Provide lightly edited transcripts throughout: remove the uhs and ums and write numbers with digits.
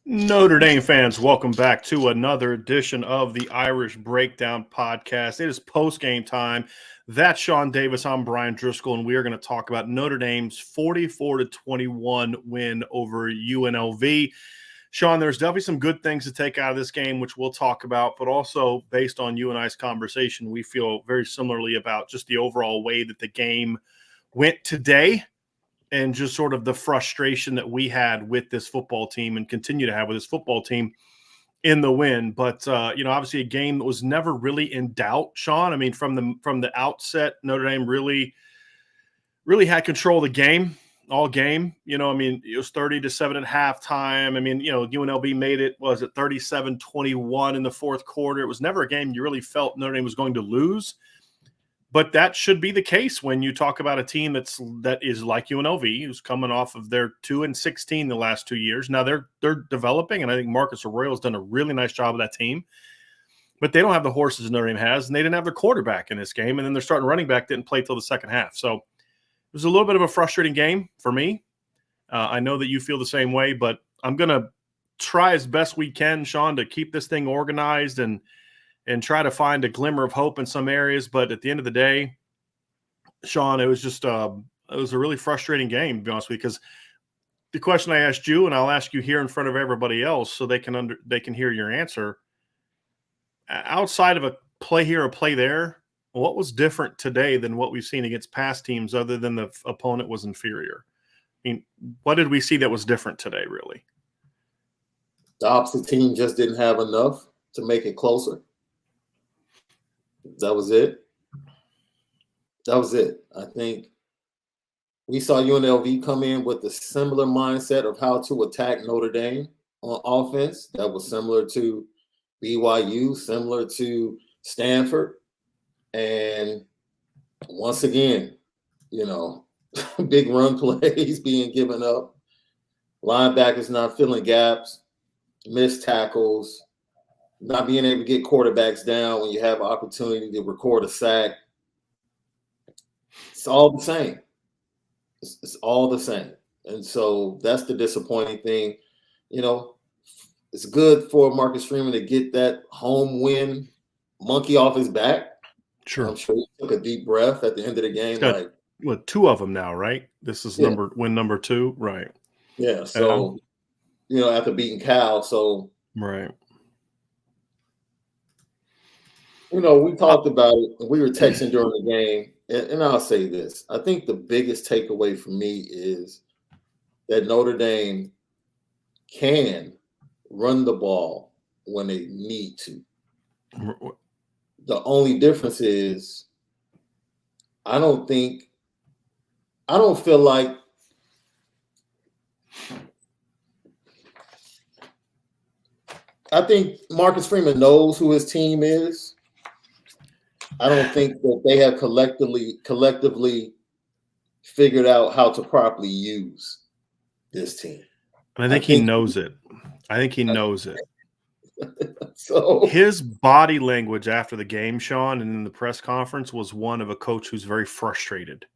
Notre Dame fans, welcome back to another edition of the Irish Breakdown Podcast. It is post-game time. That's Sean Davis. I'm Brian Driscoll, and we are going to talk about Notre Dame's 44-21 win over UNLV. Sean, there's definitely some good things to take out of this game, which we'll talk about, but also based on you and I's conversation, we feel very similarly about just the overall way that the game went today. And just sort of the frustration that we had with this football team and continue to have with this football team in the win. But, obviously a game that was never really in doubt, Sean. I mean, from the outset, Notre Dame really had control of the game, all game. It was 30-7 at halftime. UNLV made it, 37-21 in the fourth quarter. It was never a game you really felt Notre Dame was going to lose. But that should be the case when you talk about a team that is like UNLV, who's coming off of their 2-16 the last 2 years. Now they're developing, and I think Marcus Arroyo has done a really nice job of that team. But they don't have the horses Notre Dame has, and they didn't have their quarterback in this game. And then their starting running back didn't play till the second half. So it was a little bit of a frustrating game for me. I know that you feel the same way, but I'm going to try as best we can, Sean, to keep this thing organized and try to find a glimmer of hope in some areas. But at the end of the day, Sean, it was just it was a really frustrating game, to be honest with you, because the question I asked you, and I'll ask you here in front of everybody else so they can hear your answer. Outside of a play here or play there, what was different today than what we've seen against past teams other than the opponent was inferior? I mean, what did we see that was different today, really? The opposite team just didn't have enough to make it closer. That was it. I think we saw UNLV come in with a similar mindset of how to attack Notre Dame on offense. That was similar to BYU, similar to Stanford. And once again, big run plays being given up, linebackers not filling gaps, missed tackles, not being able to get quarterbacks down when you have an opportunity to record a sack. It's all the same. It's all the same. And so that's the disappointing thing. It's good for Marcus Freeman to get that home win monkey off his back. Sure. I'm sure he took a deep breath at the end of the game. Two of them now, right? This is win number 2, right? Yeah. So, after beating Cal, so right. We talked about it. We were texting during the game, and I'll say this. I think the biggest takeaway for me is that Notre Dame can run the ball when they need to. The only difference is I don't feel like I think Marcus Freeman knows who his team is. I don't think that they have collectively figured out how to properly use this team. And I think he knows it. I think he knows it. So his body language after the game, Sean, and in the press conference was one of a coach who's very frustrated.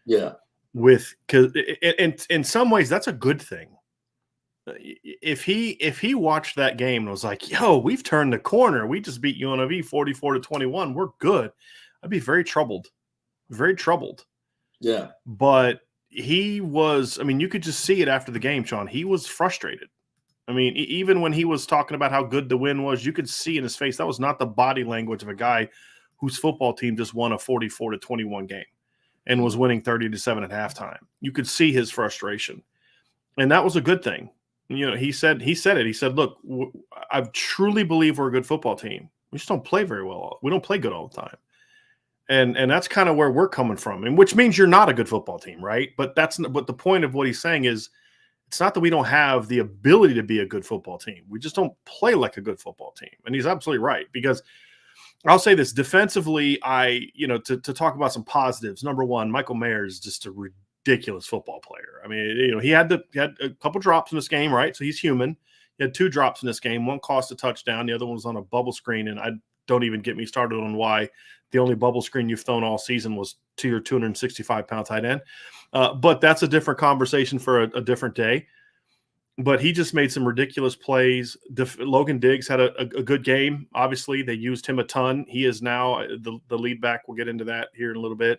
Yeah. Because in some ways that's a good thing. If he watched that game and was like, "Yo, we've turned the corner. We just beat UNLV 44-21. We're good," I'd be very troubled. Very troubled. Yeah. But he was. I mean, you could just see it after the game, Sean. He was frustrated. I mean, even when he was talking about how good the win was, you could see in his face that was not the body language of a guy whose football team just won a 44-21 game and was winning 30-7 at halftime. You could see his frustration, and that was a good thing. He said it. He said, "Look, I truly believe we're a good football team. We just don't play very well. We don't play good all the time." And that's kind of where we're coming from, and which means you're not a good football team, right? But the point of what he's saying is it's not that we don't have the ability to be a good football team. We just don't play like a good football team. And he's absolutely right, because I'll say this defensively, to talk about some positives. Number one, Michael Mayer is just a ridiculous football player. I mean, he had a couple drops in this game, right? So he's human. He had 2 drops in this game. One cost a touchdown. The other one was on a bubble screen. And I don't even get me started on why the only bubble screen you've thrown all season was to your 265-pound tight end. But that's a different conversation for a different day. But he just made some ridiculous plays. Logan Diggs had a good game. Obviously, they used him a ton. He is now the lead back. We'll get into that here in a little bit.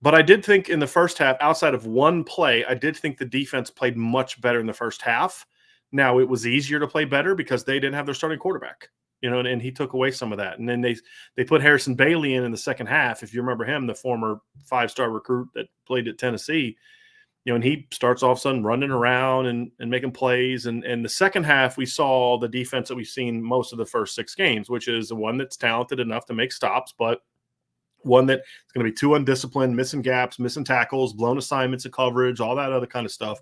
But I did think in the first half, outside of one play, I did think the defense played much better in the first half. Now, it was easier to play better because they didn't have their starting quarterback, and he took away some of that. And then they put Harrison Bailey in the second half. If you remember him, the former 5-star recruit that played at Tennessee, and he starts off sudden running around and making plays. And the second half, we saw the defense that we've seen most of the first 6 games, which is the one that's talented enough to make stops, but one that's going to be too undisciplined, missing gaps, missing tackles, blown assignments of coverage, all that other kind of stuff.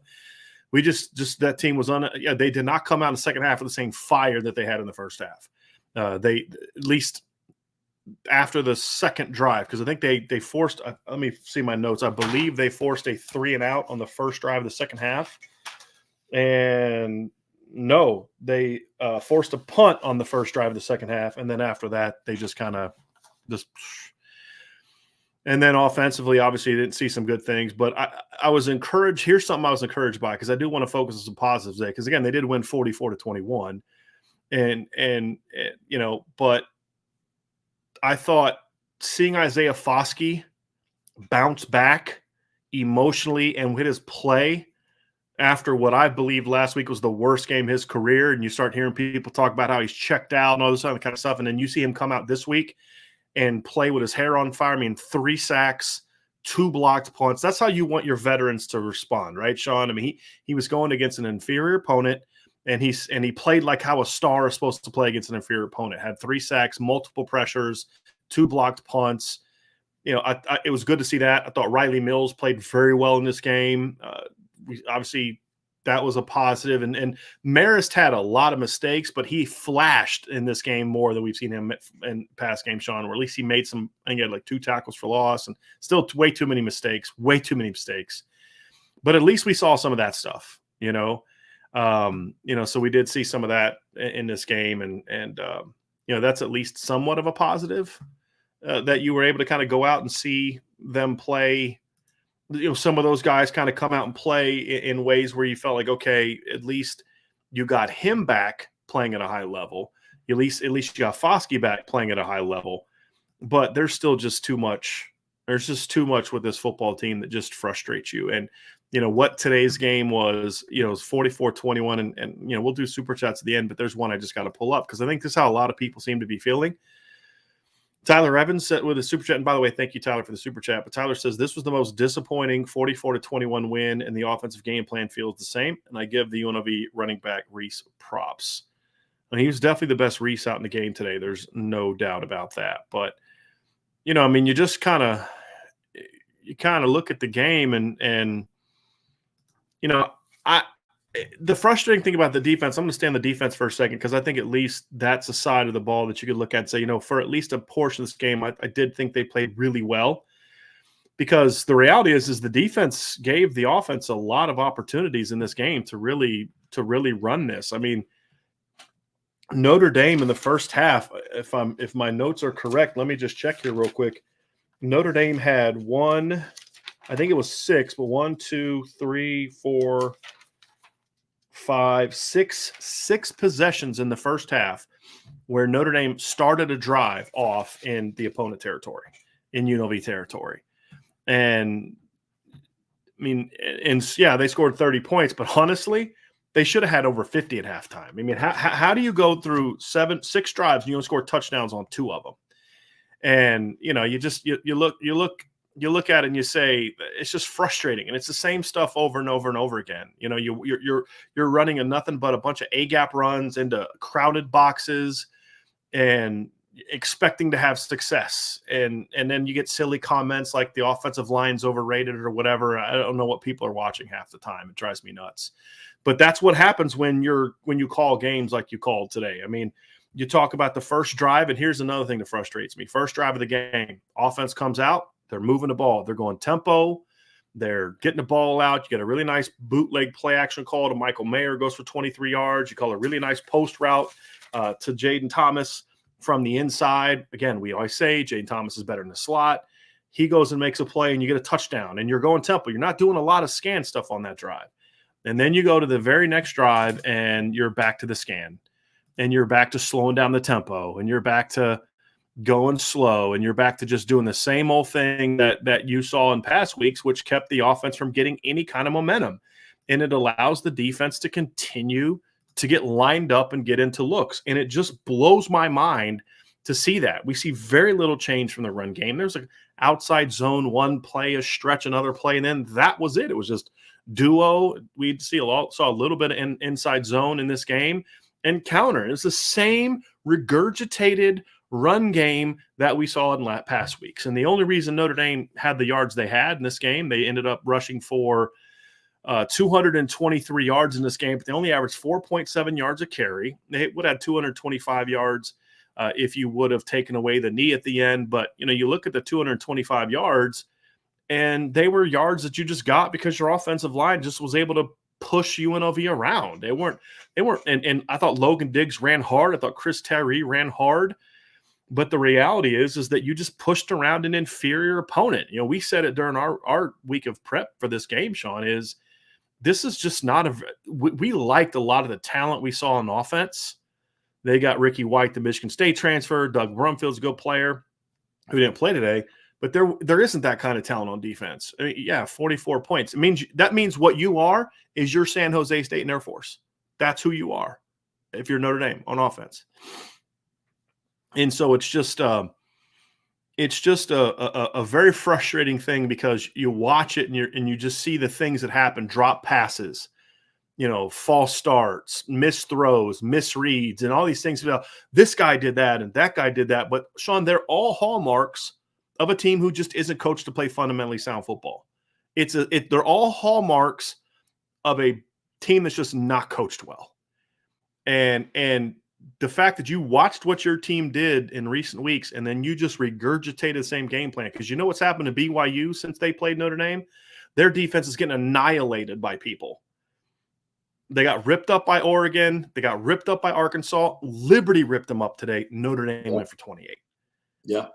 We just that team was they did not come out in the second half with the same fire that they had in the first half. They at least after the second drive, because I think they forced let me see my notes. I believe they forced a 3-and-out on the first drive of the second half. And no, they forced a punt on the first drive of the second half. And then after that, they just kind of and then offensively, obviously, you didn't see some good things, but I was encouraged. Here's something I was encouraged by, because I do want to focus on some positives there. Because again, they did win 44-21, but I thought seeing Isaiah Foskey bounce back emotionally and with his play after what I believe last week was the worst game of his career, and you start hearing people talk about how he's checked out and all this other kind of stuff, and then you see him come out this week and play with his hair on fire. I mean, 3 sacks, 2 blocked punts. That's how you want your veterans to respond, right, Sean? I mean, he was going against an inferior opponent, and he played like how a star is supposed to play against an inferior opponent. Had 3 sacks, multiple pressures, 2 blocked punts. It was good to see that. I thought Riley Mills played very well in this game. Obviously, that was a positive. And Marist had a lot of mistakes, but he flashed in this game more than we've seen him in past games, Sean, or at least he made some, I think he had like 2 tackles for loss and still way too many mistakes. But at least we saw some of that stuff, so we did see some of that in this game. And that's at least somewhat of a positive that you were able to kind of go out and see them play. Some of those guys kind of come out and play in ways where you felt like, okay, at least you got him back playing at a high level. At least you got Foskey back playing at a high level. But there's still just too much. There's just too much with this football team that just frustrates you. And what today's game was, it was 44-21. And we'll do super chats at the end, but there's one I just got to pull up because I think this is how a lot of people seem to be feeling. Tyler Evans with a super chat. And by the way, thank you, Tyler, for the super chat. But Tyler says this was the most disappointing 44-21 win, and the offensive game plan feels the same. And I give the UNLV running back Reese props. And he was definitely the best Reese out in the game today. There's no doubt about that. But, you just kind of look at the game and the frustrating thing about the defense, I'm going to stay on the defense for a second because I think at least that's a side of the ball that you could look at and say, for at least a portion of this game, I did think they played really well. Because the reality is the defense gave the offense a lot of opportunities in this game to really run this. I mean, Notre Dame in the first half, if my notes are correct, let me just check here real quick. Notre Dame had I think it was 6, but 1, 2, 3, 4, 5, 6 possessions in the first half where Notre Dame started a drive off in the opponent territory, in UNLV territory. And I mean, they scored 30 points, but honestly, they should have had over 50 at halftime. I mean, how do you go through 6 drives and you only score touchdowns on 2 of them? And you look at it and you say it's just frustrating, and it's the same stuff over and over and over again. You're running nothing but a bunch of A-gap runs into crowded boxes, and expecting to have success. And then you get silly comments like the offensive line's overrated or whatever. I don't know what people are watching half the time. It drives me nuts. But that's what happens when you call games like you called today. I mean, you talk about the first drive, and here's another thing that frustrates me. First drive of the game, offense comes out, they're moving the ball. They're going tempo. They're getting the ball out. You get a really nice bootleg play action call to Michael Mayer, goes for 23 yards. You call a really nice post route to Jaden Thomas from the inside. Again, we always say Jaden Thomas is better in the slot. He goes and makes a play, and you get a touchdown, and you're going tempo. You're not doing a lot of scan stuff on that drive. And then you go to the very next drive, and you're back to the scan, and you're back to slowing down the tempo, and you're back to going slow, and you're back to just doing the same old thing that you saw in past weeks, which kept the offense from getting any kind of momentum. And it allows the defense to continue to get lined up and get into looks. And it just blows my mind to see that. We see very little change from the run game. There's an outside zone one play, a stretch, another play, and then that was it. It was just duo. We saw a little bit of inside zone in this game and counter. It's the same regurgitated run game that we saw in past weeks. And the only reason Notre Dame had the yards they had in this game, they ended up rushing for 223 yards in this game, but they only averaged 4.7 yards a carry. They would have had 225 yards if you would have taken away the knee at the end. But, you look at the 225 yards, and they were yards that you just got because your offensive line just was able to push UNLV around. They weren't, and I thought Logan Diggs ran hard. I thought Chris Terry ran hard. But the reality is that you just pushed around an inferior opponent. We said it during our week of prep for this game, Sean, is this is just not we liked a lot of the talent we saw on offense. They got Ricky White, the Michigan State transfer. Doug Brumfield's a good player who didn't play today. But there isn't that kind of talent on defense. I mean, 44 points. That means what you are is your San Jose State and Air Force. That's who you are if you're Notre Dame on offense. And so it's just a very frustrating thing because you watch it and you just see the things that happen: drop passes, false starts, missed throws, misreads, and all these things. This guy did that and that guy did that. But Sean, they're all hallmarks of a team who just isn't coached to play fundamentally sound football. They're all hallmarks of a team that's just not coached well. And the fact that you watched what your team did in recent weeks and then you just regurgitated the same game plan, because you know what's happened to BYU since they played Notre Dame? Their defense is getting annihilated by people. They got ripped up by Oregon. They got ripped up by Arkansas. Liberty ripped them up today. Notre Dame went for 28. Yeah.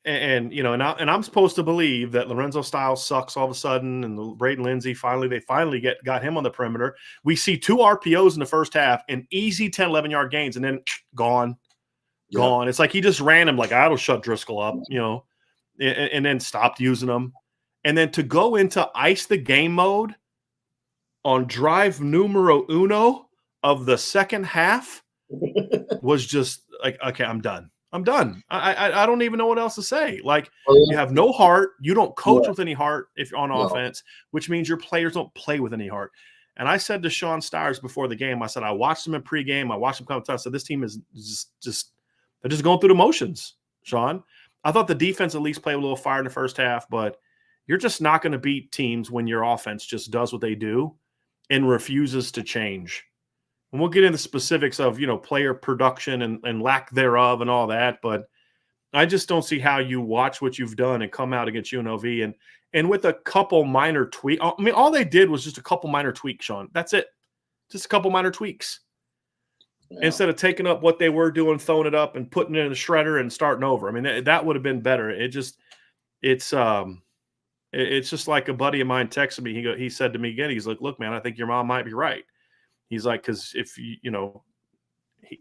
And I'm supposed to believe that Lorenzo Styles sucks all of a sudden, and Braden Lindsey they finally got him on the perimeter. We see 2 RPOs in the first half and easy 10, 11-yard gains, and then gone. It's like he just ran him like, I'll shut Driscoll up, and then stopped using them. And then to go into ice the game mode on drive numero uno of the second half was just like, okay, I'm done. I don't even know what else to say. Like, you have no heart. You don't coach with any heart if you're on offense, which means your players don't play with any heart. And I said to Sean Stiers before the game, I said, I watched them in pregame. I watched them come to us. I said, this team is just they're just going through the motions, Sean. I thought the defense at least played a little fire in the first half, but you're just not going to beat teams when your offense just does what they do and refuses to change. And we'll get into specifics of, player production and lack thereof and all that. But I just don't see how you watch what you've done and come out against UNLV and with a couple minor tweaks. I mean, all they did was just a couple minor tweaks, Sean. That's it. Just a couple minor tweaks. Yeah. Instead of taking up what they were doing, throwing it up and putting it in the shredder and starting over. I mean, that would have been better. It's just like a buddy of mine texted me. He said to me again, he's like, look, man, I think your mom might be right. He's like, because if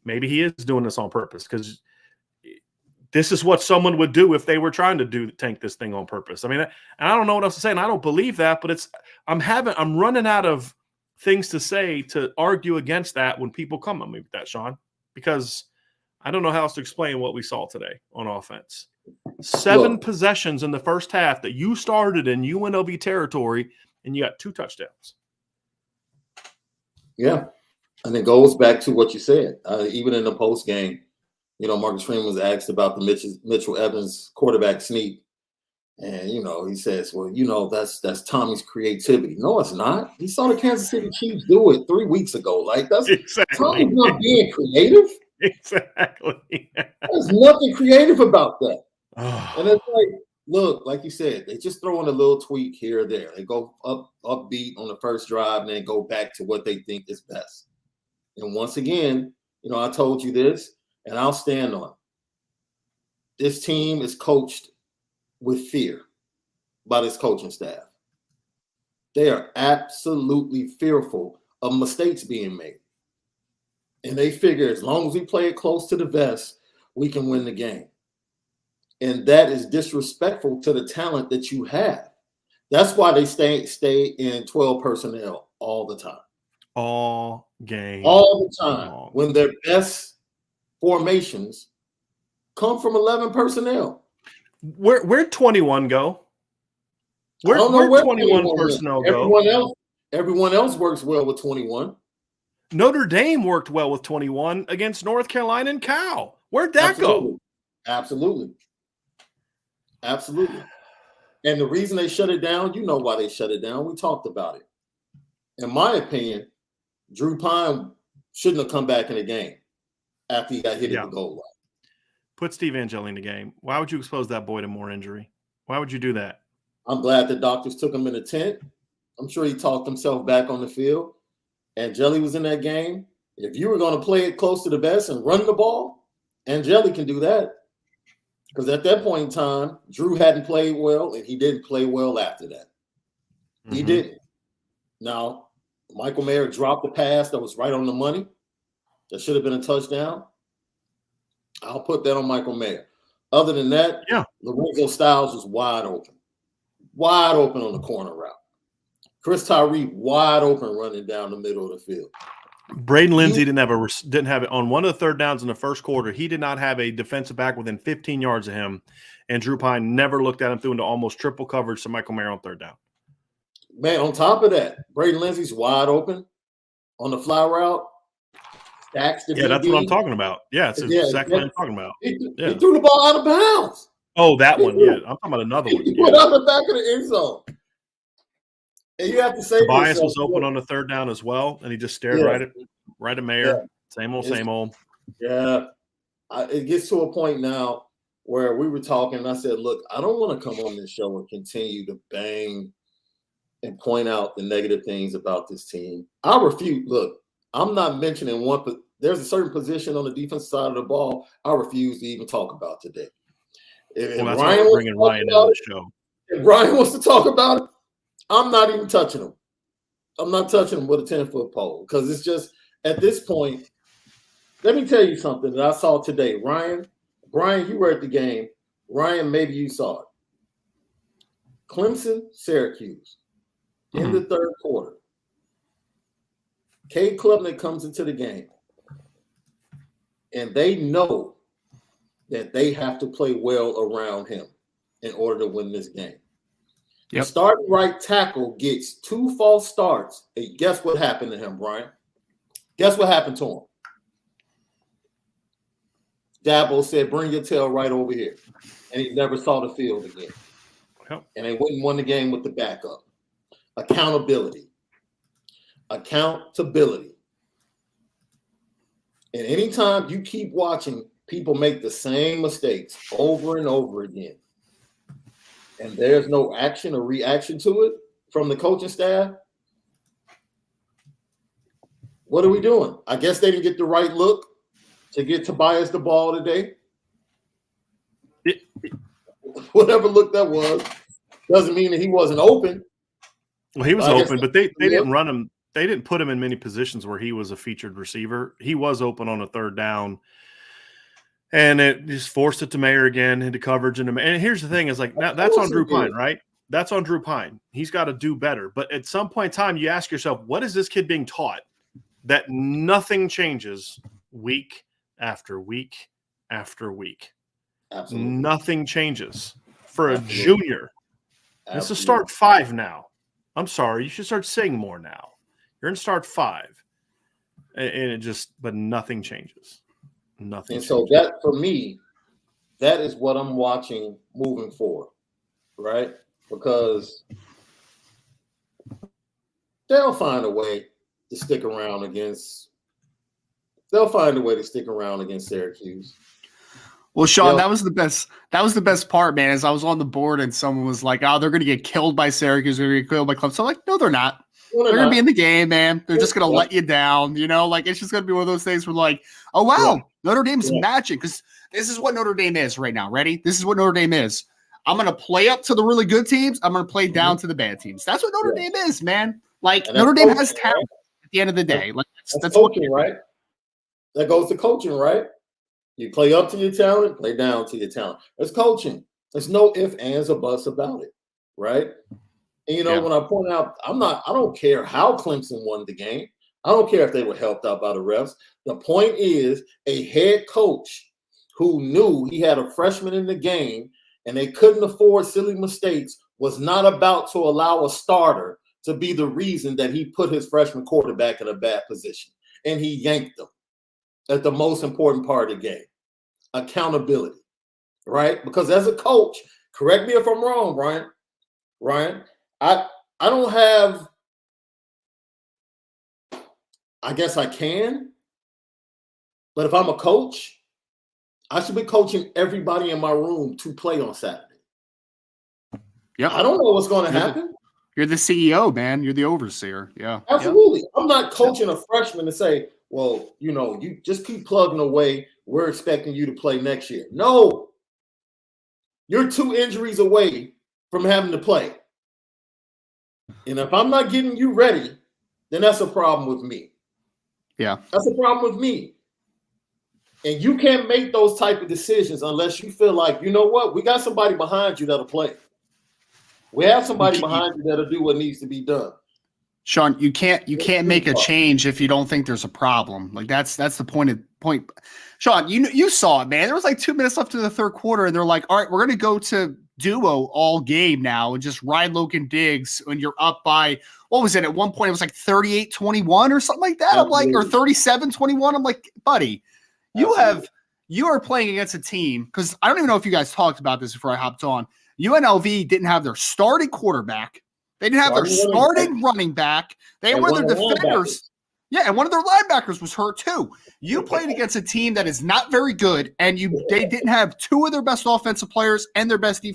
maybe he is doing this on purpose, because this is what someone would do if they were trying to tank this thing on purpose. I mean, and I don't know what else to say, and I don't believe that, but I'm running out of things to say to argue against that when people come at me with that, Sean, because I don't know how else to explain what we saw today on offense. 7 possessions in the first half that you started in UNLV territory, and you got 2 touchdowns. Yeah, and it goes back to what you said. Even in the post game, Marcus Freeman was asked about the Mitchell Evans quarterback sneak. And, he says, well, that's Tommy's creativity. No, it's not. He saw the Kansas City Chiefs do it 3 weeks ago. Like, that's exactly. Tommy's not being creative. Exactly. There's nothing creative about that. And it's like, look, like you said, they just throw in a little tweak here or there. They go upbeat on the first drive and then go back to what they think is best. And once again, I told you this, and I'll stand on it. This team is coached with fear by this coaching staff. They are absolutely fearful of mistakes being made. And they figure as long as we play it close to the vest, we can win the game. And that is disrespectful to the talent that you have. That's why they stay in 12 personnel all the time. All game. All the time. When their best formations come from 11 personnel. Where'd 21 go? Where'd 21 personnel go? Everyone else works well with 21. Notre Dame worked well with 21 against North Carolina and Cal. Where'd that go? Absolutely. And the reason they shut it down, you know why they shut it down. We talked about it. In my opinion, Drew Pine shouldn't have come back in the game after he got hit at the goal line. Put Steve Angeli in the game. Why would you expose that boy to more injury? Why would you do that? I'm glad the doctors took him in the tent. I'm sure he talked himself back on the field. Angeli was in that game. If you were going to play it close to the vest and run the ball, Angeli can do that. Because at that point in time, Drew hadn't played well, and he didn't play well after that. Mm-hmm. He didn't. Now, Michael Mayer dropped the pass that was right on the money. That should have been a touchdown. I'll put that on Michael Mayer. Other than that, Lorenzo Styles was wide open. Wide open on the corner route. Chris Tyree wide open running down the middle of the field. Braden Lindsey didn't have it on one of the third downs in the first quarter. He did not have a defensive back within 15 yards of him, and Drew Pine never looked at him through into almost triple coverage to Michael Mayer on third down. Man, on top of that, Braden Lindsey's wide open on the fly route. That's what I'm talking about. Yeah, it's exactly what I'm talking about. He threw the ball out of bounds. Oh, that one. Yeah, I'm talking about another one. He went out the back of the end zone. And you have to say Tobias was open on the third down as well, and he just stared right at Mayer. Yeah. Same old. Yeah. It gets to a point now where we were talking, and I said, look, I don't want to come on this show and continue to bang and point out the negative things about this team. I refute. Look, I'm not mentioning one, but there's a certain position on the defensive side of the ball I refuse to even talk about today. That's why we're bringing Ryan into the show. If Ryan wants to talk about it, I'm not even touching him. I'm not touching him with a 10-foot pole because it's just at this point. Let me tell you something that I saw today. Brian, you were at the game. Ryan, maybe you saw it. Clemson, Syracuse in the third quarter. Cade Klubnik comes into the game, and they know that they have to play well around him in order to win this game. The starting right tackle gets 2 false starts. Hey, guess what happened to him, Brian? Guess what happened to him? Dabo said, bring your tail right over here. And he never saw the field again. Yep. And they went and won the game with the backup. Accountability. And anytime you keep watching people make the same mistakes over and over again, and there's no action or reaction to it from the coaching staff, what are we doing? I guess they didn't get the right look to get Tobias the ball today. Whatever look that was, doesn't mean that he wasn't open. Well, he was open, but they didn't run him. They didn't put him in many positions where he was a featured receiver. He was open on a third down. And it just forced it to Mayer again into coverage. And here's the thing is like, now that's on Drew Pine, right? That's on Drew Pine. He's got to do better. But at some point in time, you ask yourself, what is this kid being taught that nothing changes week after week after week? Absolutely. Nothing changes for a junior. This is start 5 now. I'm sorry. You should start saying more now. You're in start 5. And but nothing changes. Nothing. And so that, for me, that is what I'm watching moving forward, right? Because they'll find a way to stick around against. They'll find a way to stick around against Syracuse. Well, Sean, that was the best. That was the best part, man. As I was on the board and someone was like, "Oh, they're going to get killed by Syracuse. They're going to get killed by Clemson." So I'm like, no, they're not. They're going to be in the game, man. They're just going to let you down. You know, like it's just going to be one of those things where like, oh, wow, Notre Dame's matching. Because this is what Notre Dame is right now. Ready? This is what Notre Dame is. I'm going to play up to the really good teams. I'm going to play down to the bad teams. That's what Notre Dame is, man. Like Notre Dame has talent at the end of the day. Like that's coaching, right? That goes to coaching, right? You play up to your talent, play down to your talent. It's coaching. There's no ifs, ands, or buts about it, right? And you know, when I point out, I don't care how Clemson won the game. I don't care if they were helped out by the refs. The point is, a head coach who knew he had a freshman in the game and they couldn't afford silly mistakes was not about to allow a starter to be the reason that he put his freshman quarterback in a bad position. And he yanked them at the most important part of the game. Accountability, right? Because as a coach, correct me if I'm wrong, Ryan, I don't have, I guess I can, but if I'm a coach, I should be coaching everybody in my room to play on Saturday. Yeah, I don't know what's going to happen. You're the CEO, man. You're the overseer. Yeah, absolutely. I'm not coaching a freshman to say, well, you know, you just keep plugging away. We're expecting you to play next year. No, you're 2 injuries away from having to play. And if I'm not getting you ready, then that's a problem with me. Yeah. That's a problem with me. And you can't make those type of decisions unless you feel like, you know what, we got somebody behind you that'll play. We have somebody behind you that'll do what needs to be done. Sean, you can't make a change if you don't think there's a problem. Like that's the point. Sean, you saw it, man. There was like 2 minutes left in the third quarter, and they're like, all right, we're gonna go to duo all game now and just ride Logan Diggs when you're up by, what was it? At one point it was like 38-21 or something like that. I'm like, or 37-21. I'm like, buddy, you are playing against a team, because I don't even know if you guys talked about this before I hopped on. UNLV didn't have their starting quarterback. They didn't have their starting running back. They were their defenders. Yeah, and one of their linebackers was hurt too. You played against a team that is not very good, and they didn't have 2 of their best offensive players and their best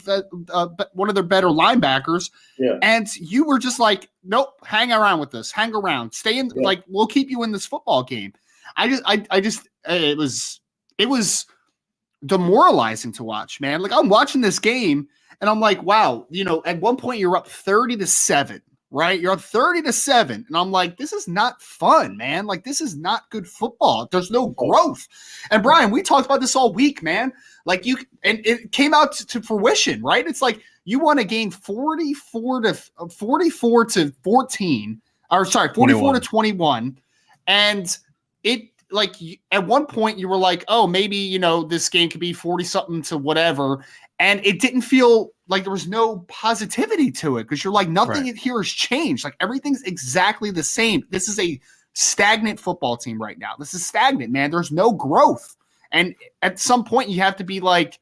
one of their better linebackers. Yeah. And you were just like, nope, hang around with this. Hang around. Stay in. Like, we'll keep you in this football game. It was demoralizing to watch, man. Like, I'm watching this game and I'm like, wow, you know, at one point you're up 30-7, right? You're up 30-7. And I'm like, this is not fun, man. Like, this is not good football. There's no growth. And Brian, we talked about this all week, man. Like, and it came out to fruition, right? It's like you want to gain 44 to 14, or sorry, 44 to 21. And it, like, at one point you were like, oh, maybe, you know, this game could be 40 something to whatever. And it didn't feel like there was no positivity to it, because you're like, nothing here has changed. Like, everything's exactly the same. This is a stagnant football team right now. This is stagnant, man. There's no growth. And at some point you have to be like,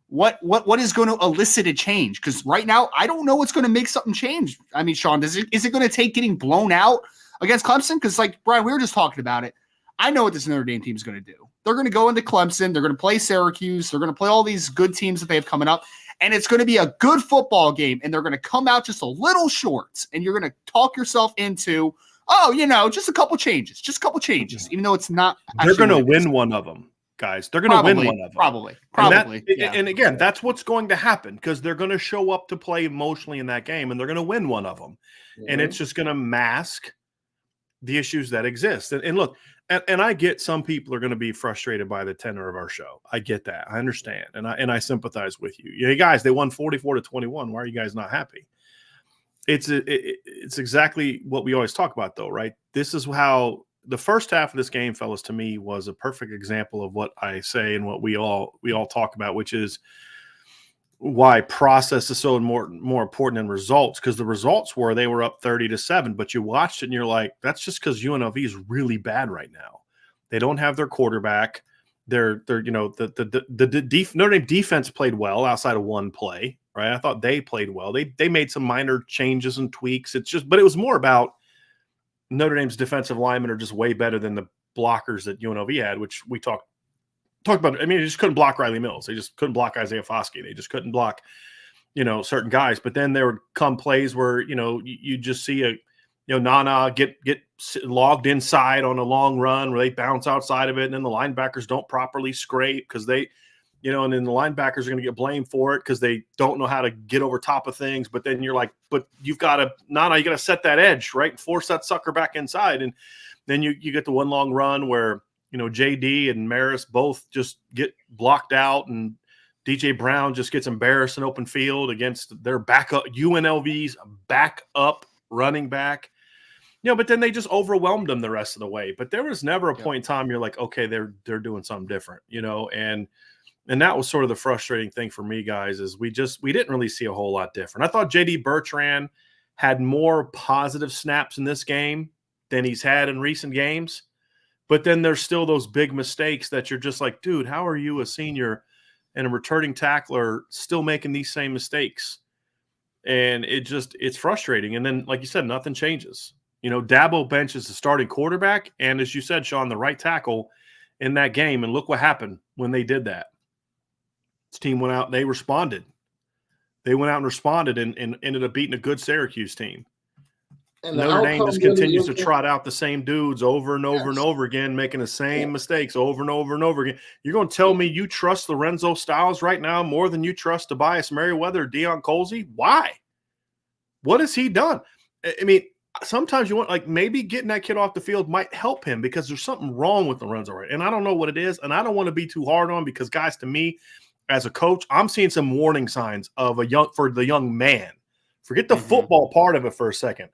what is going to elicit a change? Because right now, I don't know what's going to make something change. I mean, Sean, is it going to take getting blown out against Clemson? Because, like, Brian, we were just talking about it. I know what this Notre Dame team is going to do. They're going to go into Clemson. They're going to play Syracuse. They're going to play all these good teams that they have coming up. And it's going to be a good football game. And they're going to come out just a little short. And you're going to talk yourself into, oh, you know, just a couple changes. Just a couple changes, even though it's not. They're going to win one of them, guys. They're going to win one of them. Probably. And again, that's what's going to happen, because they're going to show up to play emotionally in that game, and they're going to win one of them. Mm-hmm. And it's just going to mask the issues that exist. And look, and I get some people are going to be frustrated by the tenor of our show. I get that. I understand. And I sympathize with you. Yeah, guys, they won 44-21. Why are you guys not happy? It's exactly what we always talk about, though, right? This is how the first half of this game, fellas, to me was a perfect example of what I say and what we all talk about, which is why process is so more important than results. Because the results were they were up 30-7, but you watched it and you're like, that's just because UNLV is really bad right now. They don't have their quarterback. they're Notre Dame defense played well outside of one play, right? I thought they played well. They made some minor changes and tweaks. But it was more about Notre Dame's defensive linemen are just way better than the blockers that UNLV had, which we talked about. I mean, they just couldn't block Riley Mills. They just couldn't block Isaiah Foskey. They just couldn't block, certain guys. But then there would come plays where, you just see Nana get logged inside on a long run where they bounce outside of it, and then the linebackers don't properly scrape because they, and then the linebackers are going to get blamed for it because they don't know how to get over top of things. But then you're like, but you've got to, Nana, you got to set that edge, right, and force that sucker back inside. And then you get the one long run where, JD and Maris both just get blocked out, and DJ Brown just gets embarrassed in open field against their backup, UNLV's backup running back. But then they just overwhelmed them the rest of the way. But there was never a point in time you're like, okay, they're doing something different, and that was sort of the frustrating thing for me, guys, is we didn't really see a whole lot different. I thought JD Bertrand had more positive snaps in this game than he's had in recent games. But then there's still those big mistakes that you're just like, dude, how are you a senior and a returning tackler still making these same mistakes? And it's frustrating. And then, like you said, nothing changes. Dabo benches the starting quarterback, and as you said, Sean, the right tackle in that game. And look what happened when they did that. This team went out and they responded. They went out and responded and ended up beating a good Syracuse team. And Notre Dame just continues to trot out the same dudes over and over and over again, making the same mistakes over and over and over again. You're going to tell me you trust Lorenzo Styles right now more than you trust Tobias Merriweather or Deion Colsey? Why? What has he done? I mean, sometimes you want, maybe getting that kid off the field might help him because there's something wrong with Lorenzo, right? And I don't know what it is, and I don't want to be too hard on because, guys, to me, as a coach, I'm seeing some warning signs of for the young man. Forget the football part of it for a second.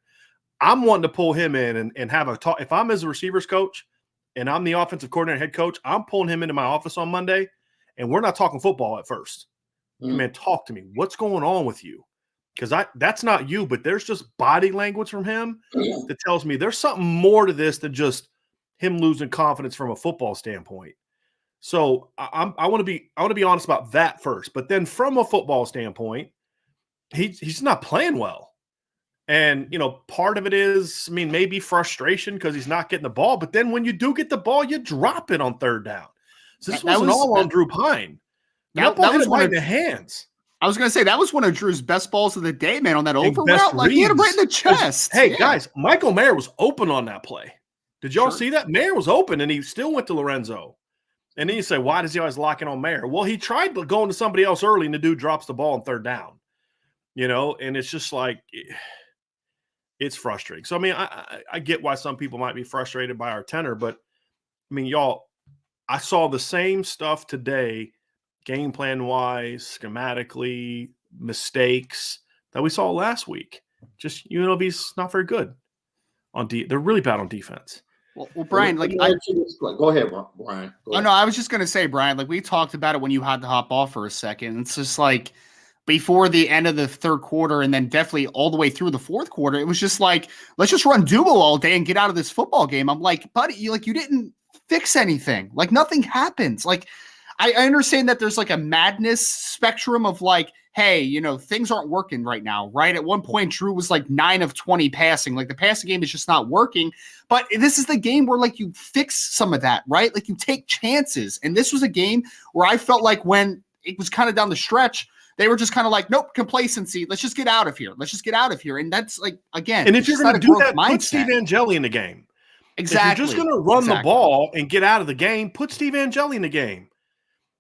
I'm wanting to pull him in and have a talk. If I'm his receivers coach and I'm the offensive coordinator head coach, I'm pulling him into my office on Monday, and we're not talking football at first. Man, talk to me. What's going on with you? Because that's not you, but there's just body language from him that tells me there's something more to this than just him losing confidence from a football standpoint. So I want to be honest about that first. But then from a football standpoint, he's not playing well. And, part of it is, maybe frustration because he's not getting the ball. But then when you do get the ball, you drop it on third down. So this wasn't all on Drew Pine. That was right in the hands. I was going to say, that was one of Drew's best balls of the day, man, on that over route. He hit him right in the chest. Hey, guys, Michael Mayer was open on that play. Did y'all see that? Mayer was open, and he still went to Lorenzo. And then you say, why does he always lock in on Mayer? Well, he tried to go into somebody else early, and the dude drops the ball on third down. And it's just like – it's frustrating. So, I get why some people might be frustrated by our tenor, but, y'all, I saw the same stuff today, game plan-wise, schematically, mistakes, that we saw last week. Just UNLV's not very good on they're really bad on defense. Well, Brian, go ahead, Brian. Oh, no, I was just going to say, Brian, we talked about it when you had to hop off for a second. It's just before the end of the third quarter and then definitely all the way through the fourth quarter, it was just let's just run duo all day and get out of this football game. I'm like, buddy, you didn't fix anything. Nothing happens. I understand that there's a madness spectrum of hey, things aren't working right now, right? At one point, Drew was 9 of 20 passing. The passing game is just not working. But this is the game where you fix some of that, right? You take chances. And this was a game where I felt when it was kind of down the stretch, they were just kind of nope, complacency. Let's just get out of here. And that's again. And if you're going to do that, put Steve Angeli in the game. Exactly. If you're just going to run the ball and get out of the game, put Steve Angeli in the game.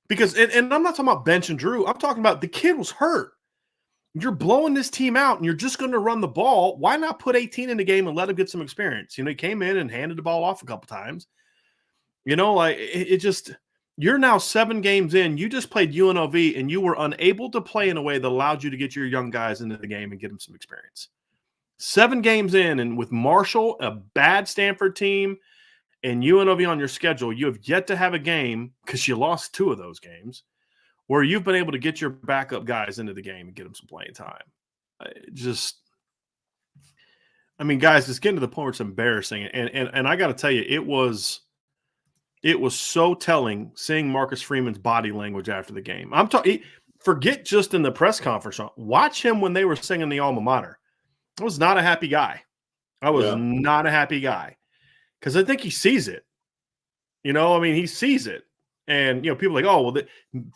Because, and I'm not talking about benching Drew. I'm talking about the kid was hurt. You're blowing this team out and you're just going to run the ball. Why not put 18 in the game and let him get some experience? He came in and handed the ball off a couple times. You're now 7 games in. You just played UNLV, and you were unable to play in a way that allowed you to get your young guys into the game and get them some experience. 7 games in, and with Marshall, a bad Stanford team, and UNLV on your schedule, you have yet to have a game, because you lost 2 of those games, where you've been able to get your backup guys into the game and get them some playing time. Guys, it's getting to the point where it's embarrassing. And I got to tell you, it was it was so telling seeing Marcus Freeman's body language after the game. I'm talking. Forget just in the press conference. Watch him when they were singing the alma mater. I was not a happy guy. I was not a happy guy because I think he sees it. You know, I mean, he sees it. And, you know, people are like, oh, well,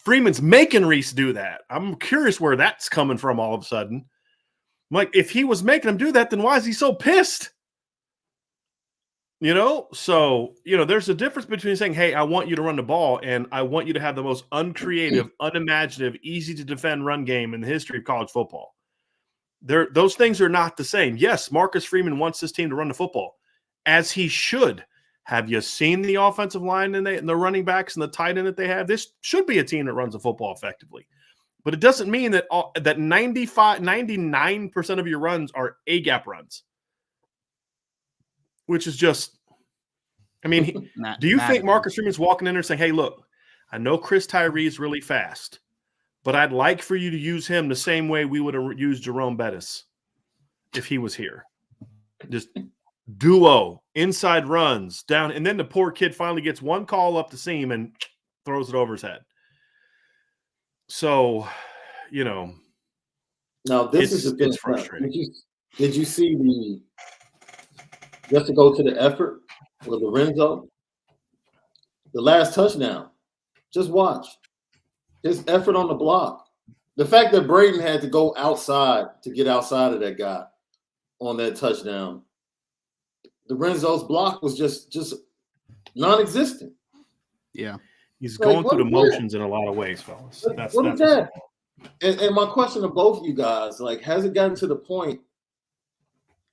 Freeman's making Reese do that. I'm curious where that's coming from all of a sudden. I'm like, if he was making him do that, then why is he so pissed? You know, so, you know, there's a difference between saying, hey, I want you to run the ball and I want you to have the most uncreative, unimaginative, easy to defend run game in the history of college football. Those things are not the same. Yes, Marcus Freeman wants this team to run the football, as he should. Have you seen the offensive line and the running backs and the tight end that they have? This should be a team that runs the football effectively. But it doesn't mean that that 99% of your runs are A-gap runs. Which is just, I mean, do you think Marcus Freeman's walking in there saying, hey, look, I know Chris Tyree is really fast, but I'd like for you to use him the same way we would have used Jerome Bettis if he was here. Just duo, inside runs, down, and then the poor kid finally gets one call up the seam and throws it over his head. So, you know. Now, this is the thing. It's frustrating. Did you see the – just to go to the effort with Lorenzo, the last touchdown, just watch his effort on the block. The fact that Braden had to go outside to get outside of that guy on that touchdown, Lorenzo's block was just non-existent. Yeah. He's going through the motions in a lot of ways, fellas. What is that? And my question to both of you guys, like, has it gotten to the point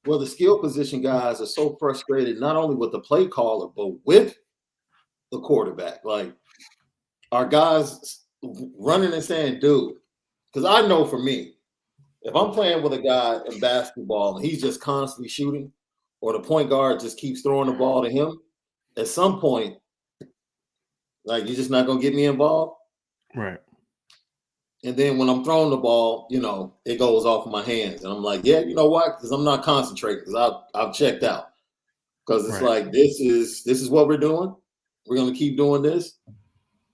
where the skill position guys are so frustrated, not only with the play caller, but with the quarterback? Like, are guys running and saying, dude, because I know for me, if I'm playing with a guy in basketball and he's just constantly shooting, or the point guard just keeps throwing the ball to him, at some point, like, you're just not going to get me involved? Right. And then when I'm throwing the ball, you know, it goes off my hands. And I'm like, yeah, you know what? Because I'm not concentrating because I've checked out. Because it's like, this is what we're doing. We're going to keep doing this.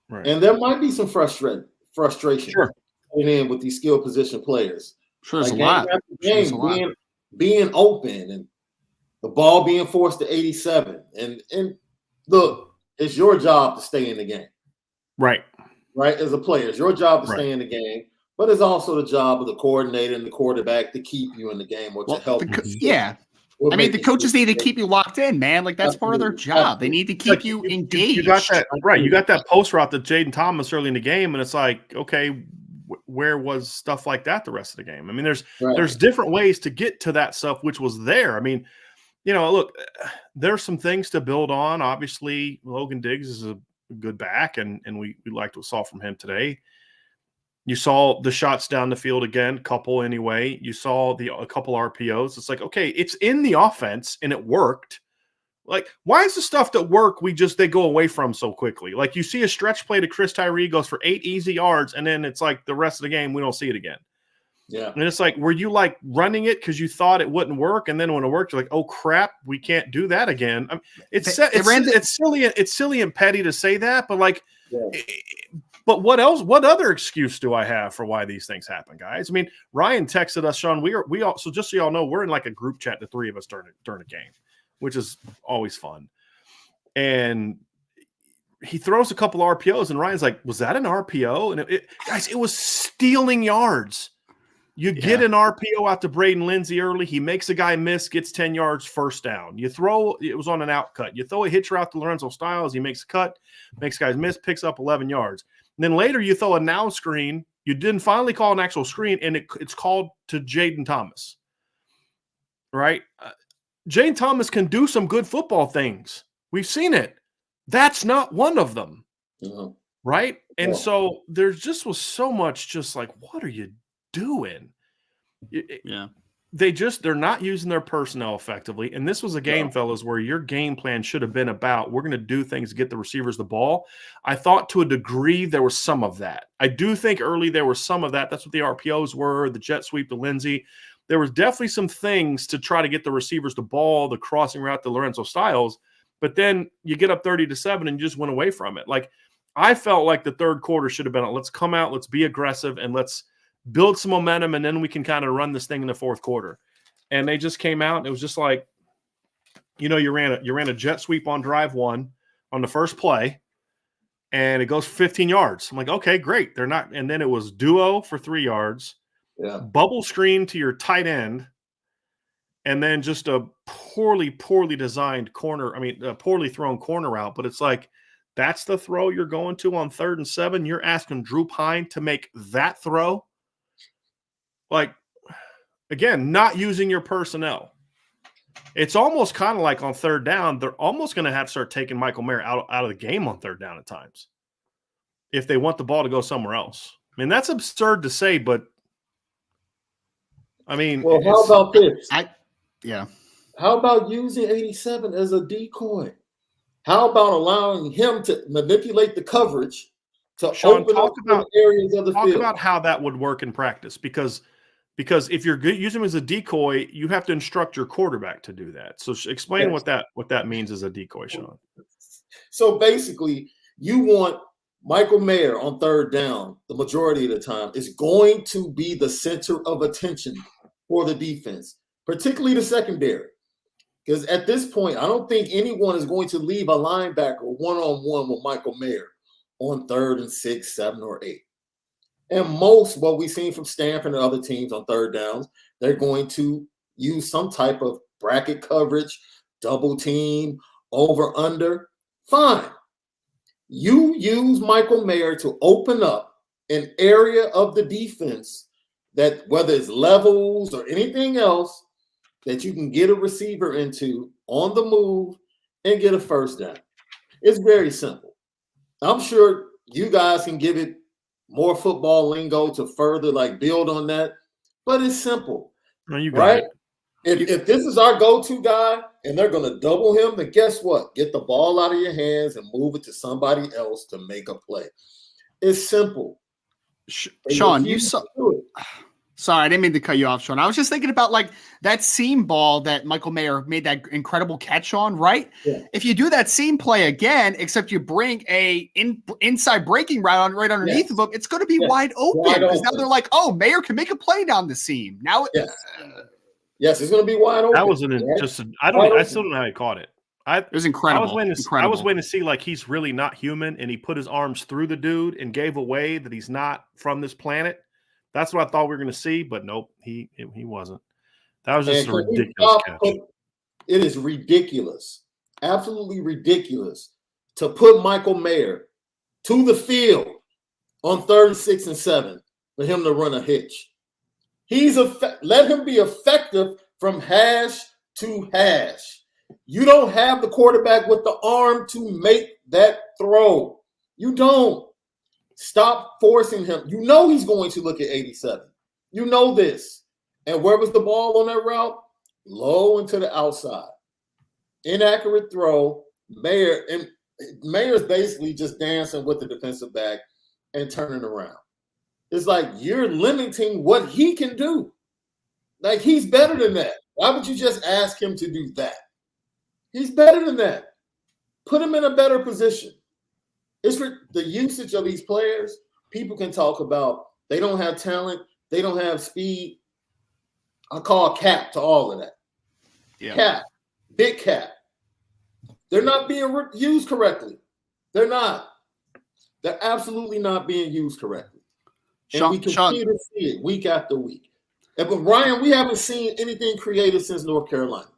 Right. And there might be some frustration coming in with these skill position players. Sure, there's a lot. Being open and the ball being forced to 87. And look, it's your job to stay in the game. Right. Right, as a player, it's your job to stay in the game, but it's also the job of the coordinator and the quarterback to keep you in the game or to help you. I mean, the coaches need to keep you locked in, man. Like, that's part of their job. They need to keep you engaged. You got that right. You got that post route that Jaden Thomas early in the game, and it's like, okay, where was stuff like that the rest of the game? I mean, there's different ways to get to that stuff, which was there. I mean, you know, look, there's some things to build on. Obviously, Logan Diggs is a good back, and we liked what we saw from him today. You saw the shots down the field again, couple anyway. You saw a couple RPOs. It's like, okay, it's in the offense and it worked. Like, why is the stuff that work they go away from so quickly? Like, you see a stretch play to Chris Tyree goes for 8 easy yards, and then it's like the rest of the game we don't see it again. Yeah. And it's like, were you like running it because you thought it wouldn't work, and then when it worked, you're like, oh crap, we can't do that again. I mean, it's silly and petty to say that, but like, but what else? What other excuse do I have for why these things happen, guys? I mean, Ryan texted us, Sean. We all, so just so y'all know, we're in like a group chat, the three of us during a game, which is always fun. And he throws a couple RPOs, and Ryan's like, "Was that an RPO?" And guys, it was stealing yards. You get an RPO out to Braden Lindsey early. He makes a guy miss, gets 10 yards, first down. It was on an out cut. You throw a hitch route to Lorenzo Styles. He makes a cut, makes guys miss, picks up 11 yards. And then later you throw a now screen. You didn't finally call an actual screen, and it's called to Jaden Thomas. Right? Jaden Thomas can do some good football things. We've seen it. That's not one of them. Mm-hmm. Right? And so there just was so much just like, what are you doing? They're not using their personnel effectively. And this was a game, fellas, where your game plan should have been about, we're going to do things to get the receivers the ball. I thought to a degree there was some of that. I do think early there was some of that. That's what the RPOs were, the jet sweep to Lindsey. There was definitely some things to try to get the receivers the ball, the crossing route to Lorenzo Styles. But then you get up 30-7 and you just went away from it. Like, I felt like the third quarter should have been, let's come out, let's be aggressive, and let's build some momentum, and then we can kind of run this thing in the fourth quarter. And they just came out, and it was just like, you ran a jet sweep on drive one on the first play, and it goes 15 yards. I'm like, okay, great. They're not, and then it was duo for 3 yards, bubble screen to your tight end, and then just a poorly designed corner. I mean, a poorly thrown corner route. But it's like, that's the throw you're going to on 3rd and 7. You're asking Drew Pine to make that throw. Like, again, not using your personnel. It's almost kind of like on 3rd down, they're almost going to have to start taking Michael Mayer out of the game on 3rd down at times if they want the ball to go somewhere else. I mean, that's absurd to say, but I mean, well, how about this? How about using 87 as a decoy? How about allowing him to manipulate the coverage to Sean, open up areas of the field? Talk about how that would work in practice, because if you're using him as a decoy, you have to instruct your quarterback to do that. So explain what that means as a decoy, Sean. So basically, you want Michael Mayer on 3rd down the majority of the time is going to be the center of attention for the defense, particularly the secondary. Because at this point, I don't think anyone is going to leave a linebacker one-on-one with Michael Mayer on 3rd and 6, 7, or 8. And most what we've seen from Stanford and other teams on 3rd downs, they're going to use some type of bracket coverage, double team, over, under. Fine. You use Michael Mayer to open up an area of the defense that, whether it's levels or anything else, that you can get a receiver into on the move and get a 1st down. It's very simple. I'm sure you guys can give it more football lingo to further build on that, but it's simple. No, you got it. If this is our go-to guy and they're going to double him, then guess what? Get the ball out of your hands and move it to somebody else to make a play. It's simple. Sean, you saw. Sorry, I didn't mean to cut you off, Sean. I was just thinking about that seam ball that Michael Mayer made that incredible catch on, right? Yeah. If you do that seam play again, except you bring a inside breaking route on right underneath of him, it's going to be wide open, because now they're like, oh, Mayer can make a play down the seam. Now, yes, it's going to be wide open. That wasn't I still don't know how he caught it. It was incredible. I was waiting to see he's really not human, and he put his arms through the dude and gave away that he's not from this planet. That's what I thought we were going to see, but nope, he wasn't. That was just a ridiculous catch. It is ridiculous, absolutely ridiculous, to put Michael Mayer to the field on 3rd, 6, and 7 for him to run a hitch. Let him be effective from hash to hash. You don't have the quarterback with the arm to make that throw. You don't. Stop forcing him. You know he's going to look at 87. You know this. And where was the ball on that route? Low and to the outside. Inaccurate throw. Mayer's basically just dancing with the defensive back and turning around. It's like you're limiting what he can do. He's better than that. Why would you just ask him to do that? He's better than that. Put him in a better position. It's for the usage of these players. People can talk about they don't have talent, they don't have speed. I call a cap to all of that. Yeah. Cap, big cap. They're not being used correctly. They're not. They're absolutely not being used correctly. And we continue to see it week after week. But Ryan, we haven't seen anything creative since North Carolina.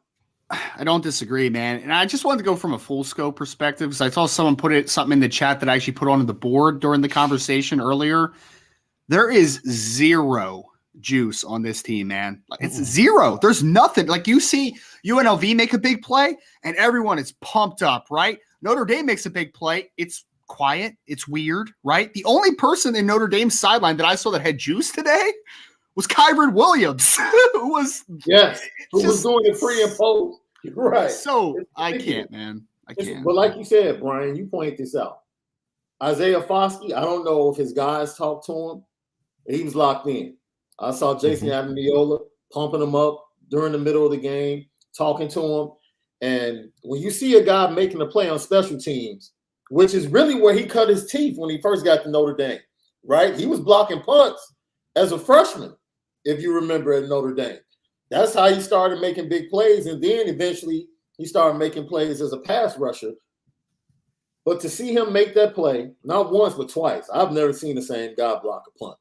I don't disagree, man. And I just wanted to go from a full scope perspective, because I saw someone put something in the chat that I actually put on the board during the conversation earlier. There is zero juice on this team, man. It's zero. There's nothing. You see UNLV make a big play and everyone is pumped up, right? Notre Dame makes a big play. It's quiet. It's weird, right? The only person in Notre Dame's sideline that I saw that had juice today was Kyron Williams, who was doing it pre and post. Right. So I can't, man. I can't. But like you said, Brian, you point this out. Isaiah Foskey, I don't know if his guys talked to him. He was locked in. I saw Jason Adamiola pumping him up during the middle of the game, talking to him. And when you see a guy making a play on special teams, which is really where he cut his teeth when he first got to Notre Dame, right? He was blocking punts as a freshman, if you remember, at Notre Dame. That's how he started making big plays. And then eventually he started making plays as a pass rusher. But to see him make that play, not once, but twice, I've never seen the same guy block a punt.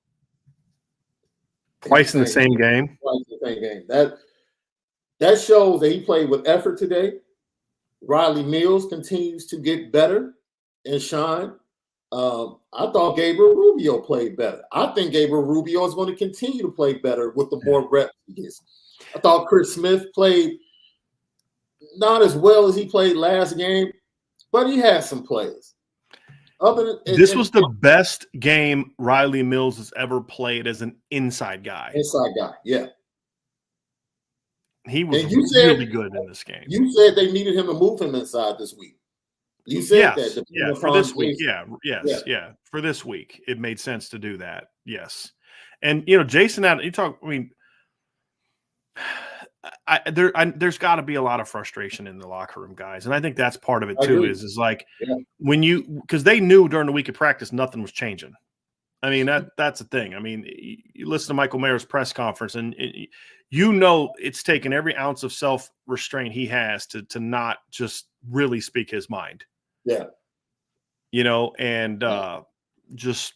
Twice in the same game? Twice in the same game. That shows that he played with effort today. Riley Mills continues to get better and shine. I thought Gabriel Rubio played better. I think Gabriel Rubio is going to continue to play better with the more reps he gets. I thought Chris Smith played not as well as he played last game, but he had some plays. This was the best game Riley Mills has ever played as an inside guy. Inside guy, yeah. He was really good in this game. You said they needed him to move him inside this week. You said that. Yeah, for this week. Yeah. For this week, it made sense to do that. Yes. And, Jason, there's got to be a lot of frustration in the locker room, guys. And I think that's part of it, too, is like because they knew during the week of practice nothing was changing. I mean, that's the thing. I mean, you listen to Michael Mayer's press conference, and it's taken every ounce of self-restraint he has to not just really speak his mind. Yeah. Just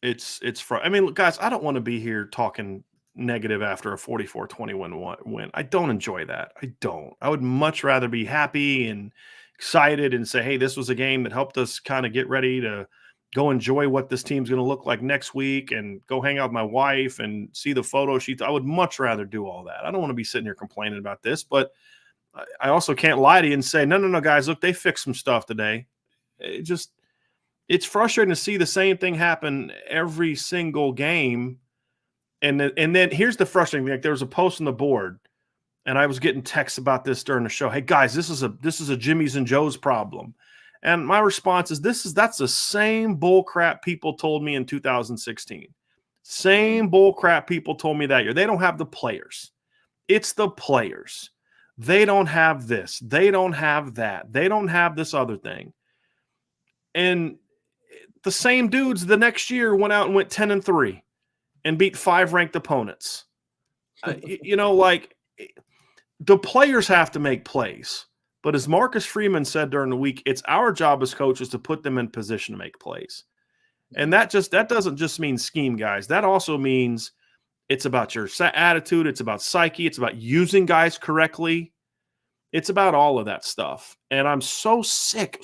it's I mean, look, guys, I don't want to be here talking negative after a 44-21 win. I don't enjoy that. I don't. I would much rather be happy and excited and say, hey, this was a game that helped us kind of get ready to go enjoy what this team's going to look like next week and go hang out with my wife and see the photo sheet. I would much rather do all that. I don't want to be sitting here complaining about this, but I also can't lie to you and say, no, guys, look, they fixed some stuff today. It's frustrating to see the same thing happen every single game. And then here's the frustrating thing. Like, there was a post on the board, and I was getting texts about this during the show. Hey, guys, this is a Jimmy's and Joe's problem. And my response is that's the same bull crap people told me in 2016. Same bull crap people told me that year. They don't have the players. It's the players. They don't have this. They don't have that. They don't have this other thing. And the same dudes the next year went out and went 10-3 and beat 5 ranked opponents. The players have to make plays. But as Marcus Freeman said during the week, it's our job as coaches to put them in position to make plays. And that doesn't just mean scheme, guys. That also means it's about your attitude. It's about psyche. It's about using guys correctly. It's about all of that stuff. And I'm so sick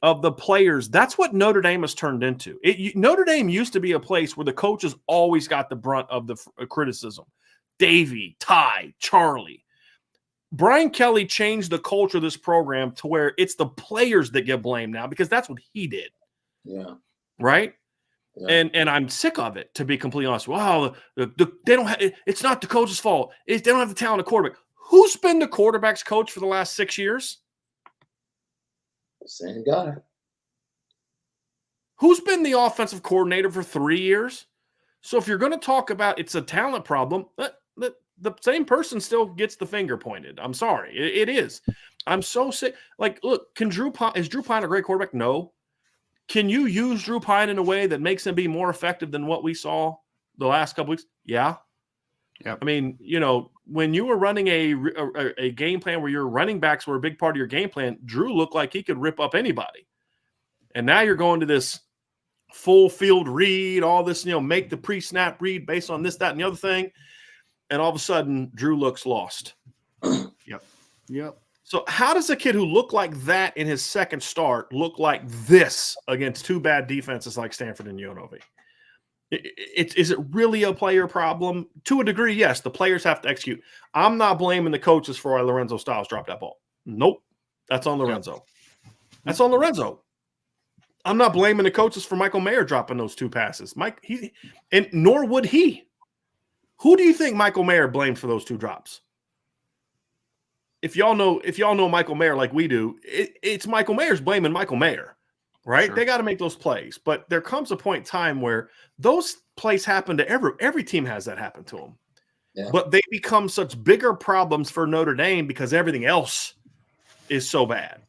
of the players. That's what Notre Dame has turned into. Notre Dame used to be a place where the coaches always got the brunt of the criticism. Davey, Ty, Charlie. Brian Kelly changed the culture of this program to where it's the players that get blamed now because that's what he did. Yeah. Right? Yeah. And I'm sick of it, to be completely honest. Wow, they don't have, it's not the coach's fault. They don't have the talent of quarterback. Who's been the quarterback's coach for the last 6 years? Same guy. Who's been the offensive coordinator for 3 years? So if you're going to talk about it's a talent problem, the same person still gets the finger pointed. I'm sorry. It is. I'm so sick. Like, look, is Drew Pine a great quarterback? No. Can you use Drew Pine in a way that makes him be more effective than what we saw the last couple weeks? Yeah. Yep. I mean, when you were running a game plan where your running backs were a big part of your game plan, Drew looked like he could rip up anybody. And now you're going to this full field read, all this, make the pre-snap read based on this, that, and the other thing. And all of a sudden, Drew looks lost. Yep. So how does a kid who looked like that in his second start look like this against two bad defenses like Stanford and UNLV? Is it really a player problem? To a degree, yes. The players have to execute. I'm not blaming the coaches for why Lorenzo Styles dropped that ball. Nope. That's on Lorenzo. That's on Lorenzo. I'm not blaming the coaches for Michael Mayer dropping those 2 passes. Nor would he. Who do you think Michael Mayer blamed for those 2 drops? If y'all know Michael Mayer like we do, it's Michael Mayer's blaming Michael Mayer, right? Sure. They got to make those plays. But there comes a point in time where those plays happen to every team has that happen to them. Yeah. But they become such bigger problems for Notre Dame because everything else is so bad.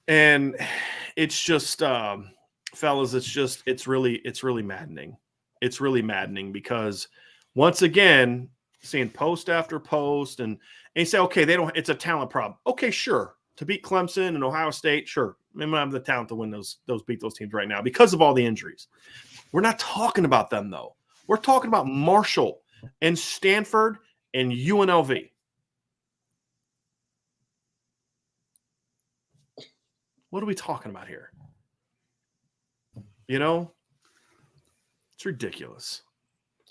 And it's just, fellas, it's really maddening. It's really maddening because once again, seeing post after post and you say, okay, it's a talent problem. Okay, sure. To beat Clemson and Ohio State, sure. They might have the talent to win beat those teams right now because of all the injuries. We're not talking about them, though. We're talking about Marshall and Stanford and UNLV. What are we talking about here? You know, it's ridiculous.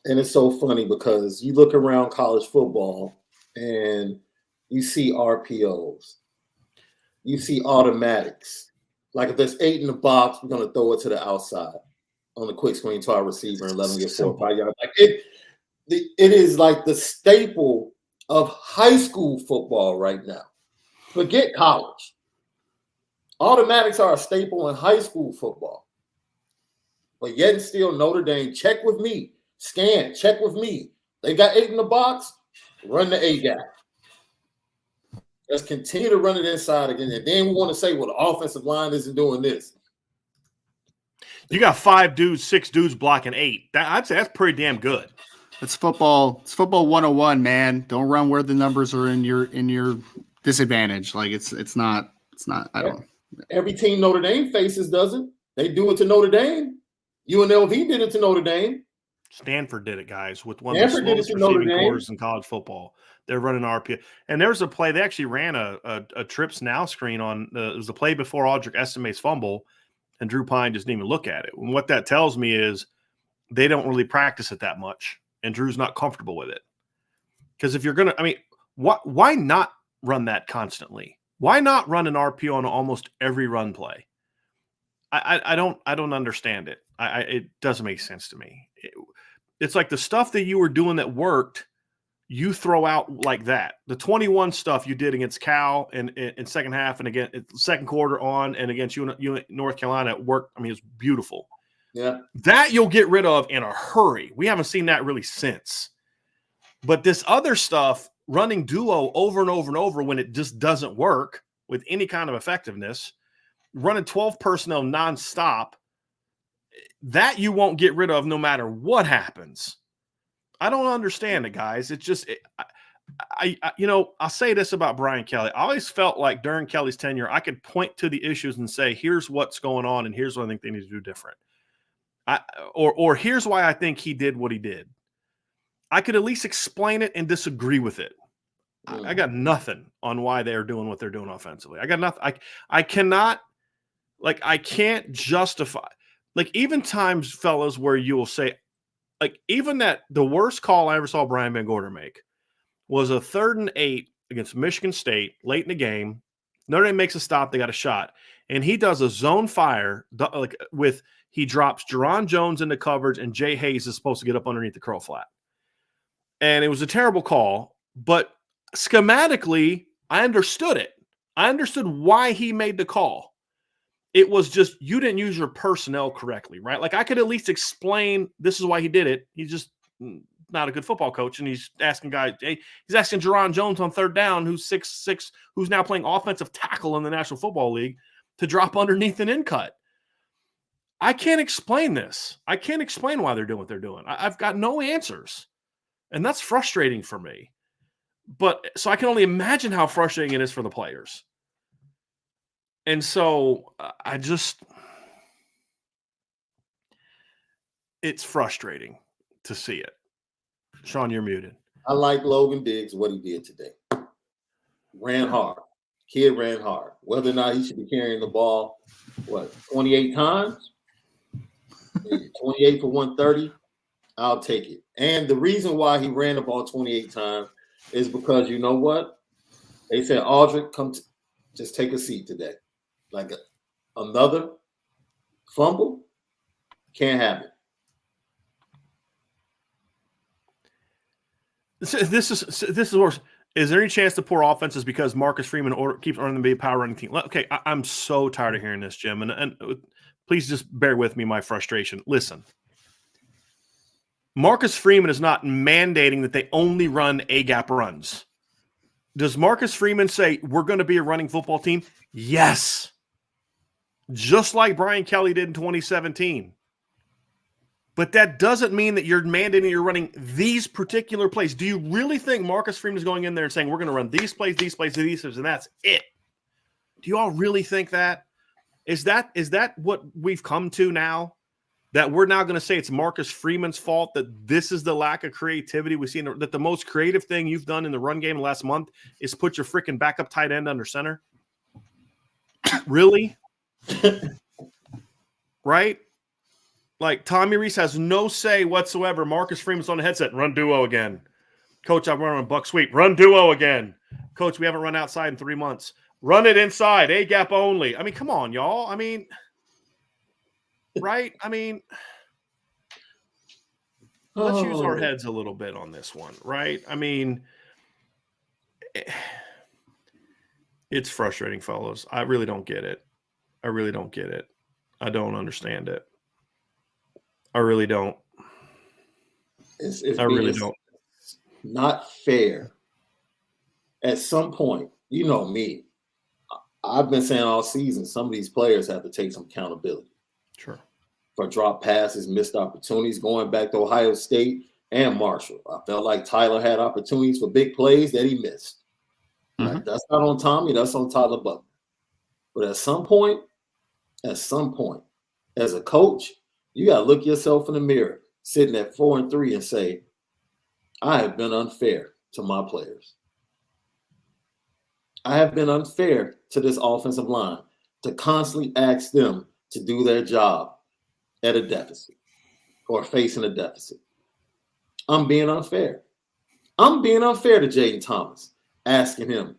And it's so funny because you look around college football and you see RPOs. You see automatics. Like if there's 8 in the box, we're going to throw it to the outside on the quick screen to our receiver and let him get 4 or 5 yards. Like it is like the staple of high school football right now. Forget college. Automatics are a staple in high school football. But yet and still, Notre Dame, check with me. Scan, check with me. They got 8 in the box, run the A gap. Let's continue to run it inside again. And then we want to say, well, the offensive line isn't doing this. You got 5 dudes, 6 dudes blocking 8. I'd say that's pretty damn good. It's football. It's football 101, man. Don't run where the numbers are in your disadvantage. Like it's not. I don't. Every team Notre Dame faces doesn't. They do it to Notre Dame. UNLV did it to Notre Dame. Stanford did it, guys, with one of the slowest receiving cores in college football. They're running RPO. And there was a play. They actually ran a trips now screen on it was the play before Audric Estime's fumble, and Drew Pine just didn't even look at it. And what that tells me is they don't really practice it that much, and Drew's not comfortable with it. Because if you're going to – I mean, why not run that constantly? Why not run an RPO on almost every run play? I don't understand it. It doesn't make sense to me. It's like the stuff that you were doing that worked, you throw out like that. The 21 stuff you did against Cal in second half and again second quarter on and against North Carolina at work. I mean, it's beautiful. Yeah, that you'll get rid of in a hurry. We haven't seen that really since. But this other stuff, running duo over and over and over when it just doesn't work with any kind of effectiveness, running 12 personnel nonstop, that you won't get rid of no matter what happens. I don't understand it, guys. It's just, I'll say this about Brian Kelly. I always felt like during Kelly's tenure, I could point to the issues and say, here's what's going on and here's what I think they need to do different. Or here's why I think he did what he did. I could at least explain it and disagree with it. I got nothing on why they're doing what they're doing offensively. I got nothing. I can't justify. Like, even times, fellas, where you will say, like, even that the worst call I ever saw Brian Van Gorder make was a 3rd and 8 against Michigan State late in the game. Notre Dame makes a stop. They got a shot. And he does a zone fire he drops Jerron Jones into coverage and Jay Hayes is supposed to get up underneath the curl flat. And it was a terrible call, but schematically, I understood it. I understood why he made the call. It was just you didn't use your personnel correctly, right? Like, I could at least explain this is why he did it. He's just not a good football coach, and he's asking Jerron Jones on 3rd down, who's 6'6", who's now playing offensive tackle in the National Football League, to drop underneath an in cut. I can't explain this. I can't explain why they're doing what they're doing. I've got no answers, and that's frustrating for me. But so I can only imagine how frustrating it is for the players. And so it's frustrating to see it. Sean, you're muted. I like Logan Diggs, what he did today. Ran hard. Kid ran hard. Whether or not he should be carrying the ball, 28 times? 28 for 130? I'll take it. And the reason why he ran the ball 28 times is because, you know what? They said, Audric, just take a seat today. Like another fumble, can't have it. This is worse. Is there any chance the poor offense is because Marcus Freeman keeps running the power running team? Okay, I'm so tired of hearing this, Jim, and please just bear with me my frustration. Listen, Marcus Freeman is not mandating that they only run A-gap runs. Does Marcus Freeman say, we're going to be a running football team? Yes. Just like Brian Kelly did in 2017. But that doesn't mean that you're mandating you're running these particular plays. Do you really think Marcus Freeman is going in there and saying, we're going to run these plays, and that's it? Do you all really think that? Is that what we've come to now? That we're now going to say it's Marcus Freeman's fault, that this is the lack of creativity we see, that the most creative thing you've done in the run game last month is put your freaking backup tight end under center? Really? Right? Like, Tommy Reese has no say whatsoever. Marcus Freeman's on the headset. Run duo again. Coach, I'm running buck sweep. Run duo again. Coach, we haven't run outside in 3 months. Run it inside. A-gap only. I mean, come on, y'all. I mean, right? I mean, let's use our heads a little bit on this one, right? I mean, it's frustrating, fellas. I really don't get it. I really don't get it. I don't understand it. I really don't. I really don't. Not fair. At some point, you know me, I've been saying all season, some of these players have to take some accountability. Sure. For drop passes, missed opportunities, going back to Ohio State and Marshall. I felt like Tyler had opportunities for big plays that he missed. Mm-hmm. Like, that's not on Tommy, that's on Tyler Butler. But at some point, as a coach, you got to look yourself in the mirror, sitting at 4-3, and say, I have been unfair to my players. I have been unfair to this offensive line to constantly ask them to do their job at a deficit or facing a deficit. I'm being unfair. I'm being unfair to Jaden Thomas, asking him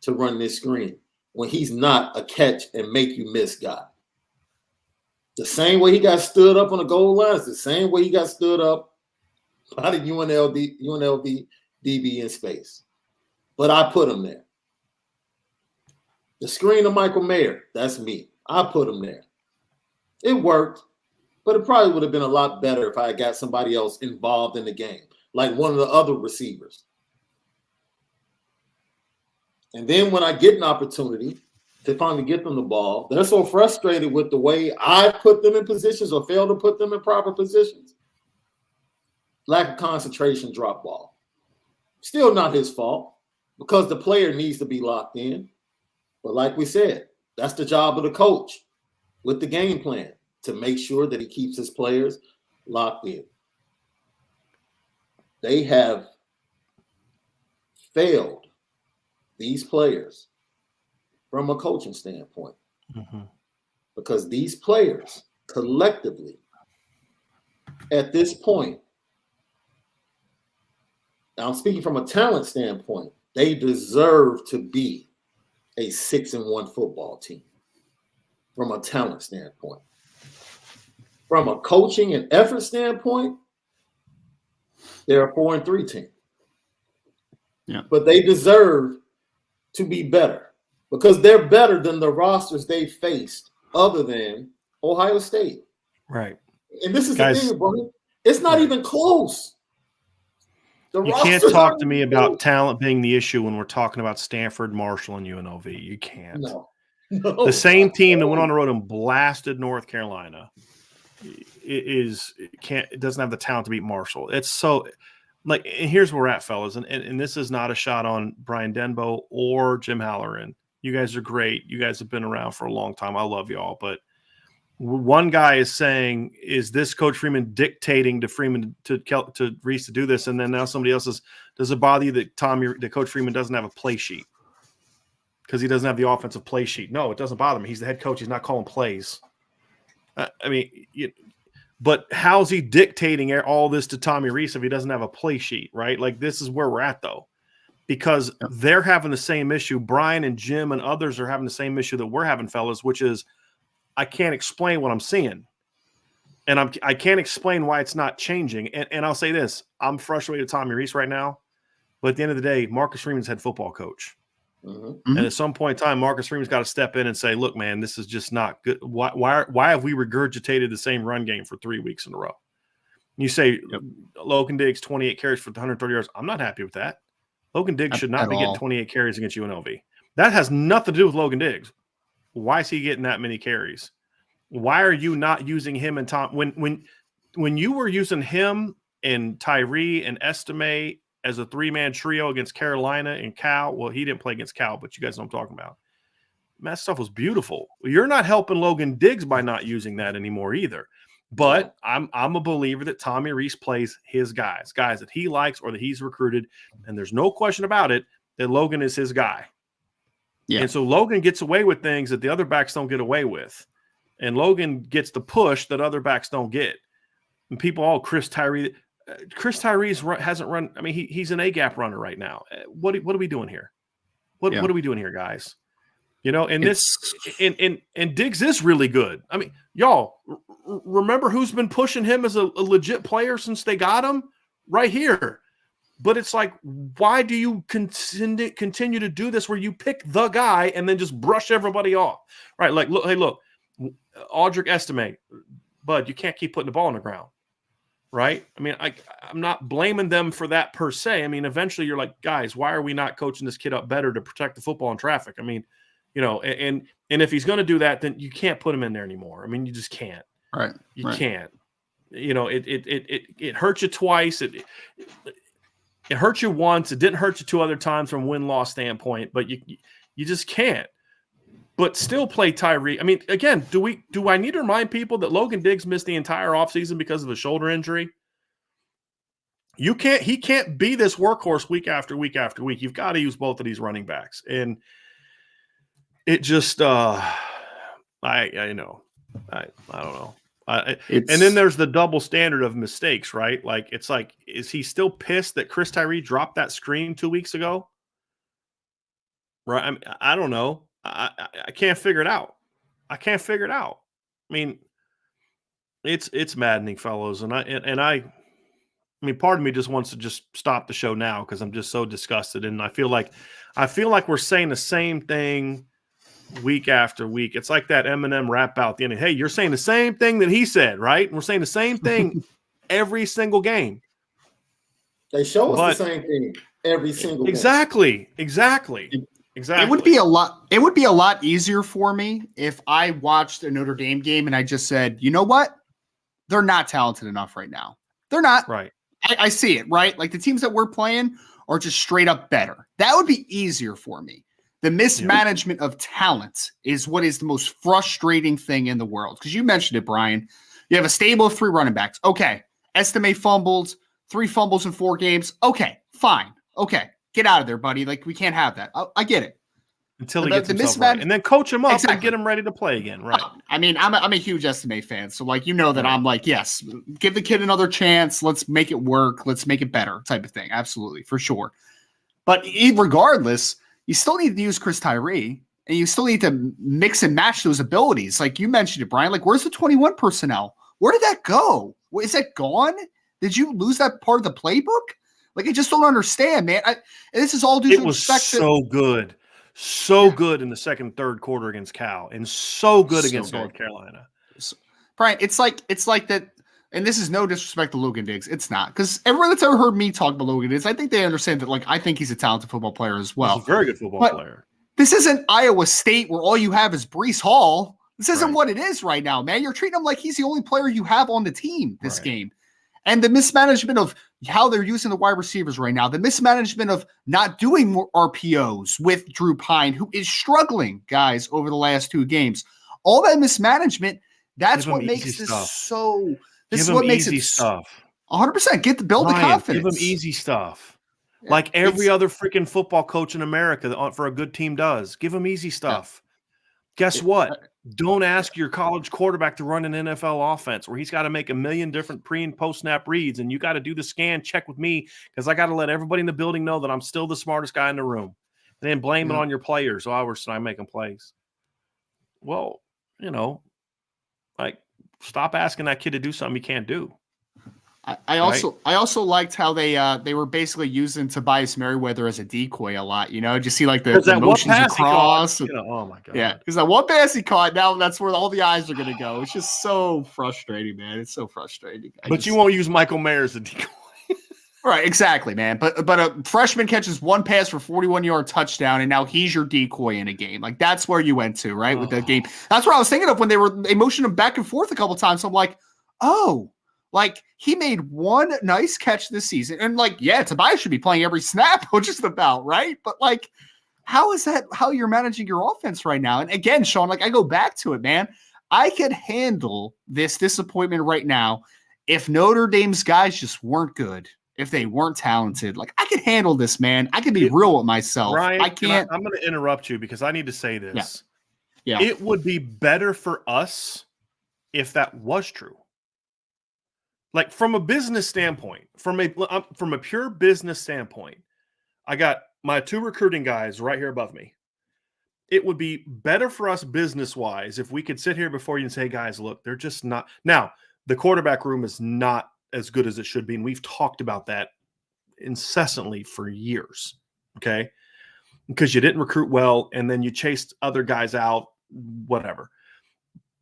to run this screen when he's not a catch and make you miss guy. The same way he got stood up on the goal line is the same way he got stood up by the UNLV DB in space. But I put him there. The screen of Michael Mayer, that's me. I put him there. It worked, but it probably would have been a lot better if I had got somebody else involved in the game, like one of the other receivers. And then when I get an opportunity to finally get them the ball, they're so frustrated with the way I put them in positions or fail to put them in proper positions. Lack of concentration, drop ball. Still not his fault because the player needs to be locked in. But like we said, that's the job of the coach with the game plan to make sure that he keeps his players locked in. They have failed these players from a coaching standpoint because these players collectively at this point, now I'm speaking from a talent standpoint, they deserve to be a 6-1 football team from a talent standpoint. From a coaching and effort standpoint, they're a 4-3 team. Yeah. But they deserve to be better because they're better than the rosters they faced other than Ohio State. Right. And this is the thing, bro. It's not even close. You can't talk to me about talent being the issue when we're talking about Stanford, Marshall, and UNLV. You can't. No, the same team that went on the road and blasted North Carolina it doesn't have the talent to beat Marshall. It's so like, and here's where we're at, fellas. And this is not a shot on Brian Denbo or Jim Halloran. You guys are great. You guys have been around for a long time. I love y'all. But one guy is saying, is this Coach Freeman dictating to Freeman to Reese to do this? And then now somebody else is, does it bother you that Coach Freeman doesn't have a play sheet because he doesn't have the offensive play sheet? No, it doesn't bother me. He's the head coach. He's not calling plays. But how's he dictating all this to Tommy Reese if he doesn't have a play sheet, right? Like, this is where we're at, though, because they're having the same issue. Brian and Jim and others are having the same issue that we're having, fellas, which is I can't explain what I'm seeing. And I can't explain why it's not changing. And I'll say this, I'm frustrated with Tommy Reese right now, but at the end of the day, Marcus Freeman's head football coach. Mm-hmm. And at some point in time, Marcus Freeman's got to step in and say, look, man, this is just not good. Why have we regurgitated the same run game for 3 weeks in a row? You say Logan Diggs 28 carries for 130 yards. I'm not happy with that. Logan Diggs should not be getting 28 carries against UNLV. That has nothing to do with Logan Diggs. Why is he getting that many carries? Why are you not using him and Tom when you were using him and Tyree and Estime as a 3-man trio against Carolina and Cal? Well, he didn't play against Cal, but you guys know what I'm talking about. That stuff was beautiful. You're not helping Logan Diggs by not using that anymore either. But I'm a believer that Tommy Rees plays his guys that he likes or that he's recruited, and there's no question about it that Logan is his guy. Yeah. And so Logan gets away with things that the other backs don't get away with. And Logan gets the push that other backs don't get. And people, Chris Tyree hasn't run. I mean, he's an A-gap runner right now. What are we doing here? What are we doing here, guys? And and Diggs is really good. I mean, y'all remember who's been pushing him as a legit player since they got him? Right here. But it's like, why do you continue to do this where you pick the guy and then just brush everybody off? Right? Like, look, Audric Estime, bud, you can't keep putting the ball on the ground. Right? I mean, I'm not blaming them for that per se. I mean, eventually you're like, guys, why are we not coaching this kid up better to protect the football in traffic? I mean, and if he's going to do that, then you can't put him in there anymore. I mean, you just can't. Right. You can't. It hurt you twice. It hurt you once. It didn't hurt you 2 other times from win-loss standpoint, but you just can't. But still play Tyree. I mean, again, do I need to remind people that Logan Diggs missed the entire offseason because of a shoulder injury? He can't be this workhorse week after week after week. You've got to use both of these running backs. And it just I don't know. And then there's the double standard of mistakes, right? Like, it's like, is he still pissed that Chris Tyree dropped that screen 2 weeks ago? Right? I mean, I don't know. I can't figure it out. I mean, it's maddening, fellows. And I mean, part of me just wants to just stop the show now because I'm just so disgusted. And I feel like we're saying the same thing week after week. It's like that Eminem rap out at the end. Hey, you're saying the same thing that he said, right? And we're saying the same thing every single game. They show us the same thing every single game. Exactly. It would be a lot easier for me if I watched a Notre Dame game and I just said, you know what? They're not talented enough right now. They're not. Right. I see it, right? Like, the teams that we're playing are just straight up better. That would be easier for me. The mismanagement of talent is what is the most frustrating thing in the world. Because you mentioned it, Brian. You have a stable of 3 running backs. Okay. Estime fumbled, 3 fumbles in 4 games. Okay, fine. Okay. Get out of there, buddy. Like, we can't have that. I get it. Until he gets himself right. And then coach him up and get him ready to play again. Right. I mean, I'm a huge Estime fan. So, like, that I'm like, yes, give the kid another chance. Let's make it work. Let's make it better type of thing. Absolutely. For sure. But regardless, you still need to use Chris Tyree, and you still need to mix and match those abilities. Like you mentioned it, Brian. Like, where's the 21 personnel? Where did that go? Is that gone? Did you lose that part of the playbook? Like, I just don't understand, man. And this is all due to respect. It was so good in the second and third quarter against Cal, and so good against North Carolina. Brian, it's like that. And this is no disrespect to Logan Diggs. It's not. Because everyone that's ever heard me talk about Logan Diggs, I think they understand that, like, I think he's a talented football player as well. He's a very good football player. This isn't Iowa State where all you have is Breece Hall. This isn't what it is right now, man. You're treating him like he's the only player you have on the team this game. And the mismanagement of how they're using the wide receivers right now, the mismanagement of not doing more RPOs with Drew Pine, who is struggling, guys, over the last 2 games. All that mismanagement, that's what makes this so... This is what makes it stuff. 100%. Build the confidence. Give them easy stuff. Yeah, like every other freaking football coach in America for a good team does. Give them easy stuff. Guess what? Don't ask your college quarterback to run an NFL offense where he's got to make a million different pre and post snap reads, and you got to do the scan check with me because I got to let everybody in the building know that I'm still the smartest guy in the room. And then blame it on your players. Oh, we're making plays. Well, like, stop asking that kid to do something he can't do. I also liked how they were basically using Tobias Merriweather as a decoy a lot. Just see like the motions across. Oh my god! Yeah, because that one pass he caught, now that's where all the eyes are going to go. It's just so frustrating, man. It's so frustrating. You won't use Michael Mayer as a decoy. Right, exactly, man. But a freshman catches one pass for 41-yard touchdown, and now he's your decoy in a game. Like, that's where you went to, right, with that game. That's what I was thinking of when they motioned him back and forth a couple times. So I'm like, oh, like, he made one nice catch this season. And, like, yeah, Tobias should be playing every snap, just about, right? But, like, how is that how you're managing your offense right now? And, again, Sean, like, I go back to it, man. I could handle this disappointment right now if Notre Dame's guys just weren't good. If they weren't talented, like, I could handle this, man. I could be real with myself. Ryan, I can't. I'm going to interrupt you because I need to say this. Yeah. It would be better for us if that was true. Like, from a business standpoint, from a pure business standpoint, I got my 2 recruiting guys right here above me. It would be better for us business-wise if we could sit here before you and say, guys, look, they're just not. Now, the quarterback room is not as good as it should be. And we've talked about that incessantly for years. Okay. Because you didn't recruit well and then you chased other guys out, whatever.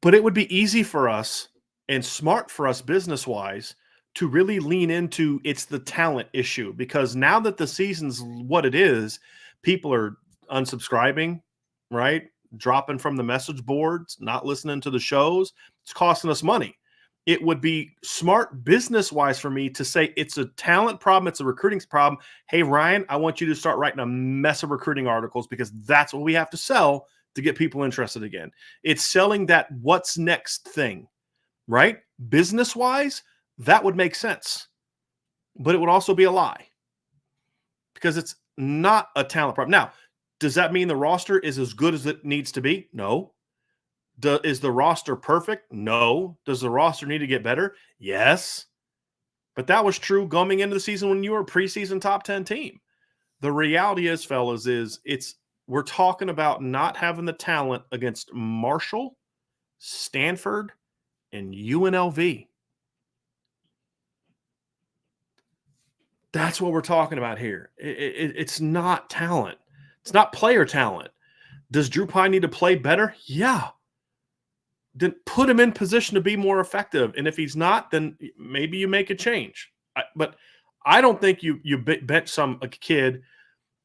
But it would be easy for us and smart for us business-wise to really lean into it's the talent issue, because now that the season's what it is, people are unsubscribing, right? Dropping from the message boards, not listening to the shows. It's costing us money. It would be smart business-wise for me to say it's a talent problem, it's a recruiting problem. Hey, Ryan, I want you to start writing a mess of recruiting articles because that's what we have to sell to get people interested again. It's selling that what's next thing, right? Business-wise, that would make sense. But it would also be a lie because it's not a talent problem. Now, does that mean the roster is as good as it needs to be? No. Is the roster perfect? No. Does the roster need to get better? Yes. But that was true going into the season when you were a preseason top 10 team. The reality is, fellas, we're talking about not having the talent against Marshall, Stanford, and UNLV. That's what we're talking about here. It's not talent. It's not player talent. Does Drew Pine need to play better? Yeah. Then put him in position to be more effective. And if he's not, then maybe you make a change. But I don't think you bench a kid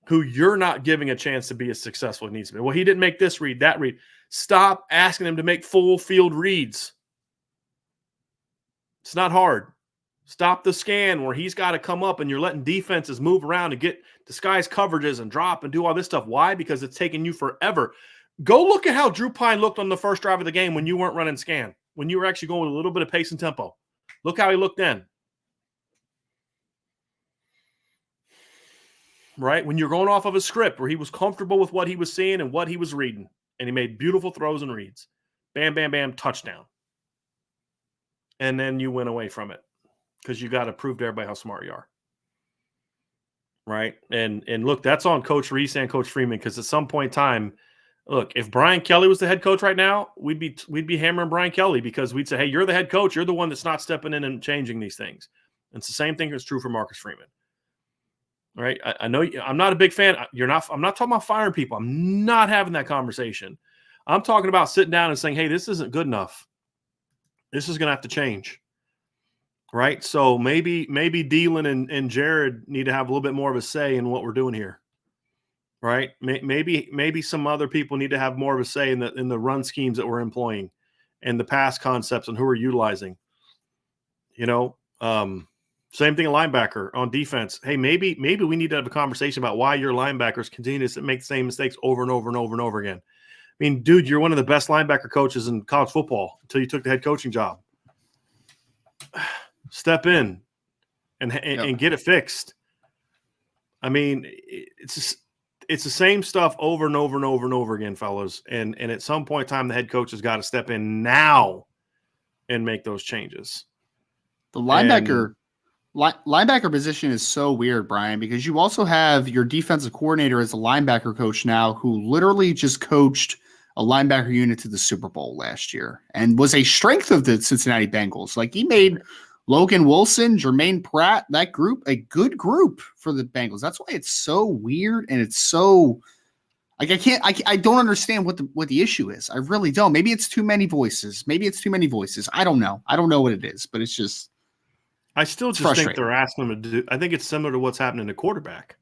who you're not giving a chance to be as successful as he needs to be. Well, he didn't make this read, that read. Stop asking him to make full field reads. It's not hard. Stop the scan where he's got to come up and you're letting defenses move around and get disguise coverages and drop and do all this stuff. Why? Because it's taking you forever. Go look at how Drew Pine looked on the first drive of the game when you weren't running scan, when you were actually going with a little bit of pace and tempo. Look how he looked then. Right? When you're going off of a script where he was comfortable with what he was seeing and what he was reading, and he made beautiful throws and reads. Bam, bam, bam, touchdown. And then you went away from it because you got to prove to everybody how smart you are. Right? And look, that's on Coach Reese and Coach Freeman, because at some point in time, look, if Brian Kelly was the head coach right now, we'd be hammering Brian Kelly because we'd say, hey, you're the head coach. You're the one that's not stepping in and changing these things. And it's the same thing that's true for Marcus Freeman. All right. I know I'm not a big fan. I'm not talking about firing people. I'm not having that conversation. I'm talking about sitting down and saying, hey, this isn't good enough. This is going to have to change. Right. So maybe Dylan and Jared need to have a little bit more of a say in what we're doing here. Right. Maybe some other people need to have more of a say in the run schemes that we're employing and the pass concepts and who we're utilizing. Same thing, a linebacker on defense. Hey, maybe we need to have a conversation about why your linebackers continue to make the same mistakes over and over and over and over again. I mean, dude, you're one of the best linebacker coaches in college football until you took the head coaching job. Step in and get it fixed. I mean, it's the same stuff over and over and over and over again, fellas. And at some point in time, the head coach has got to step in now and make those changes. The linebacker position is so weird, Brian, because you also have your defensive coordinator as a linebacker coach now who literally just coached a linebacker unit to the Super Bowl last year and was a strength of the Cincinnati Bengals. Like, he made Logan Wilson, Jermaine Pratt, that group, a good group for the Bengals. That's why it's so weird and it's so like I don't understand what the issue is. I really don't. Maybe it's too many voices. I don't know. I don't know what it is, but it's just. I still just think they're asking them to do. I think it's similar to what's happening to quarterback.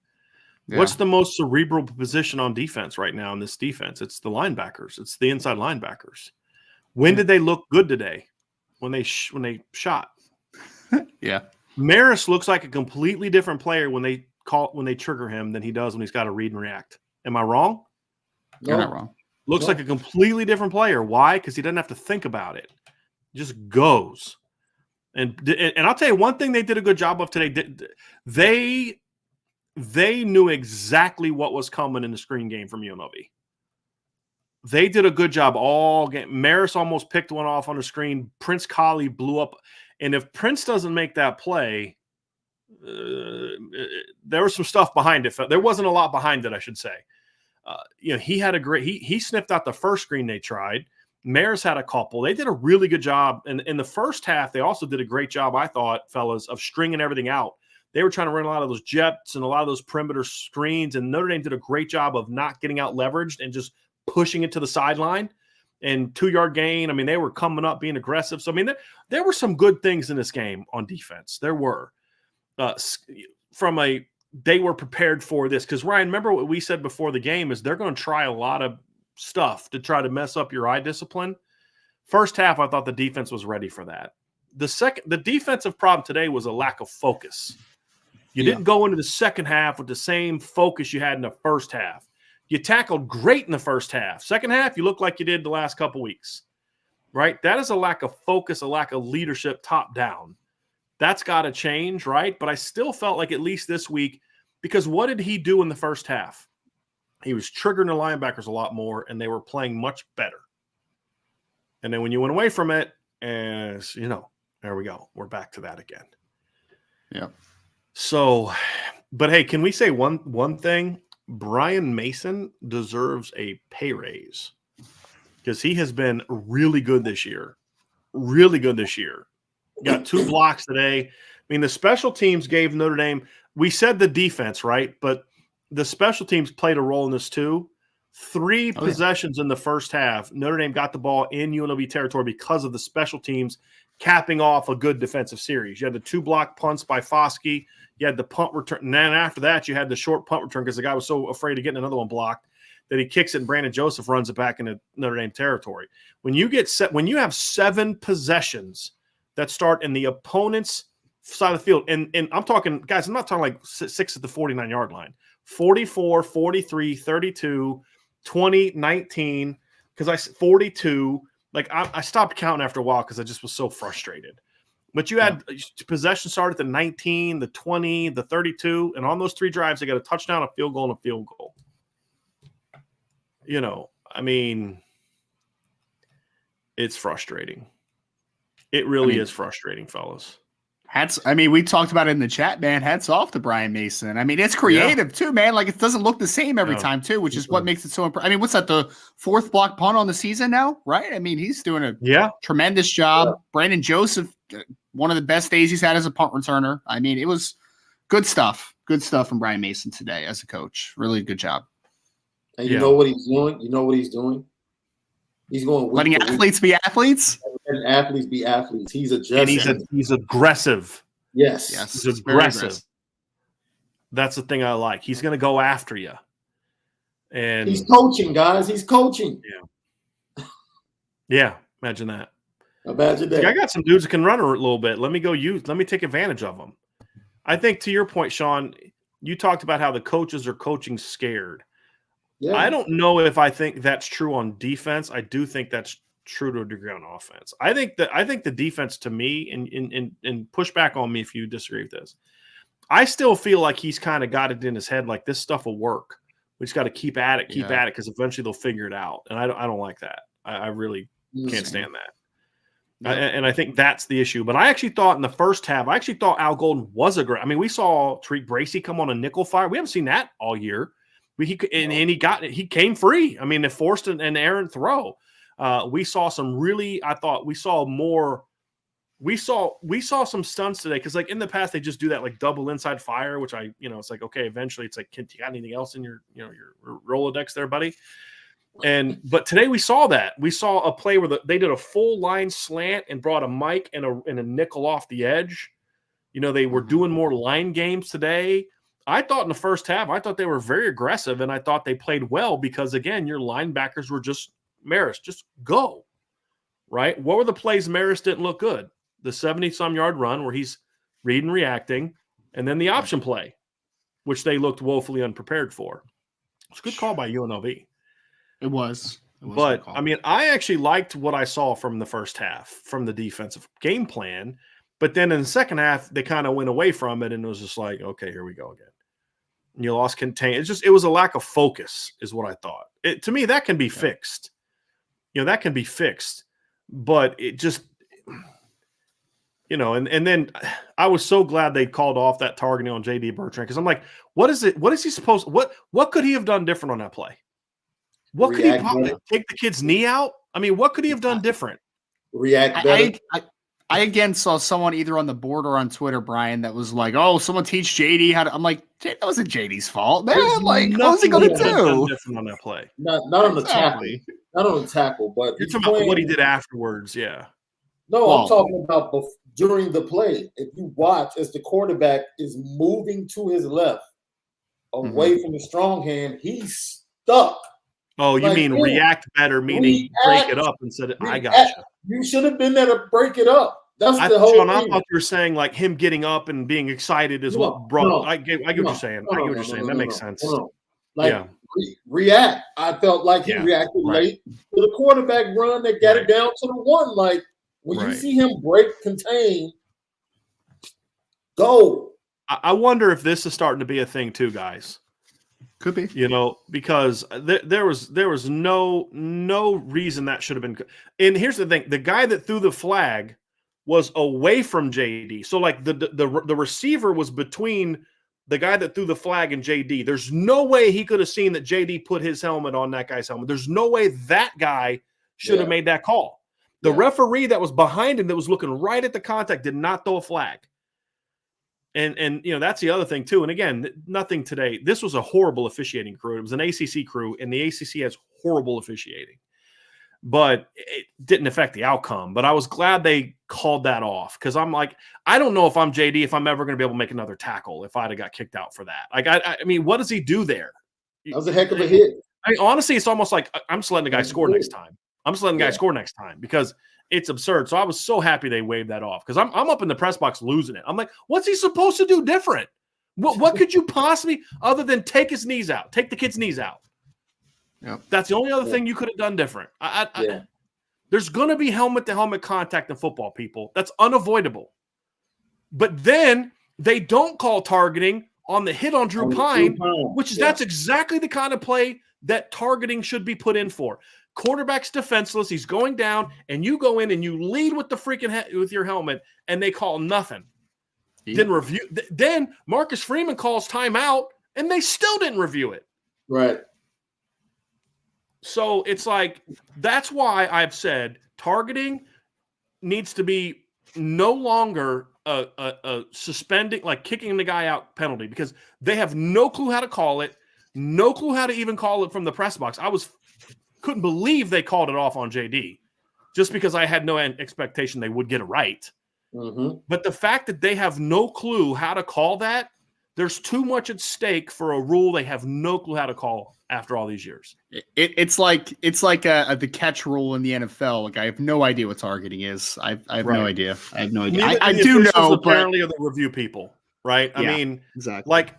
Yeah. What's the most cerebral position on defense right now in this defense? It's the linebackers. It's the inside linebackers. When did they look good today? When they shot. Yeah. Maris looks like a completely different player when they trigger him than he does when he's got to read and react. Am I wrong? You're not wrong. Looks like a completely different player. Why? Because he doesn't have to think about it. He just goes. And I'll tell you one thing they did a good job of today. They knew exactly what was coming in the screen game from UNLV. They did a good job all game. Maris almost picked one off on the screen. Prince Collie blew up. And if Prince doesn't make that play, there was some stuff behind it. There wasn't a lot behind it, I should say. He had a great – he sniffed out the first screen they tried. Maris had a couple. They did a really good job. And in the first half, they also did a great job, I thought, fellas, of stringing everything out. They were trying to run a lot of those jets and a lot of those perimeter screens, and Notre Dame did a great job of not getting out leveraged and just pushing it to the sideline and 2-yard gain. I mean, they were coming up, being aggressive. So, I mean, there were some good things in this game on defense. There were. They were prepared for this. Because, Ryan, remember what we said before the game is they're going to try a lot of stuff to try to mess up your eye discipline. First half, I thought the defense was ready for that. The defensive problem today was a lack of focus. You didn't go into the second half with the same focus you had in the first half. You tackled great in the first half. Second half, you look like you did the last couple weeks, right? That is a lack of focus, a lack of leadership top down. That's got to change, right? But I still felt like at least this week, because what did he do in the first half? He was triggering the linebackers a lot more, and they were playing much better. And then when you went away from it, as you know, there we go. We're back to that again. Yeah. So, but hey, can we say one thing? Brian Mason deserves a pay raise because he has been really good this year. Really good this year. Got 2 blocks today. I mean, the special teams gave Notre Dame – we said the defense, right? But the special teams played a role in this too. 3 possessions in the first half. Notre Dame got the ball in UNLV territory because of the special teams capping off a good defensive series. You had the 2 block punts by Foskey. You had the punt return. And then after that, you had the short punt return because the guy was so afraid of getting another one blocked that he kicks it and Brandon Joseph runs it back into Notre Dame territory. When you have 7 possessions that start in the opponent's side of the field, and I'm talking, guys, I'm not talking like 6 at the 49-yard line. 44, 43, 32, 20, 19, because 42. Like I stopped counting after a while because I just was so frustrated. But you had possession start at the 19, the 20, the 32, and on those 3 drives, they got a touchdown, a field goal, and a field goal. You know, I mean, it's frustrating. It really is frustrating, fellas. We talked about it in the chat, man. Hats off to Brian Mason. I mean, it's creative too, man. Like it doesn't look the same every time too, which is what makes it so impressive. I mean, what's that, the 4th block punt on the season now, right? I mean, he's doing a tremendous job. Yeah. Brandon Joseph, one of the best days he's had as a punt returner. I mean, it was good stuff. Good stuff from Brian Mason today as a coach. Really good job. And you know what he's doing? You know what he's doing? He's going letting athletes be athletes. Letting athletes be athletes. He's adjusting. And he's aggressive. Yes. He's aggressive. That's the thing I like. He's going to go after you. And he's coaching, guys. He's coaching. Yeah. Yeah. Imagine that. Imagine that. I got some dudes that can run a little bit. Let me take advantage of them. I think to your point, Sean, you talked about how the coaches are coaching scared. Yeah. I don't know if I think that's true on defense. I do think that's true to a degree on offense. I think the defense, to me, and push back on me if you disagree with this, I still feel like he's kind of got it in his head like this stuff will work. We just got to keep at it, because eventually they'll figure it out. And I don't like that. I really can't stand that. Yeah. And I think that's the issue. But I actually thought in the first half, Al Golden was a great. I mean, we saw Tariq Bracy come on a nickel fire. We haven't seen that all year. He came free. I mean, they forced an errant throw. We saw some really, I thought we saw more we saw some stunts today because like in the past they just do that like double inside fire, which it's like okay, eventually it's like, you got anything else in your your Rolodex there, buddy? But today we saw a play where they did a full line slant and brought a Mike and a nickel off the edge. They were doing more line games today. I thought in the first half, I thought they were very aggressive, and I thought they played well because, again, your linebackers were just Maris, just go, right? What were the plays Maris didn't look good? The 70-some yard run where he's reading, reacting, and then the option play, which they looked woefully unprepared for. It's a good call by UNLV. It was. But, I mean, I actually liked what I saw from the first half, from the defensive game plan. But then in the second half, they kind of went away from it, and it was just like, okay, here we go again. And you lost contain. It was a lack of focus is what I thought. To me, that can be fixed. That can be fixed. But it just, and then I was so glad they called off that targeting on J.D. Bertrand because I'm like, what is it? What is he supposed – what could he have done different on that play? What could he probably take the kid's knee out? I mean, what could he have done different? React better. I again saw someone either on the board or on Twitter, Brian, that was like, "Oh, someone teach JD how to." I'm like, that wasn't JD's fault, man. Like, what was he going to do? Different on that play, not on the tackle, not on the tackle, but you're talking about what he did afterwards. Yeah. No, I'm talking about during the play. If you watch as the quarterback is moving to his left, away from the strong hand, he's stuck. Oh, you mean react better, meaning break it up instead of I got you. You should have been there to break it up. That's the whole thing. I thought you were saying like him getting up and being excited is what brought. I get what you're saying. I get what you're saying. That makes sense. React. I felt like he reacted late to the quarterback run that got it down to the one. Like when you see him break contain, go. I wonder if this is starting to be a thing too, guys. Could be, because there was no reason that should have been. And here's the thing: the guy that threw the flag was away from JD, so like the receiver was between the guy that threw the flag and JD. There's no way he could have seen that JD put his helmet on that guy's helmet. There's no way that guy should have made that call. The referee that was behind him, that was looking right at the contact, did not throw a flag. And that's the other thing too. And again, nothing today. This was a horrible officiating crew. It was an ACC crew, and the ACC has horrible officiating. But it didn't affect the outcome. But I was glad they called that off because I'm like, I don't know if I'm JD if I'm ever going to be able to make another tackle if I'd have got kicked out for that. Like, I mean, what does he do there? That was a heck of a hit. I mean, honestly, it's almost like I'm just letting the guy score next time. I'm just letting the guy score next time because it's absurd. So I was so happy they waved that off because I'm up in the press box losing it. I'm like, what's he supposed to do different? What could you possibly other than take his knees out, take the kid's knees out? Yep. That's the only other thing you could have done different. There's going to be helmet-to-helmet contact in football, people. That's unavoidable. But then they don't call targeting on the hit on Drew Pine, that's exactly the kind of play that targeting should be put in for. Quarterback's defenseless. He's going down, and you go in and you lead with the freaking with your helmet, and they call nothing. Yeah. Didn't review. Then Marcus Freeman calls timeout, and they still didn't review it. Right. So it's like that's why I've said targeting needs to be no longer a suspending, like kicking the guy out penalty because they have no clue how to call it, no clue how to even call it from the press box. Couldn't believe they called it off on JD just because I had no expectation they would get it right. Mm-hmm. But the fact that they have no clue how to call that, there's too much at stake for a rule they have no clue how to call after all these years. It's like the catch rule in the NFL. Like I have no idea what targeting is. I have no idea. I have no idea. I do know, apparently are the review people, right? I mean, exactly. Like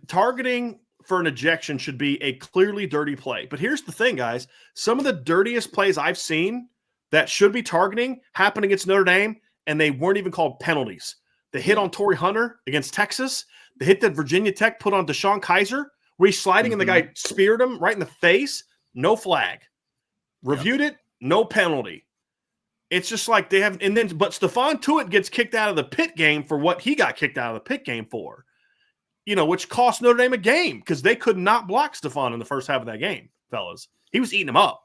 targeting for an ejection should be a clearly dirty play. But here's the thing, guys. Some of the dirtiest plays I've seen that should be targeting happened against Notre Dame, and they weren't even called penalties. The hit on Torrey Hunter against Texas, the hit that Virginia Tech put on Deshaun Kaiser, where he's sliding and the guy speared him right in the face, no flag. Reviewed it, no penalty. It's just like they have – and then – but Stephon Tuitt gets kicked out of the Pitt game for what he got kicked out of the Pitt game for. Which cost Notre Dame a game because they could not block Stephon in the first half of that game, fellas. He was eating him up.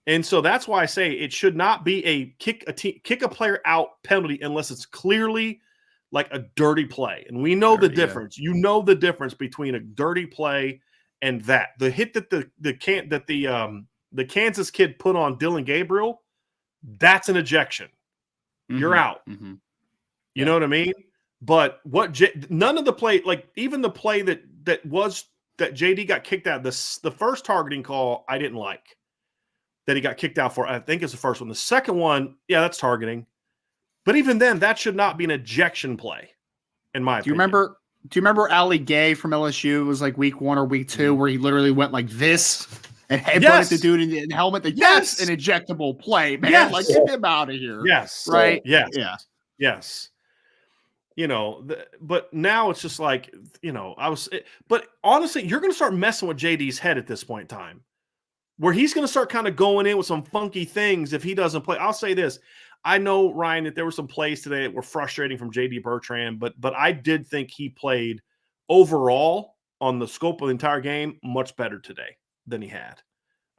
And so that's why I say it should not be a kick a player out penalty unless it's clearly like a dirty play. And we know the difference. You know the difference between a dirty play and that. The hit that the Kansas kid put on Dylan Gabriel, that's an ejection. You're out. You know what I mean? But none of the play, like even the play that JD got kicked out, the first targeting call I didn't like. That he got kicked out for, I think is the first one. The second one, yeah, that's targeting. But even then, that should not be an ejection play, in my opinion. Do you remember Ali Gay from LSU? It was like week 1 or week 2 where he literally went like this and headbutted the dude in the helmet. That's an ejectable play, man. Yes. Like, get him out of here. Yes. Right? Yes. Yeah. Yes. You know, but now it's just like, you know, but honestly, you're going to start messing with JD's head at this point in time, where he's going to start kind of going in with some funky things if he doesn't play. I'll say this. I know, Ryan, that there were some plays today that were frustrating from JD Bertrand, but I did think he played overall on the scope of the entire game much better today than he had.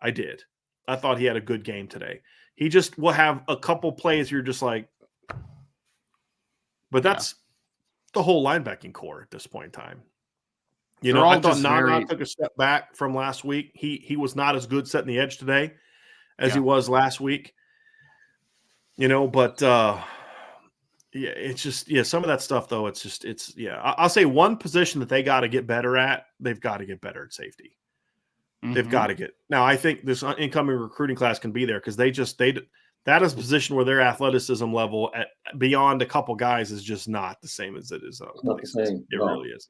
I did. I thought he had a good game today. He just will have a couple plays you're just like, but that's the whole linebacking core at this point in time. You know, I thought Nana took a step back from last week. He was not as good setting the edge today as he was last week. You know, but it's just some of that stuff though. I'll say one position that they got to get better at. They've got to get better at safety. They've got to get. Now I think this incoming recruiting class can be there because that is a position where their athleticism level beyond a couple guys is just not the same as it is. It really is.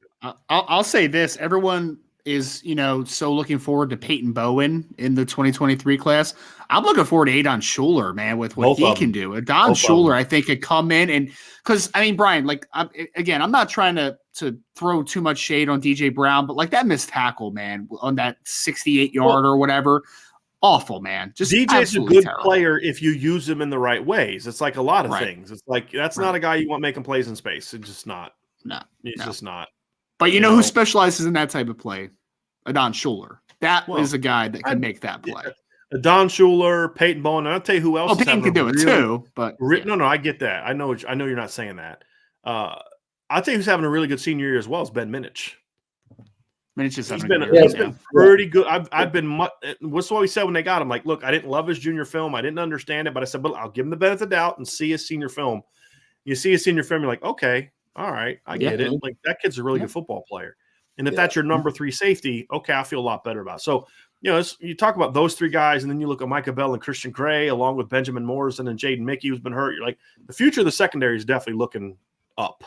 I'll say this: everyone is, so looking forward to Peyton Bowen in the 2023 class. I'm looking forward to Adon Schuler, man, with what he can do. Adon Schuler, I think, could come in and because Brian, like I'm not trying to throw too much shade on DJ Brown, but like that missed tackle, man, on that 68-yard or whatever. Awful, man. Just DJ's a good player if you use him in the right ways. It's like a lot of things. It's like that's not a guy you want making plays in space. It's just not. No, it's just not. But you know who specializes in that type of play? Adon Schuler. That is a guy that can make that play. Adon Schuler, Peyton Bowen. And I'll tell you who else. Peyton can do it too. But no, I get that. I know you're not saying that. I'll tell you who's having a really good senior year as well as Ben Minich. He's been pretty good. I've been. What's what we said when they got him? Like, look, I didn't love his junior film. I didn't understand it, but I said, but I'll give him the benefit of the doubt and see his senior film. You see his senior film, you're like, okay, all right, I get it. Like that kid's a really good football player. And if that's your number 3 safety, okay, I feel a lot better about it. So, you talk about those 3 guys, and then you look at Micah Bell and Christian Gray, along with Benjamin Morrison and Jaden Mickey, who's been hurt. You're like, the future of the secondary is definitely looking up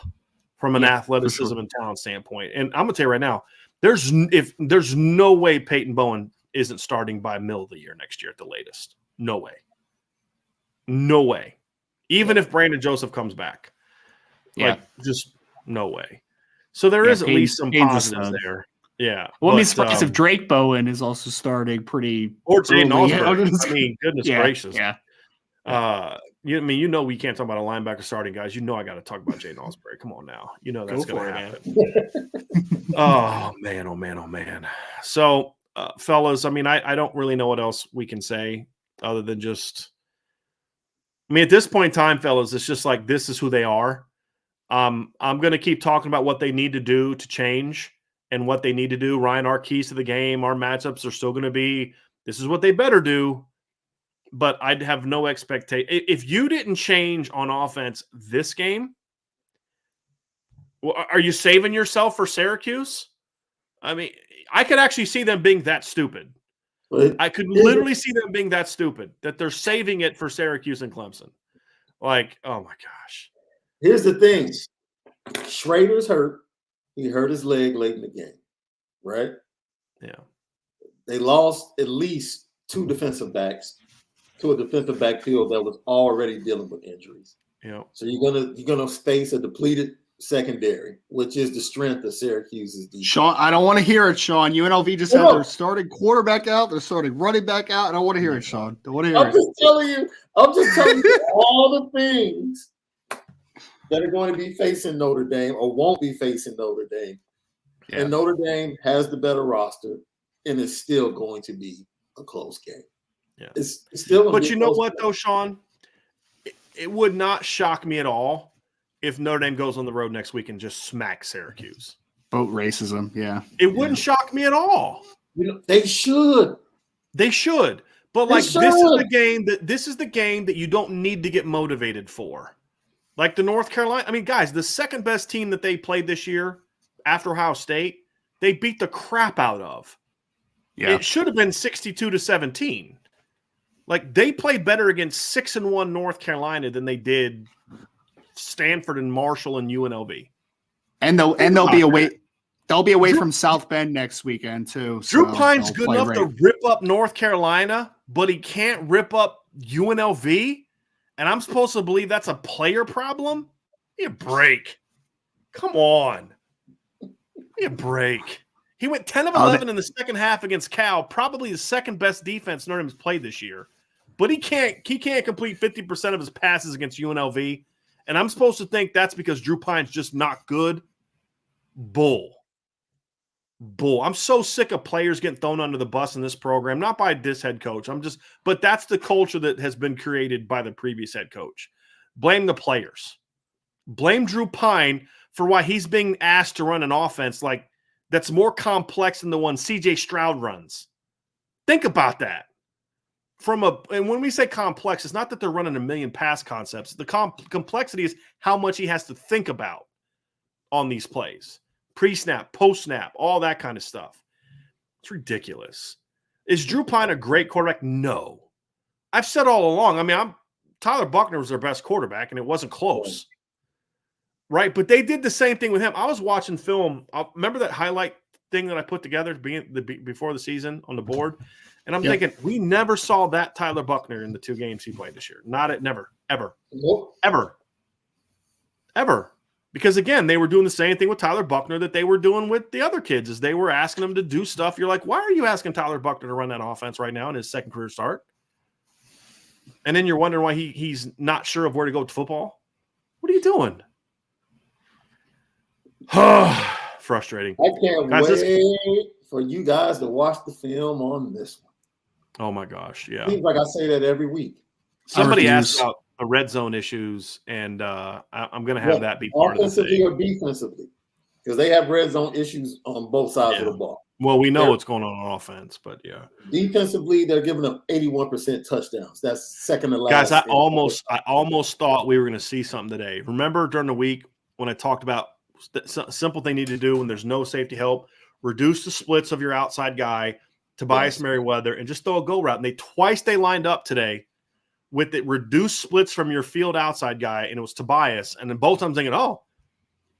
from an athleticism and talent standpoint. And I'm gonna tell you right now, there's no way Peyton Bowen isn't starting by middle of the year next year at the latest. No way. No way. Even if Brandon Joseph comes back. Just no way. So there is at least some positives there. Yeah. Well, I'm surprised if Drake Bowen is also starting pretty or Jaden Osborne. Goodness gracious. Yeah. We can't talk about a linebacker starting, guys. I got to talk about Jaden Osborne. Come on now. That's going to happen. Oh, man. So, fellas, I don't really know what else we can say other than just at this point in time, fellas, it's just like this is who they are. I'm going to keep talking about what they need to do to change and what they need to do. Ryan, our keys to the game, our matchups are still going to be this is what they better do. But I'd have no expectation. If you didn't change on offense this game, are you saving yourself for Syracuse? I could actually see them being that stupid. I could literally see them being that stupid that they're saving it for Syracuse and Clemson. Like, oh my gosh. Here's the thing. Schrader's hurt. He hurt his leg late in the game, right? Yeah. They lost at least 2 defensive backs to a defensive backfield that was already dealing with injuries. Yeah. So you're gonna face a depleted secondary, which is the strength of Syracuse's defense. Sean, I don't want to hear it, Sean. UNLV just had their starting quarterback out, their starting running back out. I don't want to hear it, Sean. Don't want to hear it. I'm just telling you all the things that are going to be facing Notre Dame or won't be facing Notre Dame. Yeah. And Notre Dame has the better roster, and it's still going to be a close game. Yeah. It's still gonna But be you know what, though, Sean? It would not shock me at all if Notre Dame goes on the road next week and just smacks Syracuse. Boat racism, yeah. It wouldn't shock me at all. They should. They should. But They like should. this is the game that you don't need to get motivated for. Like the North Carolina, I mean, guys, the second best team that they played this year after Ohio State, they beat the crap out of. Yeah. It should have been 62-17. Like they played better against 6-1 North Carolina than they did Stanford and Marshall and UNLV. And they'll be away. They'll be away from South Bend next weekend too. Drew so Pine's they'll good enough to rip up North Carolina, but he can't rip up UNLV. And I'm supposed to believe that's a player problem? Give me a break. Come on. Give me a break. He went 10 of 11 in the second half against Cal, probably the second best defense Notre Dame has played this year. But he can't complete 50% of his passes against UNLV. And I'm supposed to think that's because Drew Pine's just not good. Bull. I'm so sick of players getting thrown under the bus in this program, not by this head coach. But that's the culture that has been created by the previous head coach. Blame the players. Blame Drew Pine for why he's being asked to run an offense like that's more complex than the one CJ Stroud runs. Think about that. And when we say complex, it's not that they're running a million pass concepts. The complexity is how much he has to think about on these plays. Pre-snap, post-snap, all that kind of stuff. It's ridiculous. Is Drew Pine a great quarterback? No. I've said all along, I mean, Tyler Buchner was their best quarterback, and it wasn't close. Right? But they did the same thing with him. I was watching film. Remember that highlight thing that I put together before the season on the board? And I'm thinking, we never saw that Tyler Buchner in the 2 games he played this year. Never, ever. Nope. Ever. Because, again, they were doing the same thing with Tyler Buchner that they were doing with the other kids is they were asking him to do stuff. You're like, why are you asking Tyler Buchner to run that offense right now in his second career start? And then you're wondering why he's not sure of where to go with football. What are you doing? Frustrating. I can't wait for you guys to watch the film on this one. Oh, my gosh, yeah. Seems like I say that every week. Somebody asked about the red zone issues, and I'm going to have that be part of the thing. Offensively or defensively? Because they have red zone issues on both sides of the ball. Well, we know what's going on offense, but yeah. Defensively, they're giving up 81% touchdowns. That's second to last. Guys, I almost thought we were going to see something today. Remember during the week when I talked about the simple thing you need to do when there's no safety help, reduce the splits of your outside guy, Tobias Merriweather, and just throw a go route. And twice they lined up today with it reduced splits from your field outside guy, and it was Tobias. And then both times thinking, I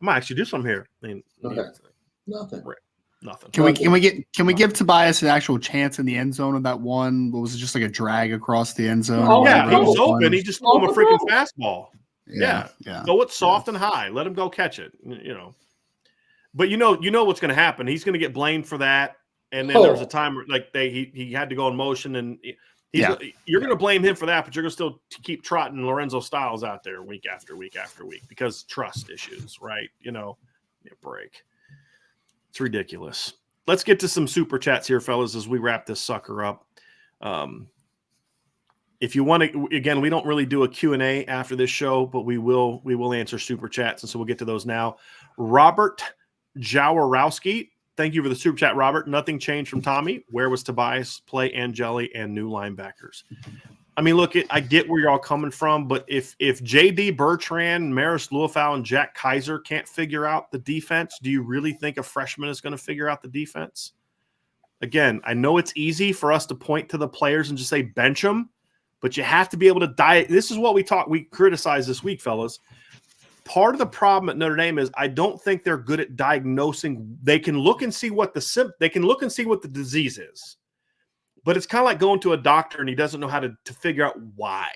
might actually do something here. I mean, Nothing. Nothing. Can we give Tobias an actual chance in the end zone of that one? What was it, just like a drag across the end zone? Oh, yeah, he was open. He just threw him a freaking fastball. Yeah. Throw it soft and high. Let him go catch it. But you know what's going to happen. He's going to get blamed for that. And then there was a time where he had to go in motion, and you're going to blame him for that, but you're going to still keep trotting Lorenzo Styles out there week after week after week because trust issues, right? Break. It's ridiculous. Let's get to some super chats here, fellas, as we wrap this sucker up. If you want to, again, we don't really do a Q&A after this show, but we will answer super chats, and so we'll get to those now. Robert Jaworowski, thank you for the super chat, Robert. Nothing changed from Tommy. Where was Tobias? Play Angeli and new linebackers. I mean, look, I get where you're all coming from, but if J.D. Bertrand, Maris Luafau, and Jack Kaiser can't figure out the defense, do you really think a freshman is going to figure out the defense? Again, I know it's easy for us to point to the players and just say bench them, but you have to be able to This is what we criticize this week, fellas. Part of the problem at Notre Dame is I don't think they're good at diagnosing. They can look and see what the disease is. But it's kind of like going to a doctor and he doesn't know how to figure out why.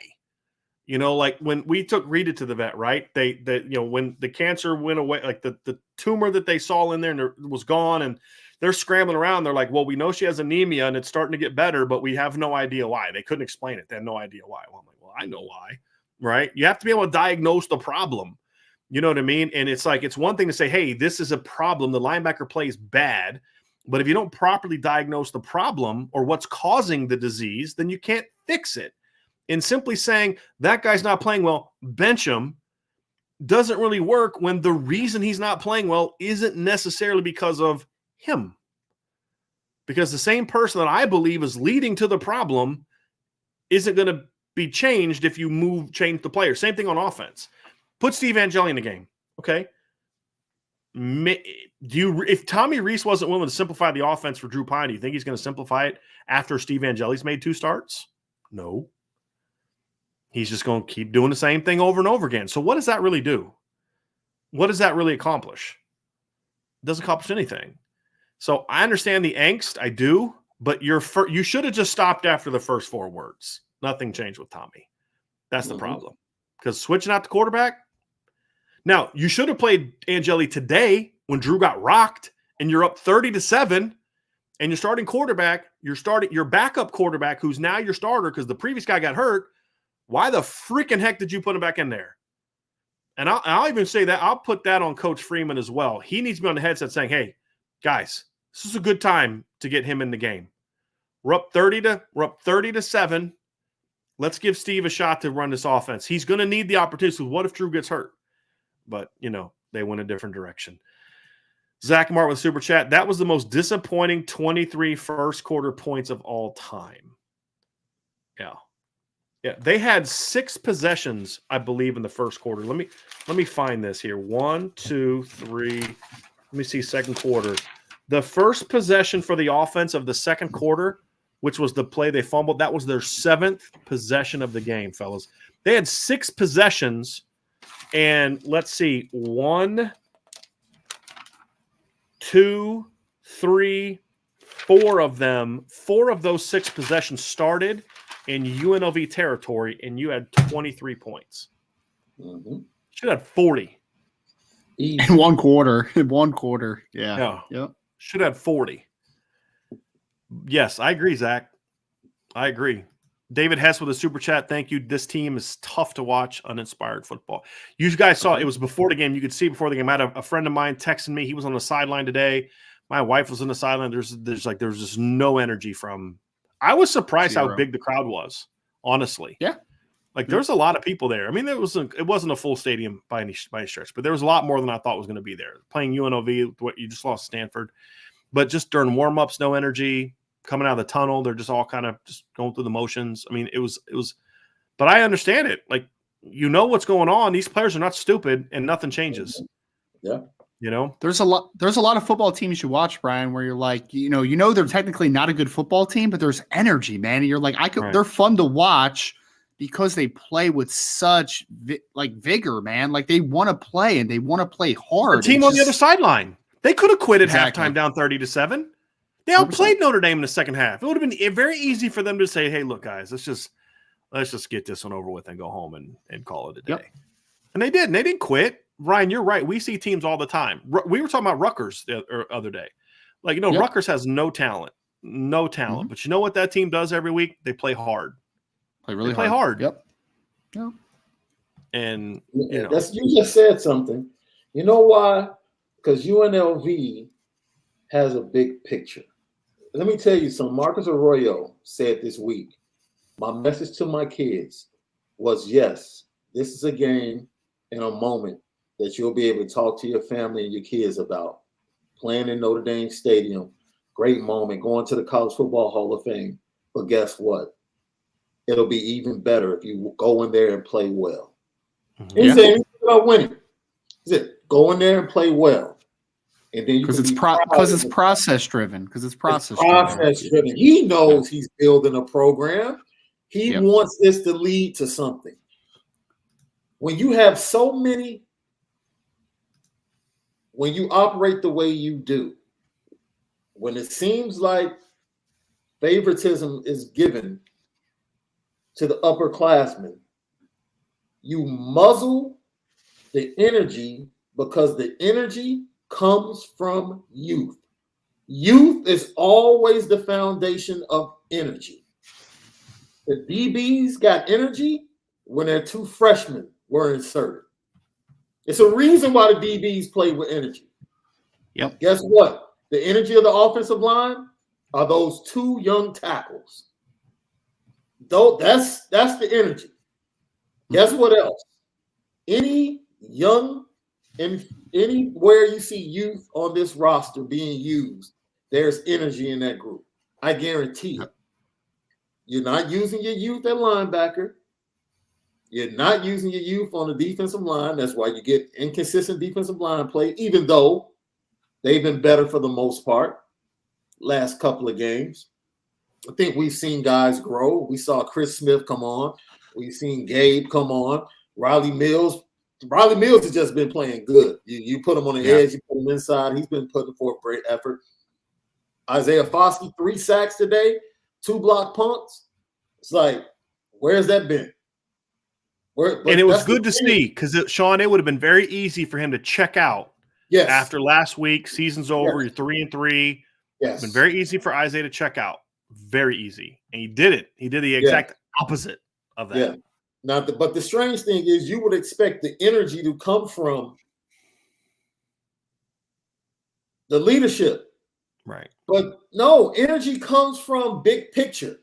Like when we took Rita to the vet, right? When the cancer went away, like the tumor that they saw in there and was gone, and they're scrambling around. They're like, well, we know she has anemia and it's starting to get better, but we have no idea why. They couldn't explain it. They had no idea why. Well, I'm like, well, I know why, right? You have to be able to diagnose the problem. You know what I mean? And it's like, it's one thing to say, hey, this is a problem. The linebacker play is bad. But if you don't properly diagnose the problem or what's causing the disease, then you can't fix it. And simply saying that guy's not playing well, bench him, doesn't really work when the reason he's not playing well isn't necessarily because of him. Because the same person that I believe is leading to the problem isn't going to be changed if you change the player. Same thing on offense. Put Steve Angeli in the game, okay? If Tommy Rees wasn't willing to simplify the offense for Drew Pine, do you think he's going to simplify it after Steve Angeli's made 2 starts? No. He's just going to keep doing the same thing over and over again. So what does that really do? What does that really accomplish? It doesn't accomplish anything. So I understand the angst. I do. But you should have just stopped after the first 4 words. Nothing changed with Tommy. That's the problem. Because switching out the quarterback. Now, you should have played Angeli today when Drew got rocked and you're up 30-7 and you're starting quarterback, your backup quarterback, who's now your starter because the previous guy got hurt. Why the freaking heck did you put him back in there? And I'll even say that. I'll put that on Coach Freeman as well. He needs to be on the headset saying, hey, guys, this is a good time to get him in the game. We're up 30-7. Let's give Steve a shot to run this offense. He's going to need the opportunity. So what if Drew gets hurt? But, they went a different direction. Zach Martin with Super Chat. That was the most disappointing 23 first quarter points of all time. Yeah, they had 6 possessions, I believe, in the first quarter. Let me find this here. 1, 2, 3. Let me see second quarter. The first possession for the offense of the second quarter, which was the play they fumbled, that was their 7th possession of the game, fellas. They had 6 possessions, and let's see, 1, 2, 3, 4 of them. 4 of those 6 possessions started in UNLV territory, and you had 23 points. Should have had 40. In one quarter. Yeah. Yep. Should have had 40. Yes, I agree, Zach. I agree. David Hess with a Super Chat. Thank you. This team is tough to watch, uninspired football. You guys saw it was before the game. You could see before the game. I had a friend of mine texting me. He was on the sideline today. My wife was on the sideline. There's just no energy from – I was surprised how big the crowd was, honestly. Yeah. There's a lot of people there. I mean, it wasn't a full stadium by any stretch, but there was a lot more than I thought was going to be there. Playing UNLV, what you just lost Stanford. But just during warm-ups, no energy. Coming out of the tunnel, they're just all kind of just going through the motions. I mean, it was but I understand it. What's going on. These players are not stupid and nothing changes. Yeah. There's a lot of football teams you watch, Brian, where you're like, they're technically not a good football team, but there's energy, man. And you're like, they're fun to watch because they play with such vigor, man. Like they want to play and they want to play hard. The team on the other sideline, they could have quit at halftime down 30-7. They outplayed Notre Dame in the second half. It would have been very easy for them to say, hey, look, guys, let's just get this one over with and go home and call it a day. Yep. And they did. And they didn't quit. Ryan, you're right. We see teams all the time. We were talking about Rutgers the other day. Rutgers has no talent. Mm-hmm. But you know what that team does every week? They play hard. Play hard. Yep. Yep. And, you just said something. You know why? Because UNLV has a big picture. Let me tell you something. Marcus Arroyo said this week, my message to my kids was, yes, this is a game and a moment that you'll be able to talk to your family and your kids about. Playing in Notre Dame Stadium, great moment, going to the College Football Hall of Fame. But guess what? It'll be even better if you go in there and play well. Mm-hmm. He said about winning. He said, go in there and play well. And then because it's process driven. Because it's process driven. He knows he's building a program. He wants this to lead to something. When you have so many, when you operate the way you do, when it seems like favoritism is given to the upperclassmen, you muzzle the energy because the energy comes from youth. Youth is always the foundation of energy. The DBs got energy when their 2 freshmen were inserted. It's a reason why the DBs play with energy. Yep. Guess what? The energy of the offensive line are those 2 young tackles. Though that's the energy. Guess what else? Any young and anywhere you see youth on this roster being used, there's energy in that group. I guarantee it. You're not using your youth at linebacker. You're not using your youth on the defensive line. That's why you get inconsistent defensive line play, even though they've been better for the most part last couple of games. I think we've seen guys grow. We saw Chris Smith come on. We've seen Gabe come on. Riley Mills has just been playing good. You put him on the edge, you put him inside. He's been putting forth great effort. Isaiah Foskey, 3 sacks today, 2 block punts. It's like, where's that been? And it was good to see because, Sean, it would have been very easy for him to check out after last week. Season's over. You're 3-3. Yes. It's been very easy for Isaiah to check out. Very easy. And he did it. He did the exact opposite of that. Yeah. Now, but the strange thing is you would expect the energy to come from the leadership. Right. But no, energy comes from big picture.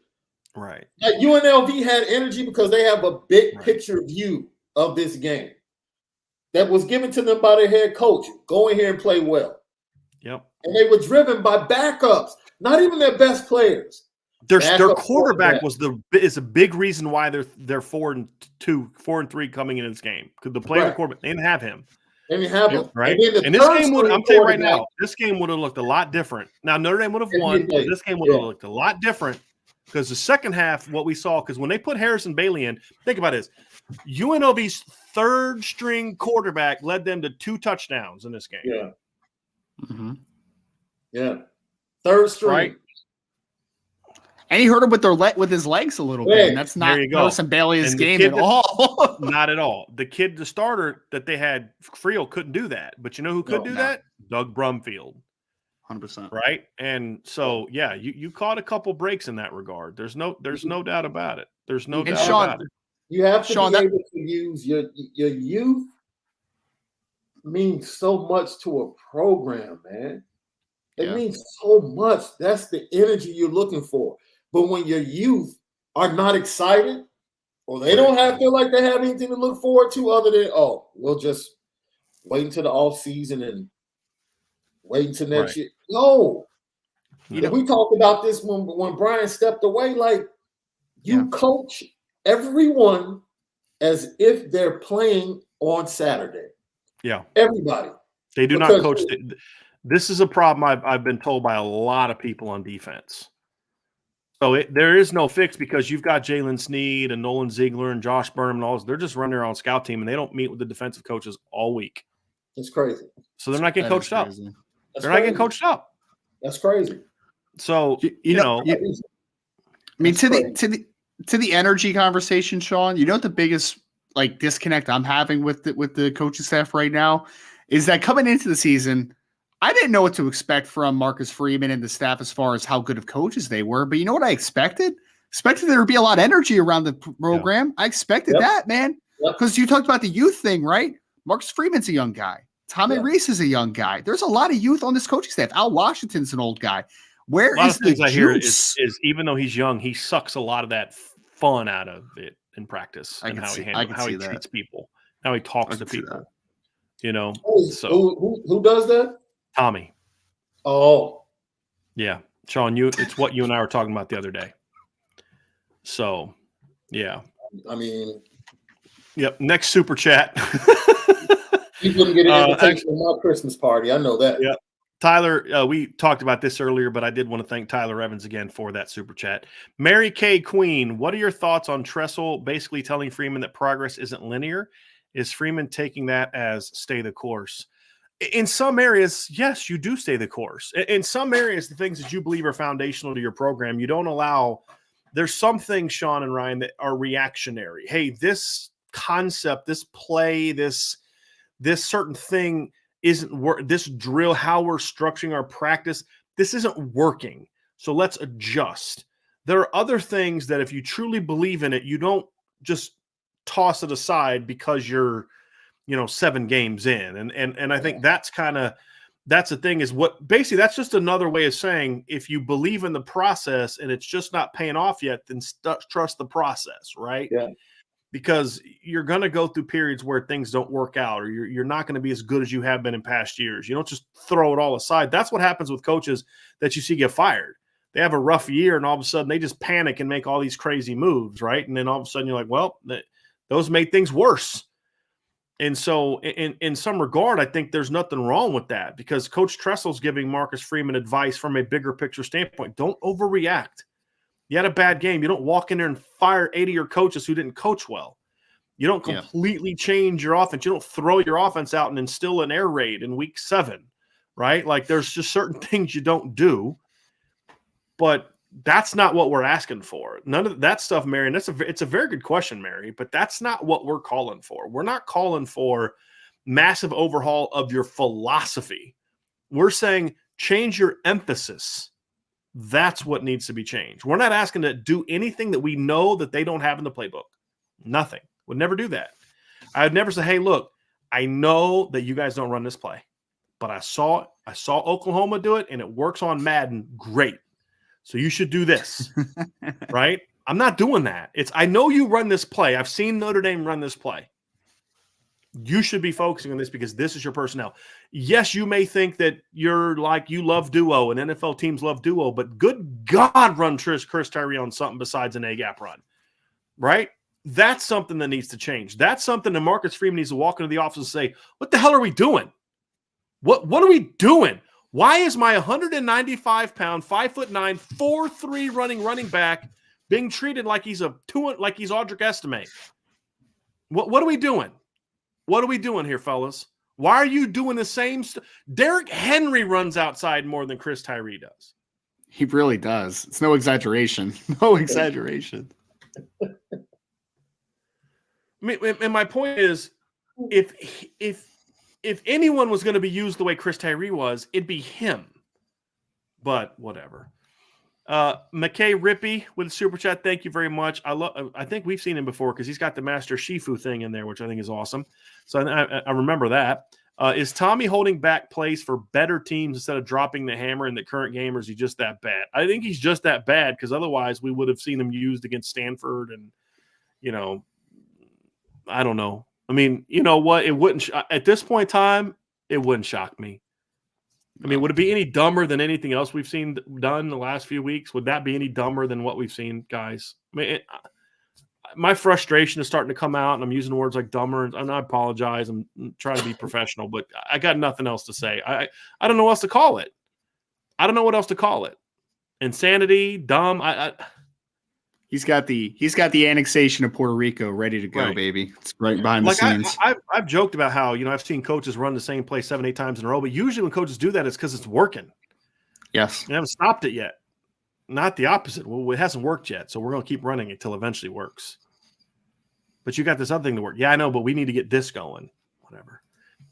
Right. Like UNLV had energy because they have a big picture view of this game that was given to them by their head coach. Go in here and play well. Yep. And they were driven by backups, not even their best players. Their quarterback is a big reason why they're 4-3 coming into this game. Because the player quarterback, they didn't have him. They didn't have him. Right. And this game would, I'm telling you right now, this game would have looked a lot different. Now Notre Dame would have won, but this game would have looked a lot different. Because the second half, what we saw, because when they put Harrison Bailey in, think about this. UNLV's third-string quarterback led them to 2 touchdowns in this game. Yeah. Mm-hmm. Yeah. Third string. Right. And he hurt him with his legs a little bit. And that's not Harrison Bailey's game at all. Not at all. The kid, the starter that they had, Frio, couldn't do that. But you know who could do that? Doug Brumfield. 100%. Right. And so, you caught a couple breaks in that regard. There's no doubt about it. There's no doubt about it. You have to be able to use your youth means so much to a program, man. It means so much. That's the energy you're looking for. But when your youth are not excited or they don't feel like they have anything to look forward to other than, we'll just wait until the off season and wait until next year. No. We talked about this when Brian stepped away. Like, you coach everyone as if they're playing on Saturday. Yeah. Everybody. They do not coach. This is a problem I've been told by a lot of people on defense. So there is no fix because you've got Jalen Sneed and Nolan Ziegler and Josh Burnham and all those. They're just running their own scout team, and they don't meet with the defensive coaches all week. It's crazy. So they're not getting coached up. They're not getting coached up. That's crazy. So you know, I mean, to the energy conversation, Sean. You know what the biggest disconnect I'm having with the coaching staff right now is that coming into the season, I didn't know what to expect from Marcus Freeman and the staff as far as how good of coaches they were. But you know what I expected? Expected there would be a lot of energy around the program. Yeah. I expected that, man. Because you talked about the youth thing, right? Marcus Freeman's a young guy. Tommy Reese is a young guy. There's a lot of youth on this coaching staff. Al Washington's an old guy. Where is the juice? I hear is even though he's young, he sucks a lot of that fun out of it in practice and how he treats people, how he talks to people. You know, who does that? Tommy. Oh, yeah, Sean. It's what you and I were talking about the other day. So, yeah. I mean, yep. Next super chat. You wouldn't get an invitation to my Christmas party. I know that. Yeah. Tyler, we talked about this earlier, but I did want to thank Tyler Evans again for that super chat. Mary Kay Queen, what are your thoughts on Tressel basically telling Freeman that progress isn't linear? Is Freeman taking that as stay the course? In some areas, yes, you do stay the course. In some areas, the things that you believe are foundational to your program, you don't allow. There's some things, Sean and Ryan, that are reactionary. Hey, this concept, this play, this certain thing isn't work. This drill, how we're structuring our practice, this isn't working. So let's adjust. There are other things that if you truly believe in it, you don't just toss it aside because you're 7 games in. And I think that's kind of that's the thing is what basically that's just another way of saying if you believe in the process and it's just not paying off yet, then trust the process, right? Yeah. Because you're going to go through periods where things don't work out or you're not going to be as good as you have been in past years. You don't just throw it all aside. That's what happens with coaches that you see get fired. They have a rough year and all of a sudden they just panic and make all these crazy moves, right? And then all of a sudden you're like, well, those made things worse. And so in some regard, I think there's nothing wrong with that because Coach Tressel's giving Marcus Freeman advice from a bigger picture standpoint. Don't overreact. You had a bad game. You don't walk in there and fire 80 of your coaches who didn't coach well. You don't completely change your offense. You don't throw your offense out and instill an air raid in week 7, right? Like there's just certain things you don't do, but that's not what we're asking for. None of that stuff, Mary, and it's a very good question, Mary, but that's not what we're calling for. We're not calling for massive overhaul of your philosophy. We're saying change your emphasis. That's what needs to be changed. We're not asking to do anything that we know that they don't have in the playbook. Nothing. Would never do that. I would never say, hey, look, I know that you guys don't run this play, but I saw Oklahoma do it, and it works on Madden. Great. So you should do this, right? I'm not doing that. I know you run this play. I've seen Notre Dame run this play. You should be focusing on this because this is your personnel. Yes, you may think that you're like you love duo and NFL teams love duo, but good God, run Chris Tyree on something besides an A-gap run, right? That's something that needs to change. That's something that Marcus Freeman needs to walk into the office and say, what the hell are we doing? What are we doing? Why is my 195-pound, 5'9", 4'3" running back being treated like he's like he's Audric Estime? What are we doing? What are we doing here, fellas? Why are you doing the same stuff? Derrick Henry runs outside more than Chris Tyree does. He really does. It's no exaggeration. No exaggeration. I mean, and my point is, if anyone was going to be used the way Chris Tyree was, it'd be him. But whatever. McKay Rippey with a super chat. Thank you very much. I think we've seen him before because he's got the Master Shifu thing in there, which I think is awesome. So I remember that. Is Tommy holding back plays for better teams instead of dropping the hammer in the current game, or is he just that bad? I think he's just that bad because otherwise we would have seen him used against Stanford and, I don't know. I mean, you know what? It wouldn't at this point in time, it wouldn't shock me. I mean, would it be any dumber than anything else we've seen done in the last few weeks? Would that be any dumber than what we've seen, guys? I mean, my frustration is starting to come out, and I'm using words like dumber, and I apologize. I'm trying to be professional, but I got nothing else to say. I don't know what else to call it. I don't know what else to call it. Insanity, dumb. He's got the annexation of Puerto Rico ready to go, right. Baby. It's right behind the scenes. I've joked about how, I've seen coaches run the same play 7-8 times in a row, but usually when coaches do that, it's because it's working. Yes. They haven't stopped it yet. Not the opposite. Well, it hasn't worked yet, so we're going to keep running it till eventually works. But you got this other thing to work. Yeah, I know, but we need to get this going. Whatever.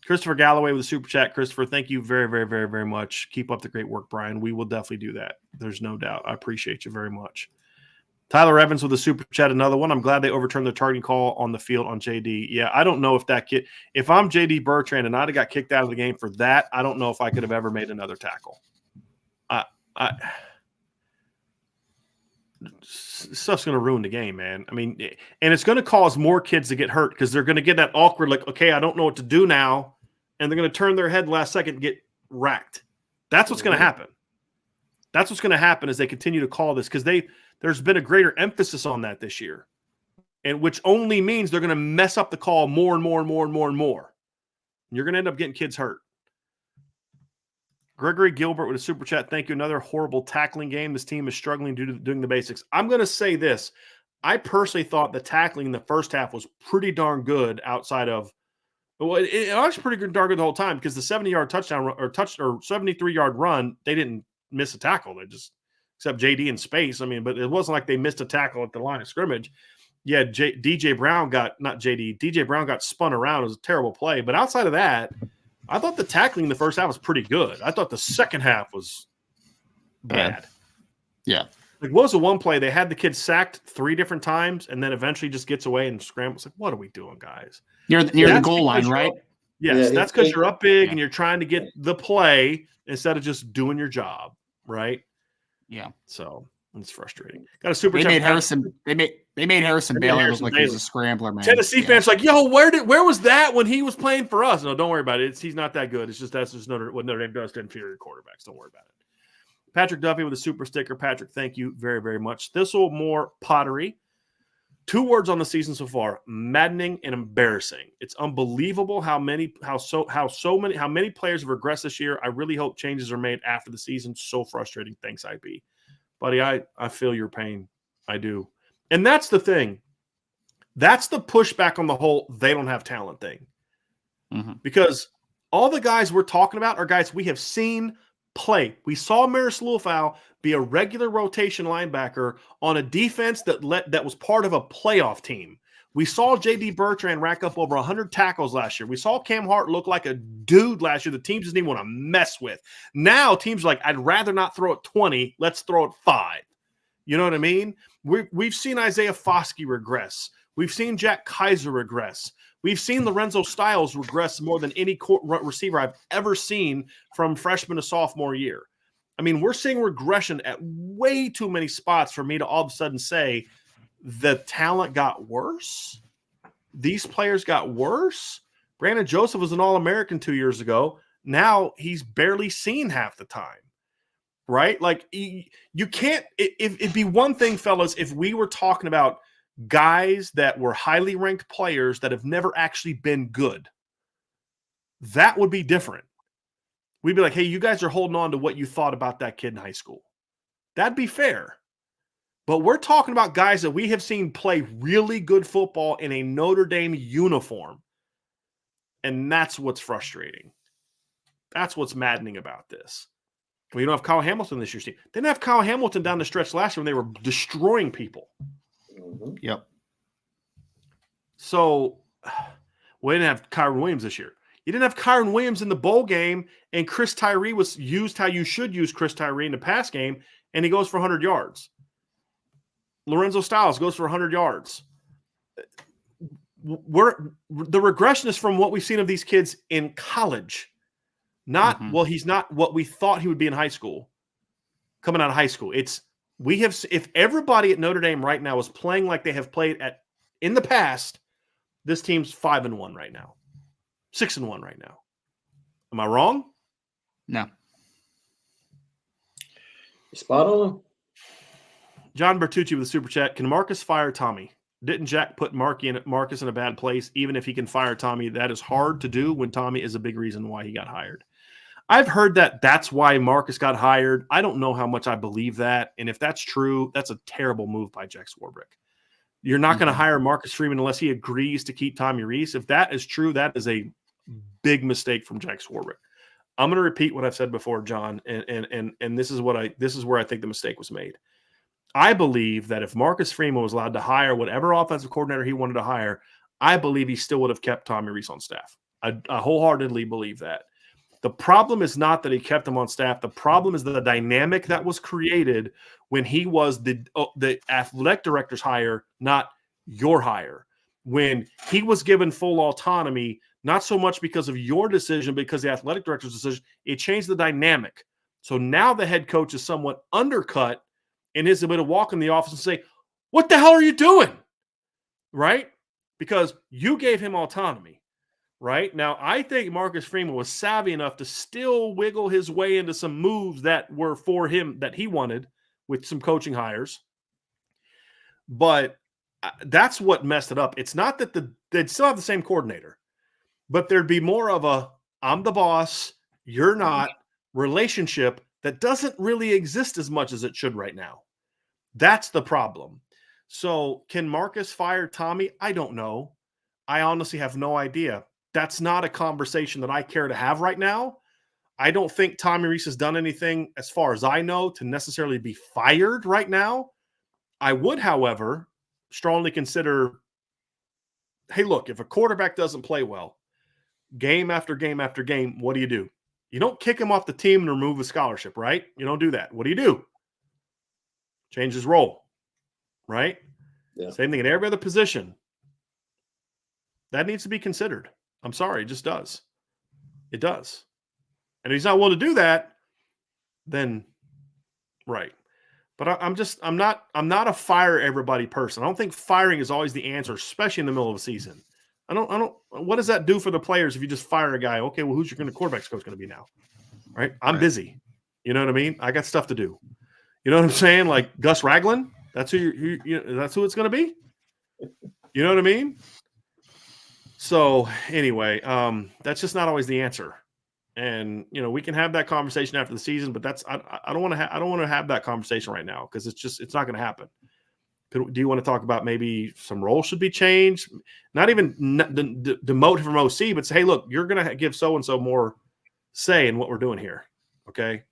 Christopher Galloway with a super chat. Christopher, thank you very, very, very, very much. Keep up the great work, Brian. We will definitely do that. There's no doubt. I appreciate you very much. Tyler Evans with a super chat, another one. I'm glad they overturned the targeting call on the field on JD. Yeah, I don't know if that kid – if I'm JD Bertrand and I'd have got kicked out of the game for that, I don't know if I could have ever made another tackle. Stuff's going to ruin the game, man. I mean, and it's going to cause more kids to get hurt because they're going to get that awkward, like, okay, I don't know what to do now, and they're going to turn their head last second and get racked. That's what's going to happen. That's what's going to happen as they continue to call this because there's been a greater emphasis on that this year, and which only means they're going to mess up the call more and more and more and more and more. And you're going to end up getting kids hurt. Gregory Gilbert with a super chat. Thank you. Another horrible tackling game. This team is struggling due to doing the basics. I'm going to say this. I personally thought the tackling in the first half was pretty darn good outside of – well, it was pretty darn good the whole time because the 70-yard touchdown or 73-yard run, they didn't miss a tackle. They just – except JD in space. I mean, but it wasn't like they missed a tackle at the line of scrimmage. Yeah, DJ Brown got – not JD. DJ Brown got spun around. It was a terrible play. But outside of that – I thought the tackling in the first half was pretty good. I thought the second half was bad. Yeah. Like, what was the one play? They had the kid sacked 3 different times and then eventually just gets away and scrambles. Like, what are we doing, guys? Near the goal line, right? Yes, Yeah, that's because you're up big Yeah. and you're trying to get the play instead of just doing your job, right? Yeah. So it's frustrating. Got a super They chat. made Harrison. They made Harrison Bailey Harrison look like he was Bailey. a scrambler, man. Tennessee fans like, yo, where was that when he was playing for us? No, don't worry about it. He's not that good. It's just that's just what Notre Dame does to inferior quarterbacks. Don't worry about it. Patrick Duffy with a super sticker. Patrick, thank you very, very much. Thistle Moore Pottery. 2 words on the season so far: maddening and embarrassing. It's unbelievable how many players have regressed this year. I really hope changes are made after the season. So frustrating. Thanks, IB. Buddy, I feel your pain. I do. And that's the thing. That's the pushback on the whole they don't have talent thing. Mm-hmm. Because all the guys we're talking about are guys we have seen play. We saw Maris Lufau be a regular rotation linebacker on a defense that was part of a playoff team. We saw J.D. Bertrand rack up over 100 tackles last year. We saw Cam Hart look like a dude last year the teams didn't even want to mess with. Now teams are like, I'd rather not throw it 20. Let's throw it 5. You know what I mean? We've seen Isaiah Foskey regress. We've seen Jack Kaiser regress. We've seen Lorenzo Styles regress more than any receiver I've ever seen from freshman to sophomore year. I mean, we're seeing regression at way too many spots for me to all of a sudden say the talent got worse. These players got worse. Brandon Joseph was an All-American 2 years ago. Now he's barely seen half the time, right? Like you can't – it'd be one thing, fellas, if we were talking about guys that were highly ranked players that have never actually been good. That would be different. We'd be like, hey, you guys are holding on to what you thought about that kid in high school. That'd be fair. But we're talking about guys that we have seen play really good football in a Notre Dame uniform. And that's what's frustrating. That's what's maddening about this. We don't have Kyle Hamilton this year's team. They didn't have Kyle Hamilton down the stretch last year when they were destroying people. Mm-hmm. Yep. So we didn't have Kyron Williams this year. You didn't have Kyron Williams in the bowl game, and Chris Tyree was used how you should use Chris Tyree in the pass game, and he goes for 100 yards. Lorenzo Styles goes for 100 yards. The regression is from what we've seen of these kids in college. Not, well, he's not what we thought he would be in high school, coming out of high school. If everybody at Notre Dame right now is playing like they have played in the past, this team's 5-1 right now. 6-1 right now. Am I wrong? No. Spot on. John Bertucci with a super chat. Can Marcus fire Tommy? Didn't Jack put Marcus in a bad place? Even if he can fire Tommy, that is hard to do when Tommy is a big reason why he got hired. I've heard that's why Marcus got hired. I don't know how much I believe that. And if that's true, that's a terrible move by Jack Swarbrick. You're not going to hire Marcus Freeman unless he agrees to keep Tommy Rees. If that is true, that is a big mistake from Jack Swarbrick. I'm going to repeat what I've said before, John, and this is where I think the mistake was made. I believe that if Marcus Freeman was allowed to hire whatever offensive coordinator he wanted to hire, I believe he still would have kept Tommy Rees on staff. I wholeheartedly believe that. The problem is not that he kept him on staff. The problem is the dynamic that was created when he was the athletic director's hire, not your hire. When he was given full autonomy, not so much because of your decision, because the athletic director's decision, it changed the dynamic. So now the head coach is somewhat undercut and is able to walk in the office and say, what the hell are you doing? Right? Because you gave him autonomy. Right? Now, I think Marcus Freeman was savvy enough to still wiggle his way into some moves that were for him that he wanted with some coaching hires. But that's what messed it up. It's not that they'd still have the same coordinator, but there'd be more of a I'm the boss, you're not relationship that doesn't really exist as much as it should right now. That's the problem. So can Marcus fire Tommy? I don't know. I honestly have no idea. That's not a conversation that I care to have right now. I don't think Tommy Rees has done anything, as far as I know, to necessarily be fired right now. I would, however, strongly consider, hey, look, if a quarterback doesn't play well, game after game after game, what do? You don't kick him off the team and remove a scholarship, right? You don't do that. What do? Change his role, right? Yeah. Same thing in every other position. That needs to be considered. I'm sorry, it just does. It does. And if he's not willing to do that, then right. But I'm not a fire everybody person. I don't think firing is always the answer, especially in the middle of a season. I don't. What does that do for the players if you just fire a guy? Okay, well, who's your quarterback's coach going to be now? Right? I'm busy. You know what I mean? I got stuff to do. You know what I'm saying? Like Gus Ragland. That's that's who it's going to be. You know what I mean? So anyway, that's just not always the answer. And we can have that conversation after the season, but I don't want to have that conversation right now because it's not going to happen. Do you want to talk about maybe some roles should be changed? Not even demote from OC, but say, hey, look, you're going to give so and so more say in what we're doing here, okay?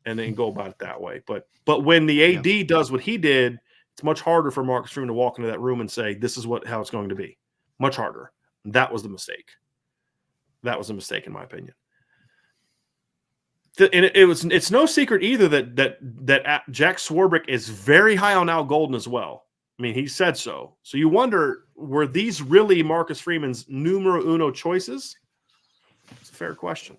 And then go about it that way. But when the AD does what he did, it's much harder for Marcus Freeman to walk into that room and say, this is how it's going to be. Much harder. That was the mistake. That was a mistake, in my opinion. And it's no secret either that Jack Swarbrick is very high on Al Golden as well. I mean, he said so. So you wonder, were these really Marcus Freeman's numero uno choices? It's a fair question.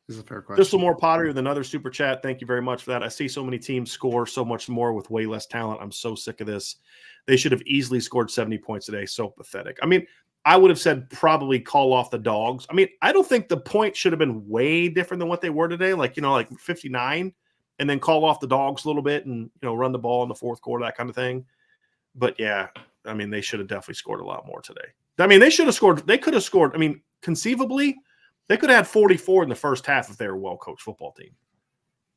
This is a fair question. Just more Pottery with another super chat. Thank you very much for that. I see so many teams score so much more with way less talent. I'm so sick of this. They should have easily scored 70 points today. So pathetic. I mean, I would have said probably call off the dogs. I mean, I don't think the points should have been way different than what they were today. Like 59 and then call off the dogs a little bit and, run the ball in the fourth quarter, that kind of thing. But yeah, I mean, they should have definitely scored a lot more today. I mean, they could have scored. I mean, conceivably, they could have had 44 in the first half if they were a well-coached football team.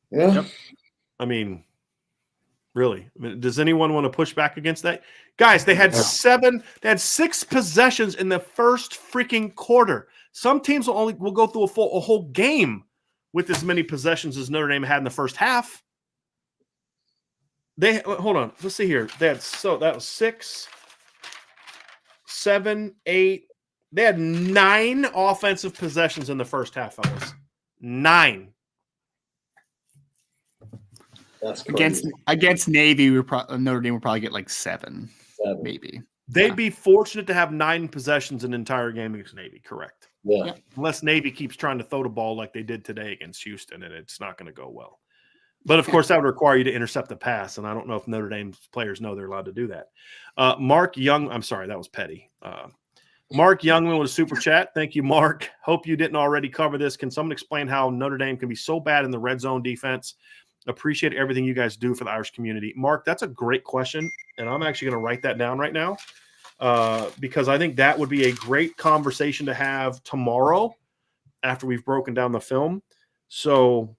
Yeah. Yep. I mean, really? I mean, does anyone want to push back against that? Guys, they had 6 possessions in the first freaking quarter. Some teams will go through a whole game with as many possessions as Notre Dame had in the first half. Hold on. Let's see here. That was 6, 7, 8. They had 9 offensive possessions in the first half, fellas. 9. That's crazy. Against Navy, Notre Dame would probably get like 7. Maybe. They'd be fortunate to have 9 possessions an entire game against Navy, correct? Yeah. Unless Navy keeps trying to throw the ball like they did today against Houston, and it's not going to go well. But, of course, that would require you to intercept the pass, and I don't know if Notre Dame's players know they're allowed to do that. Mark Young – I'm sorry, that was petty. Mark Youngman with a super chat. Thank you, Mark. Hope you didn't already cover this. Can someone explain how Notre Dame can be so bad in the red zone defense? Appreciate everything you guys do for the Irish community. Mark, that's a great question, and I'm actually going to write that down right now because I think that would be a great conversation to have tomorrow after we've broken down the film. So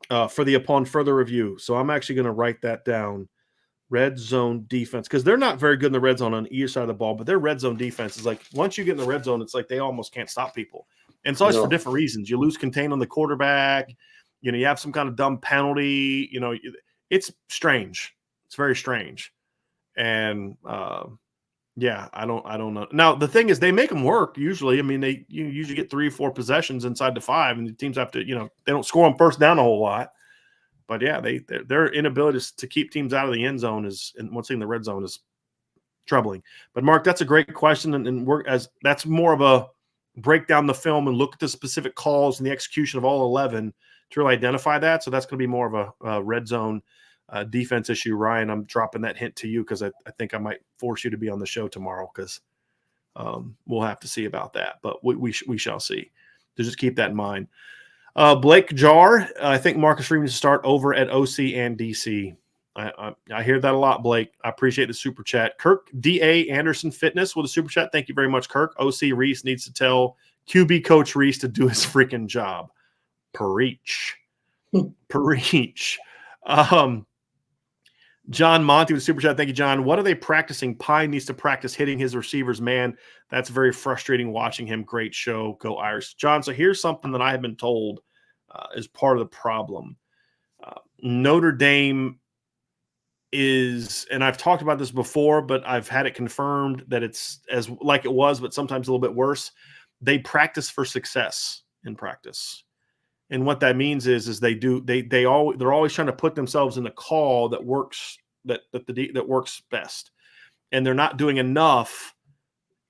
upon further review. So I'm actually going to write that down. Red zone defense, because they're not very good in the red zone on either side of the ball, but their red zone defense is like once you get in the red zone, it's like they almost can't stop people. And it's always for different reasons. You lose contain on the quarterback, you have some kind of dumb penalty, it's strange. It's very strange. And I don't know. Now the thing is they make them work usually. I mean, you usually get 3 or 4 possessions inside the 5, and the teams have to, they don't score on first down a whole lot. But yeah, their inability to keep teams out of the end zone and once in the red zone is troubling. But Mark, that's a great question, and that's more of a break down the film and look at the specific calls and the execution of all 11 to really identify that. So that's going to be more of a red zone defense issue. Ryan, I'm dropping that hint to you because I think I might force you to be on the show tomorrow because we'll have to see about that. But we shall see. So just keep that in mind. Blake Jar, I think Marcus Freeman should start over at OC and DC. I hear that a lot, Blake. I appreciate the super chat. Kirk D.A. Anderson Fitness with a super chat. Thank you very much, Kirk. OC Reese needs to tell QB Coach Reese to do his freaking job. Preach. Preach. John Monty with super chat. Thank you, John. What are they practicing? Pine needs to practice hitting his receivers, man. That's very frustrating watching him. Great show. Go Irish. John, so here's something that I have been told is part of the problem. Notre Dame is, and I've talked about this before, but I've had it confirmed that it's as like it was, but sometimes a little bit worse. They practice for success in practice. And what that means is they're always trying to put themselves in the call that works that works best, and they're not doing enough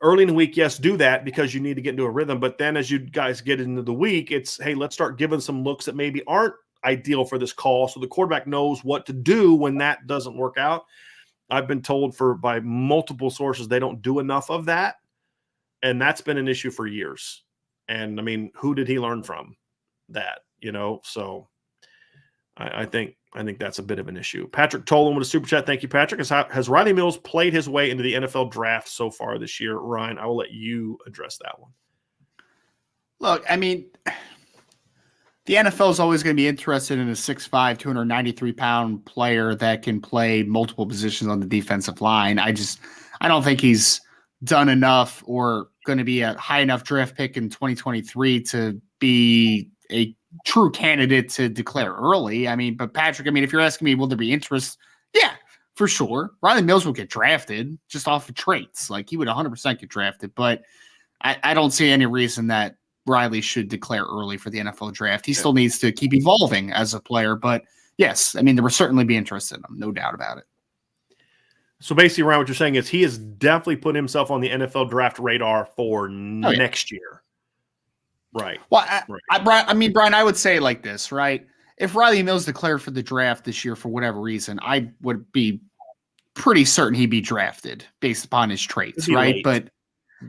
early in the week, yes, do that because you need to get into a rhythm. But then as you guys get into the week, it's, hey, let's start giving some looks that maybe aren't ideal for this call, so the quarterback knows what to do when that doesn't work out. I've been told by multiple sources they don't do enough of that, and that's been an issue for years. And I mean, who did he learn from that? So I think that's a bit of an issue. Patrick Tolan with a super chat. Thank you, Patrick. Has Riley Mills played his way into the NFL draft so far this year? Ryan, I will let you address that one. Look, I mean, the NFL is always going to be interested in a 6'5", 293-pound player that can play multiple positions on the defensive line. I don't think he's done enough or going to be a high enough draft pick in 2023 to be a true candidate to declare early. I mean, but Patrick, if you're asking me, will there be interest? Yeah, for sure. Riley Mills will get drafted just off of traits. Like, he would 100% get drafted, but I don't see any reason that Riley should declare early for the NFL draft. He still needs to keep evolving as a player, but yes, there will certainly be interest in him, no doubt about it. So basically, Ryan, what you're saying is he has definitely put himself on the NFL draft radar for next year. Right. Well, Brian, I would say it like this, right? If Riley Mills declared for the draft this year for whatever reason, I would be pretty certain he'd be drafted based upon his traits, right? Late. But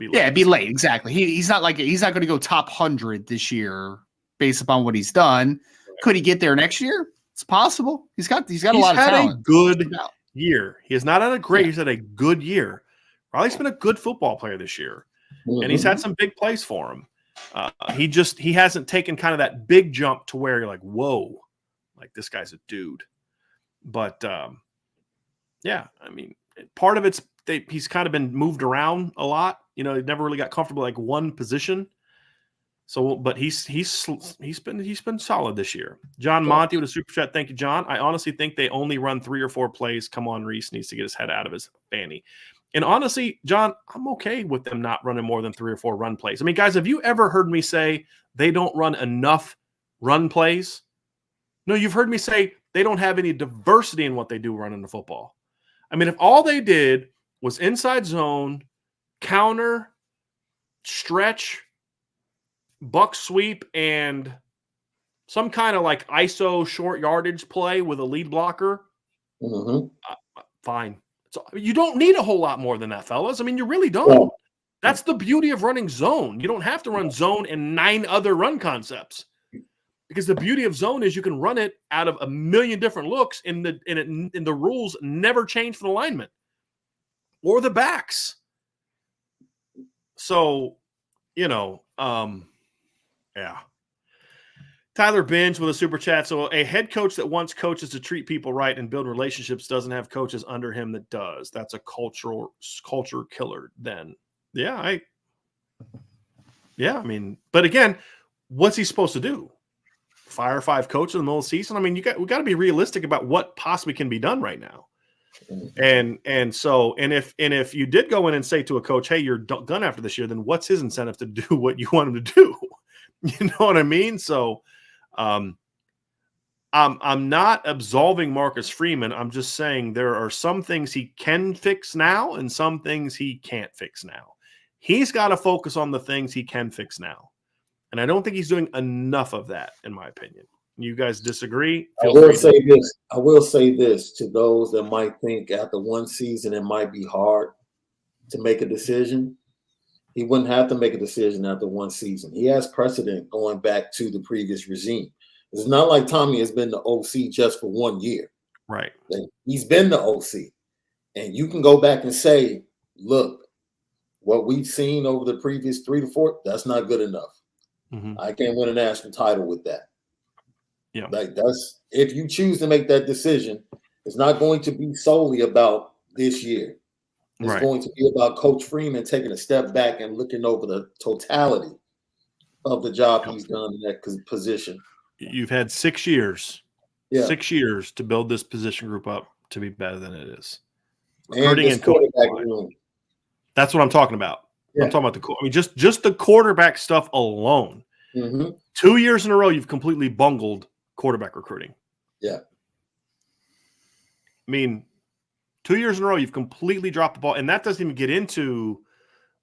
it'd be late. Exactly. He's not going to go top 100 this year based upon what he's done. Could he get there next year? It's possible. He's got a lot of talent. A good year. He has not had a great. He's had a good year. Riley's been a good football player this year, and he's had some big plays for him. He hasn't taken kind of that big jump to where you're like, whoa, like this guy's a dude. But part of it's he's kind of been moved around a lot. He never really got comfortable like one position. So, but he's been solid this year. John Monty with a super chat. Thank you, John. I honestly think they only run 3 or 4 plays. Come on, Reese needs to get his head out of his fanny. And honestly, John, I'm okay with them not running more than 3 or 4 run plays. Guys, have you ever heard me say they don't run enough run plays? No, you've heard me say they don't have any diversity in what they do running the football. If all they did was inside zone, counter, stretch, buck sweep, and some kind of like ISO short yardage play with a lead blocker, fine. So you don't need a whole lot more than that, fellas. You really don't. Yeah. That's the beauty of running zone. You don't have to run zone and 9 other run concepts, because the beauty of zone is you can run it out of a million different looks, and the rules never change for the linemen or the backs. So, yeah. Tyler Binge with a super chat. So a head coach that wants coaches to treat people right and build relationships doesn't have coaches under him that does. That's a culture killer then. But again, what's he supposed to do? Fire 5 coaches in the middle of the season? We got to be realistic about what possibly can be done right now. And if you did go in and say to a coach, hey, you're done after this year, then what's his incentive to do what you want him to do? You know what I mean? So I'm not absolving Marcus Freeman. I'm just saying there are some things he can fix now and some things he can't fix now. He's got to focus on the things he can fix now. And I don't think he's doing enough of that, in my opinion. You guys disagree? I will say this to those that might think after one season it might be hard to make a decision. He wouldn't have to make a decision after one season. He has precedent going back to the previous regime. It's not like Tommy has been the OC just for 1 year. Right. He's been the OC. And you can go back and say, look, what we've seen over the previous 3 to 4, that's not good enough. I can't win a national title with that. Yeah. That's if you choose to make that decision, it's not going to be solely about this year. It's going to be about Coach Freeman taking a step back and looking over the totality of the job he's done in that position. You've had 6 years. Yeah. 6 years to build this position group up to be better than it is. Recruiting and quarterback room. That's what I'm talking about. Yeah. I'm talking about just the quarterback stuff alone. 2 years in a row, you've completely bungled quarterback recruiting. Yeah. 2 years in a row, you've completely dropped the ball. And that doesn't even get into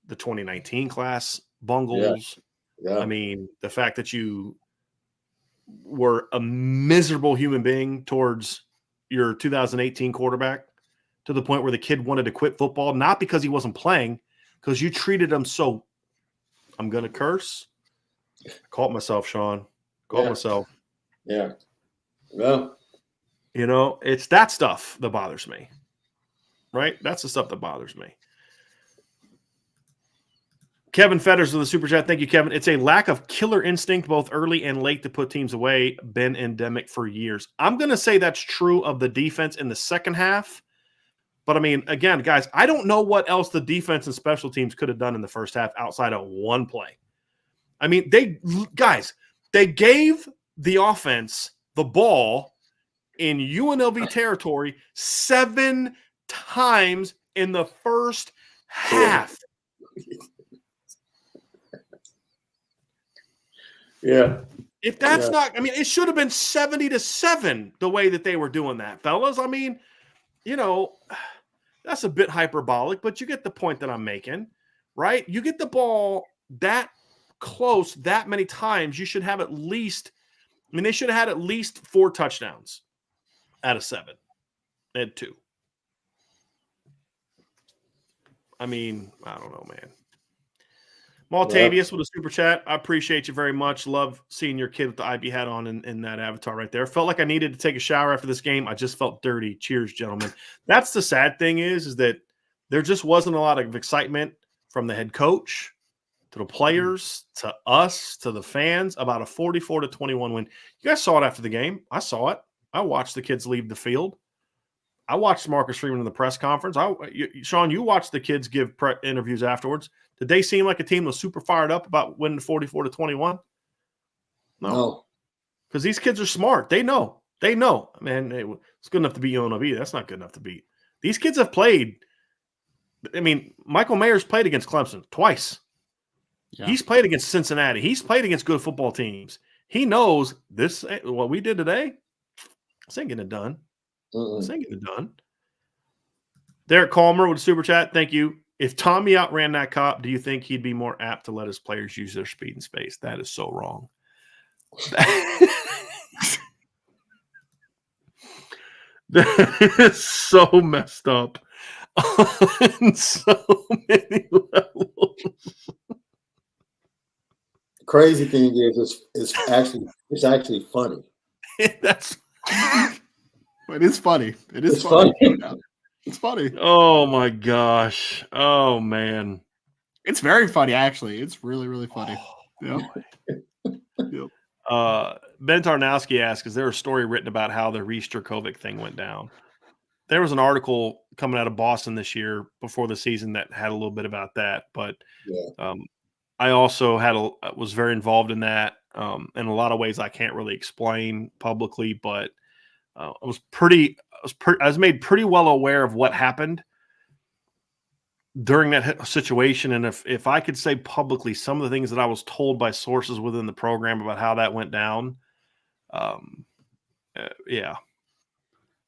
the 2019 class bungles. Yeah. I mean, the fact that you were a miserable human being towards your 2018 quarterback to the point where the kid wanted to quit football, not because he wasn't playing, because you treated him so, I'm going to curse. I caught myself, Sean. Caught myself. Yeah. Well, you know, it's that stuff that bothers me, right? That's the stuff that bothers me. Kevin Fetters with the super chat. Thank you, Kevin. It's a lack of killer instinct, both early and late, to put teams away. Been endemic for years. I'm going to say that's true of the defense in the second half. But I mean, again, guys, I don't know what else the defense and special teams could have done in the first half outside of one play. I mean, they gave the offense the ball in UNLV territory 7 times in the first half. Yeah. If that's not, I mean, it should have been 70-7 the way that they were doing that, fellas. I mean, you know, that's a bit hyperbolic, but you get the point that I'm making, right? You get the ball that close that many times, you should have at least, I mean, they should have had at least 4 touchdowns out of 7. They had 2. I mean, I don't know, man. Maltavius with a super chat. I appreciate you very much. Love seeing your kid with the IB hat on in that avatar right there. Felt like I needed to take a shower after this game. I just felt dirty. Cheers, gentlemen. That's the sad thing is that there just wasn't a lot of excitement from the head coach to the players, to us, to the fans about a 44-21 win. You guys saw it after the game. I saw it. I watched the kids leave the field. I watched Marcus Freeman in the press conference. Sean, you watched the kids give interviews afterwards. Did they seem like a team that was super fired up about winning 44-21? No. Because these kids are smart. They know. They know. Man, it's good enough to beat UNLV. That's not good enough to beat. These kids have played. I mean, Michael Mayer's played against Clemson twice. Yeah. He's played against Cincinnati. He's played against good football teams. He knows this. What we did today, this ain't getting it done. This ain't getting it done. Derek Calmer with a super chat. Thank you. If Tommy outran that cop, do you think he'd be more apt to let his players use their speed and space? That is so wrong. That is so messed up on so many levels. Crazy thing is, it's actually funny. It is funny. It's funny. It's funny. Oh my gosh. Oh man. It's very funny, actually. It's really, really funny. Yep. Ben Tarnowski asks, is there a story written about how the Reese Jerkovic thing went down? There was an article coming out of Boston this year before the season that had a little bit about that, but I also was very involved in that. In a lot of ways I can't really explain publicly, but I was made pretty well aware of what happened during that situation. And if I could say publicly some of the things that I was told by sources within the program about how that went down.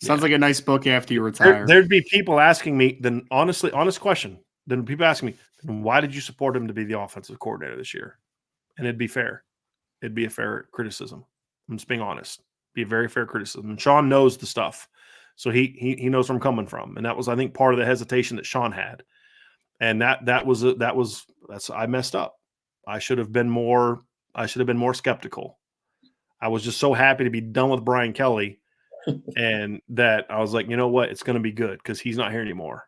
Sounds like a nice book after you retire. There'd be people asking me, then honest question. Then people asking me, why did you support him to be the offensive coordinator this year? And it'd be fair. It'd be a fair criticism. I'm just being honest. Be a very fair criticism. And Sean knows the stuff. So he knows where I'm coming from. And that was, I think, part of the hesitation that Sean had. And I messed up. I should have been more skeptical. I was just so happy to be done with Brian Kelly. And that I was like, you know what? It's going to be good because he's not here anymore.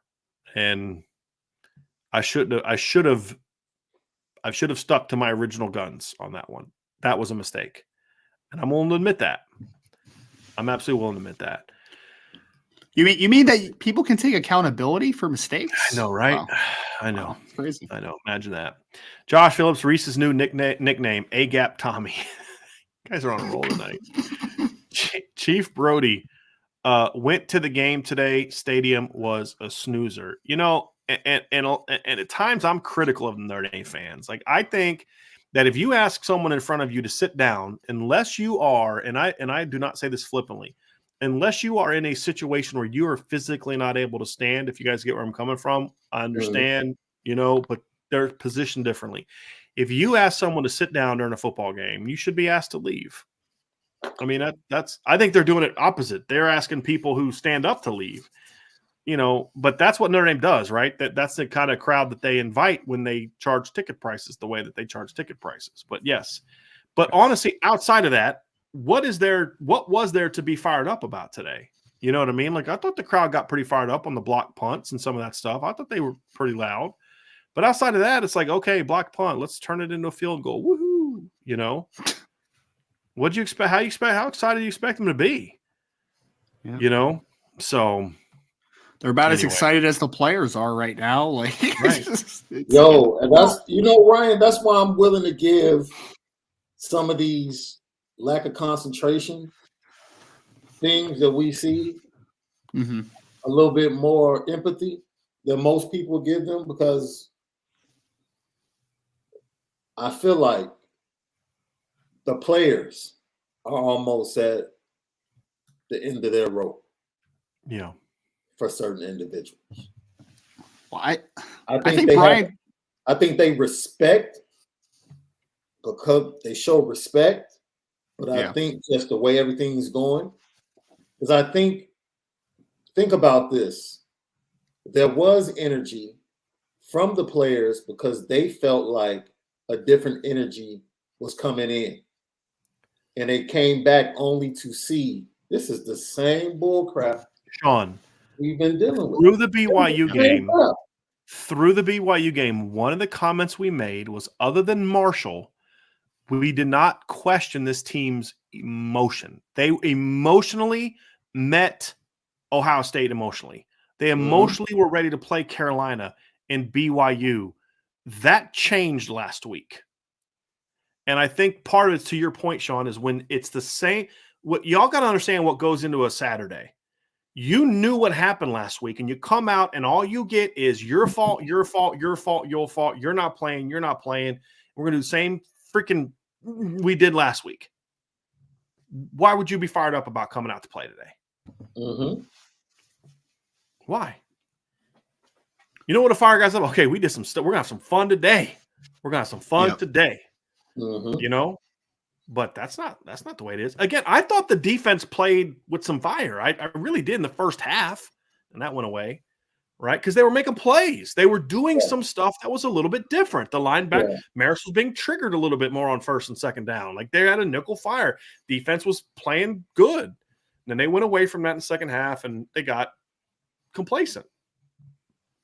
And I should have stuck to my original guns on that one. That was a mistake. And I'm willing to admit that. I'm absolutely willing to admit that. You mean that people can take accountability for mistakes? I know, right? Wow. I know. Wow, it's crazy. I know. Imagine that. Josh Phillips, Reese's new nickname, A-Gap Tommy. You guys are on a roll tonight. Chief Brody went to the game today. Stadium was a snoozer. You know, and at times I'm critical of the Notre Dame fans. Like, I think that if you ask someone in front of you to sit down, unless you are, and I do not say this flippantly, unless you are in a situation where you are physically not able to stand, if you guys get where I'm coming from, I understand, you know, but they're positioned differently. If you ask someone to sit down during a football game, you should be asked to leave. I mean, I think they're doing it opposite. They're asking people who stand up to leave. But that's what Notre Dame does, right? That's the kind of crowd that they invite when they charge ticket prices the way that they charge ticket prices. But yes. But honestly, outside of that, what was there to be fired up about today? You know what I mean? Like, I thought the crowd got pretty fired up on the block punts and some of that stuff. I thought they were pretty loud. But outside of that, it's like, okay, block punt, let's turn it into a field goal. Woohoo! What'd you expect? How excited do you expect them to be? Yeah. So they're about as excited as the players are right now. Like, right. And that's Ryan, that's why I'm willing to give some of these lack of concentration things that we see a little bit more empathy than most people give them, because I feel like the players are almost at the end of their rope. Yeah. For certain individuals. Well, I think they respect, because they show respect, but I think just the way everything's going, because I think about this, there was energy from the players because they felt like a different energy was coming in, and they came back only to see this is the same bull crap, Sean, we've been dealing with. Through the BYU game, one of the comments we made was, other than Marshall, we did not question this team's emotion. They emotionally met Ohio State emotionally. They emotionally were ready to play Carolina and BYU. That changed last week. And I think part of it, to your point, Sean, is when it's the same. What y'all got to understand what goes into a Saturday. You knew what happened last week, and you come out and all you get is your fault, your fault, your fault, your fault. You're not playing. You're not playing. We're going to do the same freaking we did last week. Why would you be fired up about coming out to play today? Why? You know what a fire guy's up? Okay, we did some stuff. We're going to have some fun today. We're going to have some fun today. But that's not the way it is. Again, I thought the defense played with some fire. I really did in the first half, and that went away, right? Because they were making plays. They were doing some stuff that was a little bit different. The linebacker, Maris was being triggered a little bit more on first and second down. Like, they had a nickel fire. Defense was playing good. And then they went away from that in the second half, and they got complacent.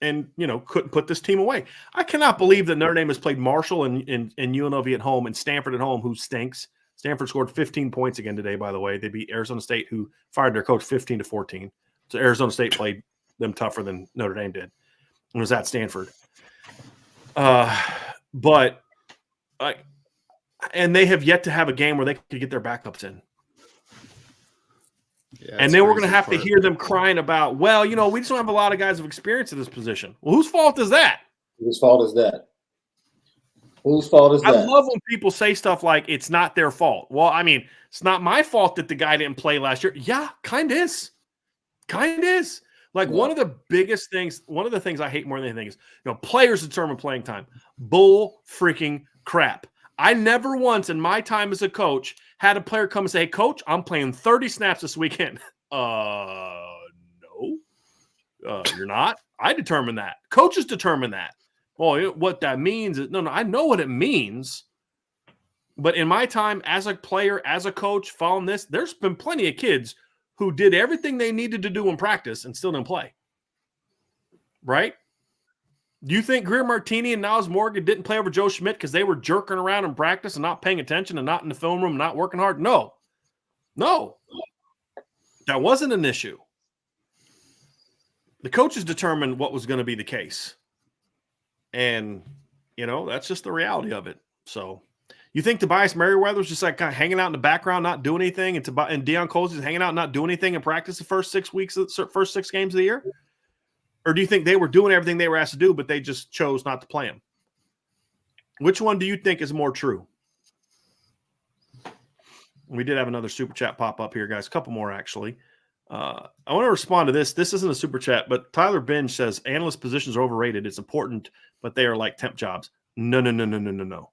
And, couldn't put this team away. I cannot believe that Notre Dame has played Marshall and UNLV at home and Stanford at home, who stinks. Stanford scored 15 points again today, by the way. They beat Arizona State, who fired their coach 15-14. So Arizona State played them tougher than Notre Dame did. It was at Stanford. And they have yet to have a game where they could get their backups in. Yeah, and then we're going to have to hear them crying about, we just don't have a lot of guys of experience in this position. Well, whose fault is that? Whose fault is that? Whose fault is that? I love when people say stuff like it's not their fault. Well, I mean, it's not my fault that the guy didn't play last year. Yeah, kind of is. Like, one of the biggest things, one of the things I hate more than anything is, players determine playing time. Bull freaking crap. I never once in my time as a coach had a player come and say, "Hey, coach, I'm playing 30 snaps this weekend." No, you're not. I determine that. Coaches determine that. Well, what that means is, no, I know what it means. But in my time as a player, as a coach, following this, there's been plenty of kids who did everything they needed to do in practice and still didn't play. Right? Do you think Greer Martini and Niles Morgan didn't play over Joe Schmidt because they were jerking around in practice and not paying attention and not in the film room, not working hard? No. That wasn't an issue. The coaches determined what was going to be the case. And, that's just the reality of it. So, you think Tobias Merriweather was just like kind of hanging out in the background, not doing anything, and Deion Colsey's hanging out, not doing anything in practice the first 6 games of the year? Or do you think they were doing everything they were asked to do, but they just chose not to play him? Which one do you think is more true? We did have another super chat pop up here, guys. A couple more, actually. I want to respond to this. This isn't a super chat, but Tyler Binge says analyst positions are overrated. It's important, but they are like temp jobs. No.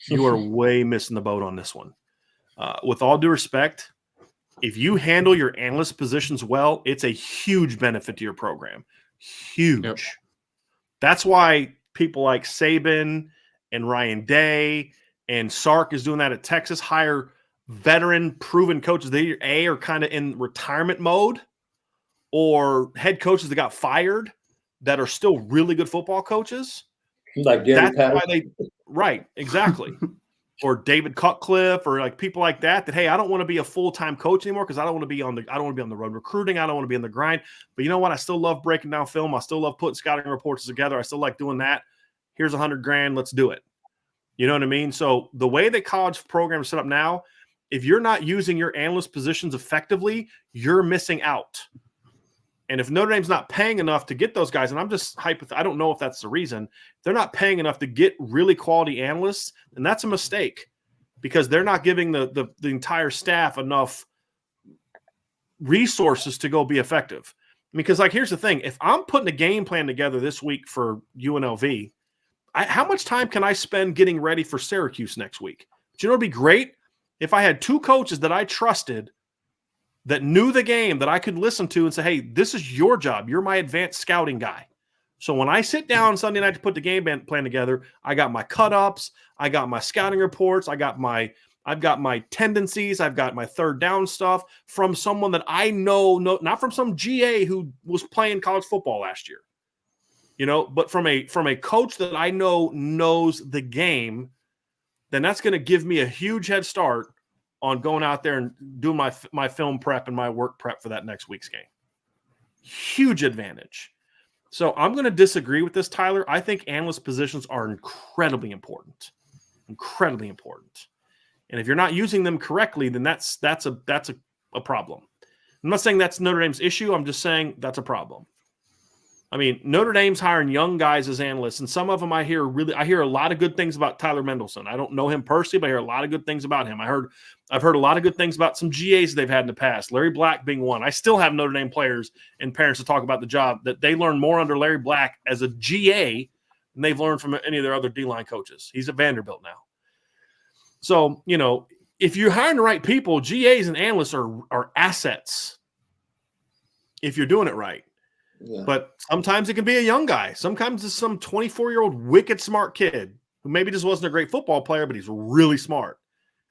You are way missing the boat on this one. With all due respect, if you handle your analyst positions well, it's a huge benefit to your program. Huge. Yep. That's why people like Saban and Ryan Day and Sark is doing that at Texas, hire veteran, proven coaches. They are kind of in retirement mode, or head coaches that got fired that are still really good football coaches. Like Gary Patterson. Right, exactly. Or David Cutcliffe, or like people like that. Hey, I don't want to be a full-time coach anymore because I don't want to be on the road recruiting. I don't want to be in the grind. But you know what? I still love breaking down film. I still love putting scouting reports together. I still like doing that. Here's $100,000. Let's do it. You know what I mean? So the way that college programs set up now, if you're not using your analyst positions effectively, you're missing out. And if Notre Dame's not paying enough to get those guys, and I'm just I don't know if that's the reason, if they're not paying enough to get really quality analysts, then that's a mistake, because they're not giving the entire staff enough resources to go be effective. Because, like, here's the thing. If I'm putting a game plan together this week for UNLV, how much time can I spend getting ready for Syracuse next week? Do you know what would be great? If I had two coaches that I trusted that knew the game that I could listen to and say, hey, this is your job. You're my advanced scouting guy. So when I sit down Sunday night to put the game plan together, I got my cut-ups, I got my scouting reports, I've got my tendencies, I've got my third down stuff from someone that I know, not from some GA who was playing college football last year, but from a coach that I know knows the game. Then that's going to give me a huge head start on going out there and doing my film prep and my work prep for that next week's game. Huge advantage. So I'm going to disagree with this, Tyler. I think analyst positions are incredibly important. Incredibly important. And if you're not using them correctly, then that's a problem. I'm not saying that's Notre Dame's issue. I'm just saying that's a problem. I mean, Notre Dame's hiring young guys as analysts, and some of them I hear a lot of good things about Tyler Mendelson. I don't know him personally, but I hear a lot of good things about him. I've heard a lot of good things about some GAs they've had in the past, Larry Black being one. I still have Notre Dame players and parents to talk about the job that they learned more under Larry Black as a GA than they've learned from any of their other D-line coaches. He's at Vanderbilt now. So, if you're hiring the right people, GAs and analysts are assets if you're doing it right. Yeah. But sometimes it can be a young guy. Sometimes it's some 24-year-old wicked smart kid who maybe just wasn't a great football player, but he's really smart.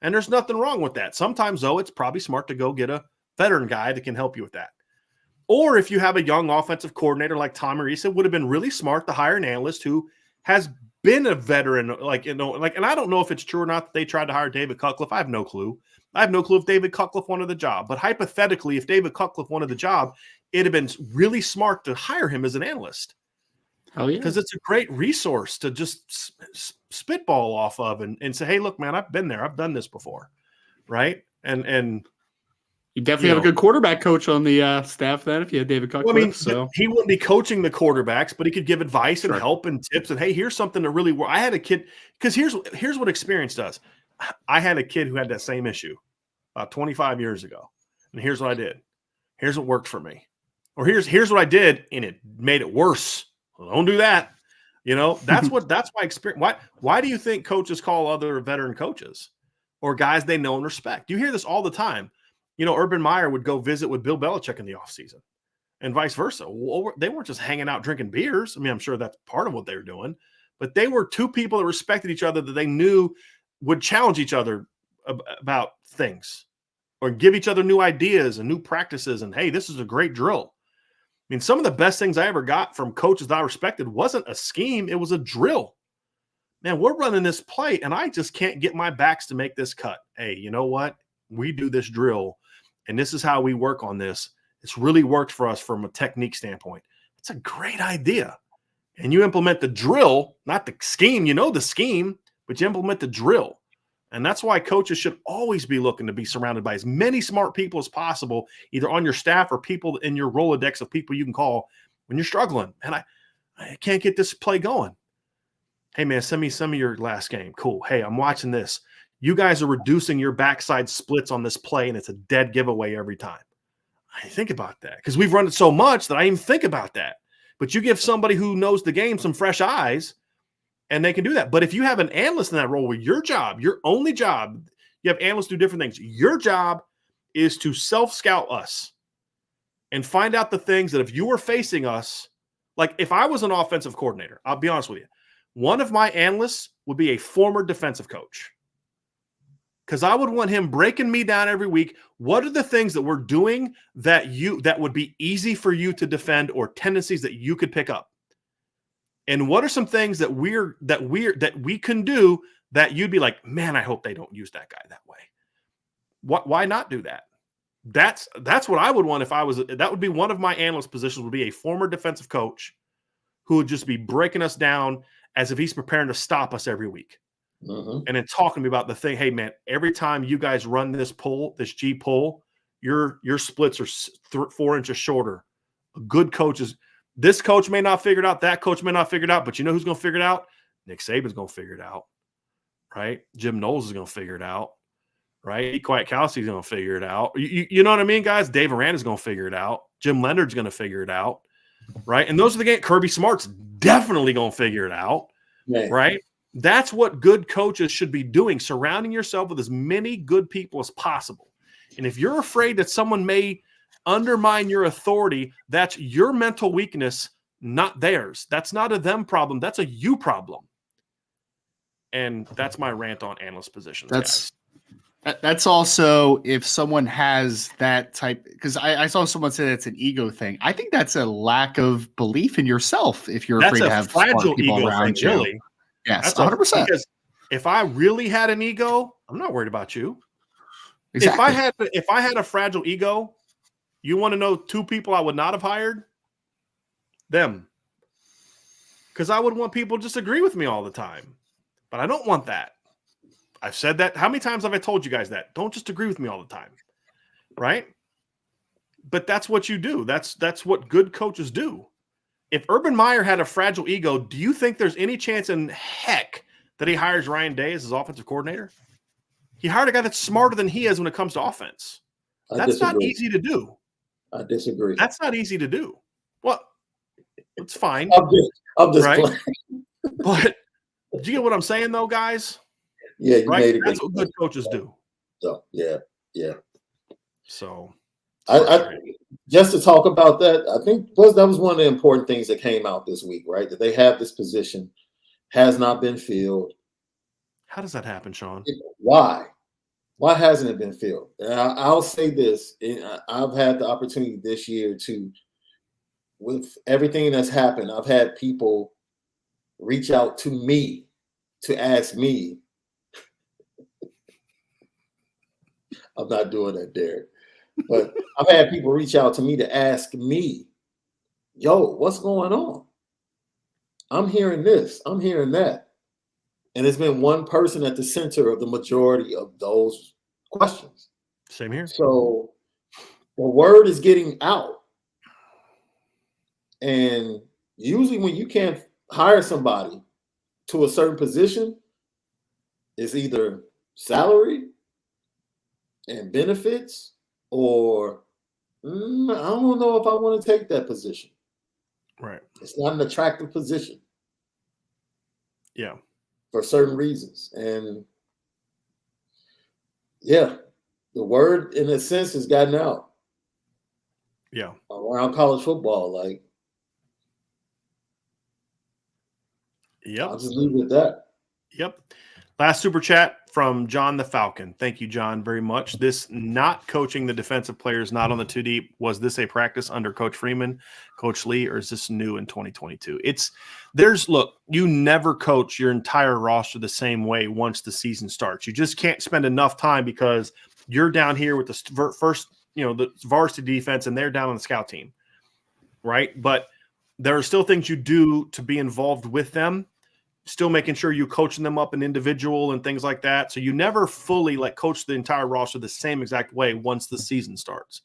And there's nothing wrong with that. Sometimes, though, it's probably smart to go get a veteran guy that can help you with that. Or if you have a young offensive coordinator like Tommy Rees, it would have been really smart to hire an analyst who has been a veteran. And I don't know if it's true or not that they tried to hire David Cutcliffe. I have no clue. I have no clue if David Cutcliffe wanted the job. But hypothetically, if David Cutcliffe wanted the job, it'd have been really smart to hire him as an analyst. Oh, yeah. Because it's a great resource to just spitball off of and say, hey, look, man, I've been there. I've done this before. Right? And you definitely have a good quarterback coach on the staff then if you had David Cutcliffe. Well, so he wouldn't be coaching the quarterbacks, but he could give advice and help and tips. And, hey, here's something that really works. I had a kid – because here's what experience does. I had a kid who had that same issue about 25 years ago. And here's what I did. Here's what worked for me. Or here's what I did, and it made it worse. Well, don't do that. That's why experience. Why do you think coaches call other veteran coaches or guys they know and respect? You hear this all the time. Urban Meyer would go visit with Bill Belichick in the offseason and vice versa. Well, they weren't just hanging out drinking beers. I mean, I'm sure that's part of what they were doing, but they were two people that respected each other that they knew would challenge each other about things or give each other new ideas and new practices. And, hey, this is a great drill. I mean, some of the best things I ever got from coaches that I respected wasn't a scheme. It was a drill. Man, we're running this play, and I just can't get my backs to make this cut. Hey, you know what? We do this drill, and this is how we work on this. It's really worked for us from a technique standpoint. It's a great idea. And you implement the drill, not the scheme. You know the scheme, but you implement the drill. And that's why coaches should always be looking to be surrounded by as many smart people as possible, either on your staff or people in your Rolodex of people you can call when you're struggling. And I can't get this play going. Hey, man, send me some of your last game. Cool. Hey, I'm watching this. You guys are reducing your backside splits on this play, and it's a dead giveaway every time. I think about that because we've run it so much that I even think about that. But you give somebody who knows the game some fresh eyes, and they can do that. But if you have an analyst in that role where your only job, you have analysts do different things. Your job is to self-scout us and find out the things that if you were facing us, like if I was an offensive coordinator, I'll be honest with you, one of my analysts would be a former defensive coach. Because I would want him breaking me down every week. What are the things that we're doing that would be easy for you to defend or tendencies that you could pick up? And what are some things that we can do that you'd be like, man, I hope they don't use that guy that way. Why not do that? That's what I would want if I was. That would be one of my analyst positions. Would be a former defensive coach who would just be breaking us down as if he's preparing to stop us every week. And then talking to me about the thing. Hey, man, every time you guys run this G pull, your splits are 4 inches shorter. A good coach is. This coach may not figure it out. That coach may not figure it out. But you know who's going to figure it out? Nick Saban's going to figure it out, right? Jim Knowles is going to figure it out, right? Quiet Kowski's going to figure it out. You know what I mean, guys? Dave Aranda's going to figure it out. Jim Leonard's going to figure it out, right? And those are the games. Kirby Smart's definitely going to figure it out, right? That's what good coaches should be doing, surrounding yourself with as many good people as possible. And if you're afraid that someone may undermine your authority, that's your mental weakness, not theirs. That's not a them problem. That's a you problem. And that's my rant on analyst positions. That's also if someone has that type, because I saw someone say that's an ego thing. I think that's a lack of belief in yourself if you're afraid to have smart people around you. Really. Yes, 100%. Because if I really had an ego, I'm not worried about you. Exactly. If I had a fragile ego, you want to know 2 people I would not have hired? Them. Because I would want people to just agree with me all the time. But I don't want that. I've said that. How many times have I told you guys that? Don't just agree with me all the time. Right? But that's what you do. That's what good coaches do. If Urban Meyer had a fragile ego, do you think there's any chance in heck that he hires Ryan Day as his offensive coordinator? He hired a guy that's smarter than he is when it comes to offense. That's not easy to do. I disagree. That's not easy to do. Well, it's fine. I'm just right? playing. But do you get what I'm saying, though, guys? Yeah, you made it. That's what good coaches do. So yeah. So I just to talk about that, I think that was one of the important things that came out this week, right? That they have this position, has not been filled. How does that happen, Sean? Why? Why hasn't it been filled? And I'll say this. I've had the opportunity this year with everything that's happened, I've had people reach out to me to ask me. I'm not doing that, Derek. But I've had people reach out to me to ask me, yo, what's going on? I'm hearing this. I'm hearing that. And it's been one person at the center of the majority of those questions. Same here. So the word is getting out. And usually when you can't hire somebody to a certain position, it's either salary and benefits or I don't know if I want to take that position. Right. It's not an attractive position. Yeah. For certain reasons. And yeah, the word in a sense has gotten out. Yeah. Around college football. Like, yep. I'll just leave it at that. Yep. Last super chat from John the Falcon. Thank you, John, very much. This not coaching the defensive players, not on the 2 deep. Was this a practice under Coach Freeman, Coach Lee, or is this new in 2022? Look, you never coach your entire roster the same way once the season starts. You just can't spend enough time because you're down here with the first, the varsity defense and they're down on the scout team, right? But there are still things you do to be involved with them. Still making sure you coaching them up an individual and things like that. So you never fully coach the entire roster the same exact way once the season starts.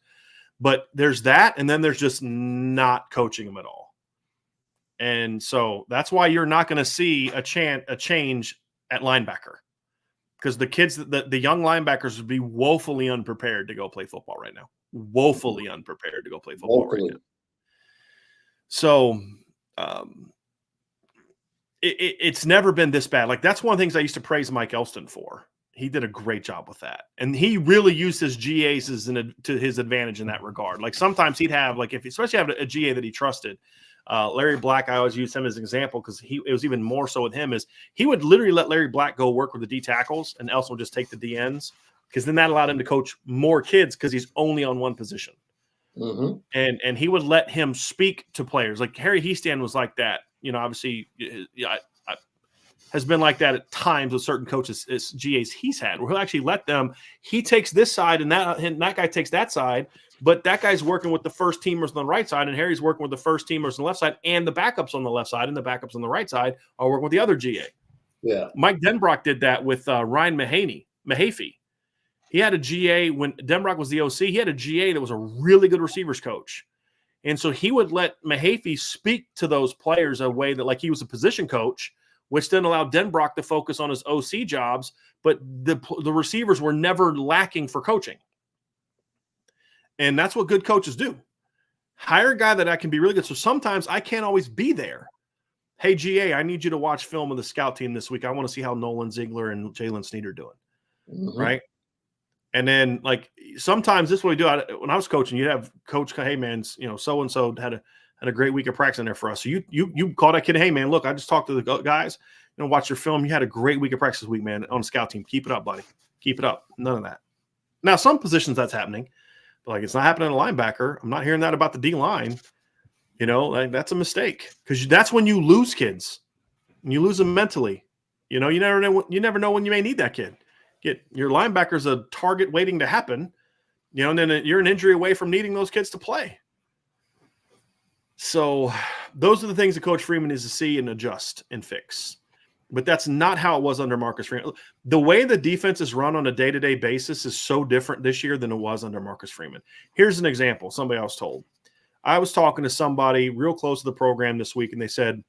But there's that, and then there's just not coaching them at all. And so that's why you're not going to see a change at linebacker, because the kids, the young linebackers would be woefully unprepared to go play football right now. woefully unprepared to go play football right Woefully. now. So it's never been this bad. Like, that's one of the things I used to praise Mike Elston for. He did a great job with that. And he really used his GAs to his advantage in that regard. Like, sometimes he'd have, like, especially have a GA that he trusted. Larry Black, I always use him as an example because it was even more so with him, is he would literally let Larry Black go work with the D tackles and Elston would just take the D ends, because then that allowed him to coach more kids because he's only on one position. Mm-hmm. And he would let him speak to players. Like Harry Heastan was like that. Obviously, has been like that at times with certain coaches, as GAs he's had, where he'll actually let them. He takes this side, and that guy takes that side, but that guy's working with the first teamers on the right side, and Harry's working with the first teamers on the left side, and the backups on the left side, and the backups on the right side are working with the other GA. Yeah, Mike Denbrock did that with Ryan Mahaffey. He had a GA when Denbrock was the OC. He had a GA that was a really good receivers coach. And so he would let Mahaffey speak to those players a way that, like, he was a position coach, which then allowed Denbrock to focus on his OC jobs. But the receivers were never lacking for coaching. And that's what good coaches do. Hire a guy that I can be really good. So sometimes I can't always be there. Hey, GA, I need you to watch film of the scout team this week. I want to see how Nolan Ziegler and Jalen Sneed are doing. mm-hmm. Right? And then, like, sometimes this is what we do. When I was coaching, you'd have coach, hey man, so-and-so had a great week of practice in there for us. So you call that kid, hey man, look, I just talked to the guys, watch your film. You had a great week of practice this week, man, on the scout team. Keep it up, buddy. Keep it up. None of that. Now, some positions that's happening, but like, it's not happening in a linebacker. I'm not hearing that about the D line. Like, that's a mistake, because that's when you lose kids, and you lose them mentally. You never know when you may need that kid. Get your linebackers a target waiting to happen, and then you're an injury away from needing those kids to play. So those are the things that Coach Freeman needs to see and adjust and fix. But that's not how it was under Marcus Freeman. The way the defense is run on a day-to-day basis is so different this year than it was under Marcus Freeman. Here's an example. Somebody I was told. I was talking to somebody real close to the program this week, and they said,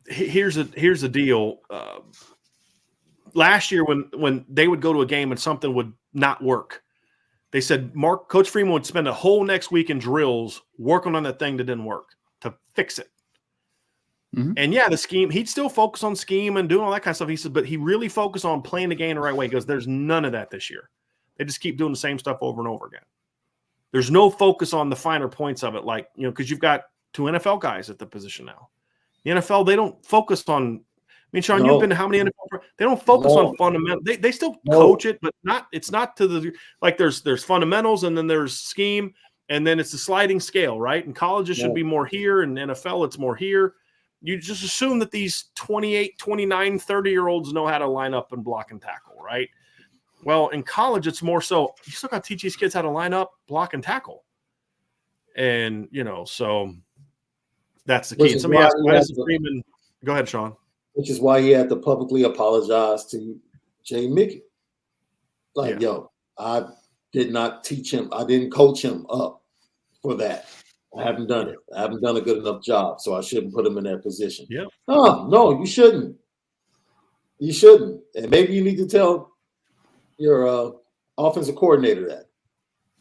here's a deal. Last year, when they would go to a game and something would not work, they said Coach Freeman would spend a whole next week in drills working on that thing that didn't work to fix it. Mm-hmm. And yeah, the scheme, he'd still focus on scheme and doing all that kind of stuff. He said, but he really focused on playing the game the right way. He goes, there's none of that this year. They just keep doing the same stuff over and over again. There's no focus on the finer points of it, like, because you've got two NFL guys at the position now. The NFL, they don't focus on. I mean, Sean, you've been to how many NFL? They don't focus on fundamental. They still coach it, but it's not to the, like, there's fundamentals, and then there's scheme, and then it's a sliding scale, right? And college, it should be more here, and NFL, it's more here. You just assume that these 28, 29, 30-year-olds know how to line up and block and tackle, right? Well, in college, it's more so you still got to teach these kids how to line up, block, and tackle. And, so that's the key. And somebody asked, why does Freeman – go ahead, Sean. Which is why he had to publicly apologize to Jay Mickey. Like, yo, I did not teach him. I didn't coach him up for that. I haven't done it. I haven't done a good enough job, so I shouldn't put him in that position. Yeah. No, you shouldn't. You shouldn't. And maybe you need to tell your offensive coordinator that.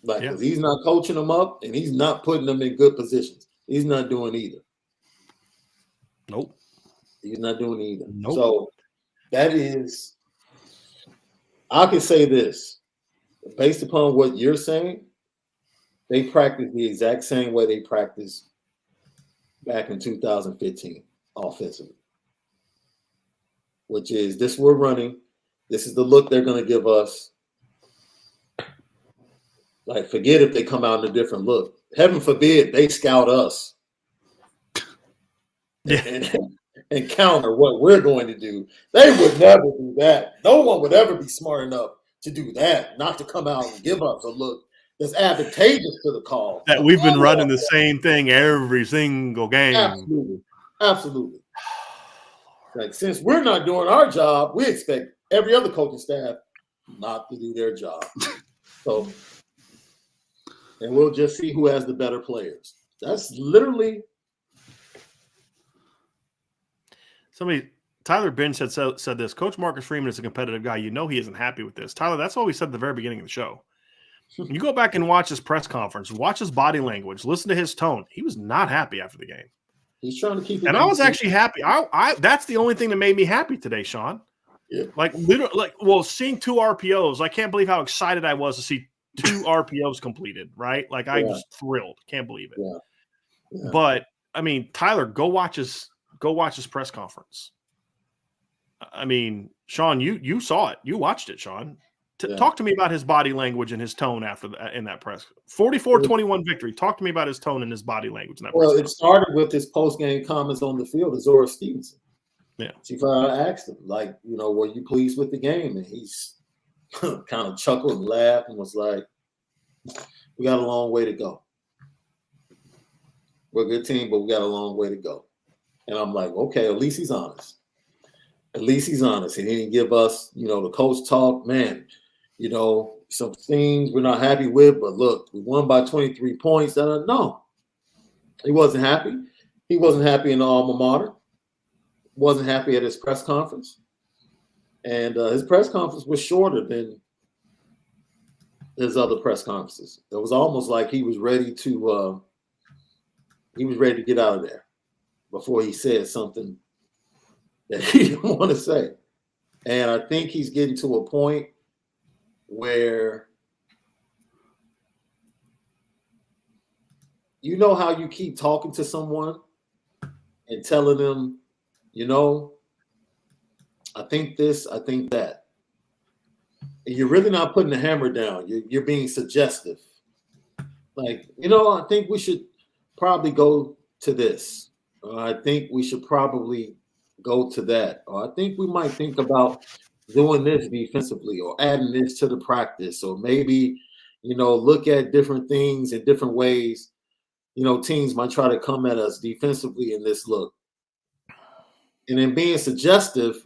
Like, because he's not coaching them up, and he's not putting them in good positions. He's not doing either. Nope. He's not doing either. Nope. So that is, I can say this, based upon what you're saying, they practice the exact same way they practiced back in 2015 offensively, which is this: we're running. This is the look they're going to give us. Like, forget if they come out in a different look. Heaven forbid they scout us. And counter what we're going to do. They would never do that. No one would ever be smart enough to do that, not to come out and give us a look that's advantageous to the call. That we've been running the same thing every single game. Absolutely. Like, since we're not doing our job, we expect every other coaching staff not to do their job. So, and we'll just see who has the better players. That's literally. Tyler Binge said this. Coach Marcus Freeman is a competitive guy. He isn't happy with this. Tyler, that's what we said at the very beginning of the show. You go back and watch his press conference, watch his body language, listen to his tone. He was not happy after the game. He's trying to keep it. And I was actually happy. That's the only thing that made me happy today, Sean. Yeah. Like literally, seeing 2 RPOs, I can't believe how excited I was to see 2 RPOs completed, right? Like I was thrilled. Can't believe it. Yeah. Yeah. But I mean, Tyler, go watch his press conference. I mean, Sean, you saw it. You watched it, Sean. Talk to me about his body language and his tone after in that press. 44-21 victory. Talk to me about his tone and his body language in that press conference. It started with his post-game comments on the field to Zora Stevenson. Yeah. She finally asked him, like, were you pleased with the game? And he's kind of chuckled and laughed and was like, we got a long way to go. We're a good team, but we got a long way to go. And I'm like, okay, at least he's honest. At least he's honest. He didn't give us, the coach talk, man. Some things we're not happy with, but look, we won by 23 points. No, he wasn't happy. He wasn't happy in the alma mater. Wasn't happy at his press conference. And his press conference was shorter than his other press conferences. It was almost like he was ready to get out of there before he said something that he didn't want to say. And I think he's getting to a point where how you keep talking to someone and telling them, I think this, I think that. And you're really not putting the hammer down. You're being suggestive. Like, I think we should probably go to this. I think we should probably go to that. Or I think we might think about doing this defensively or adding this to the practice, or maybe, look at different things in different ways. Teams might try to come at us defensively in this look. And in being suggestive,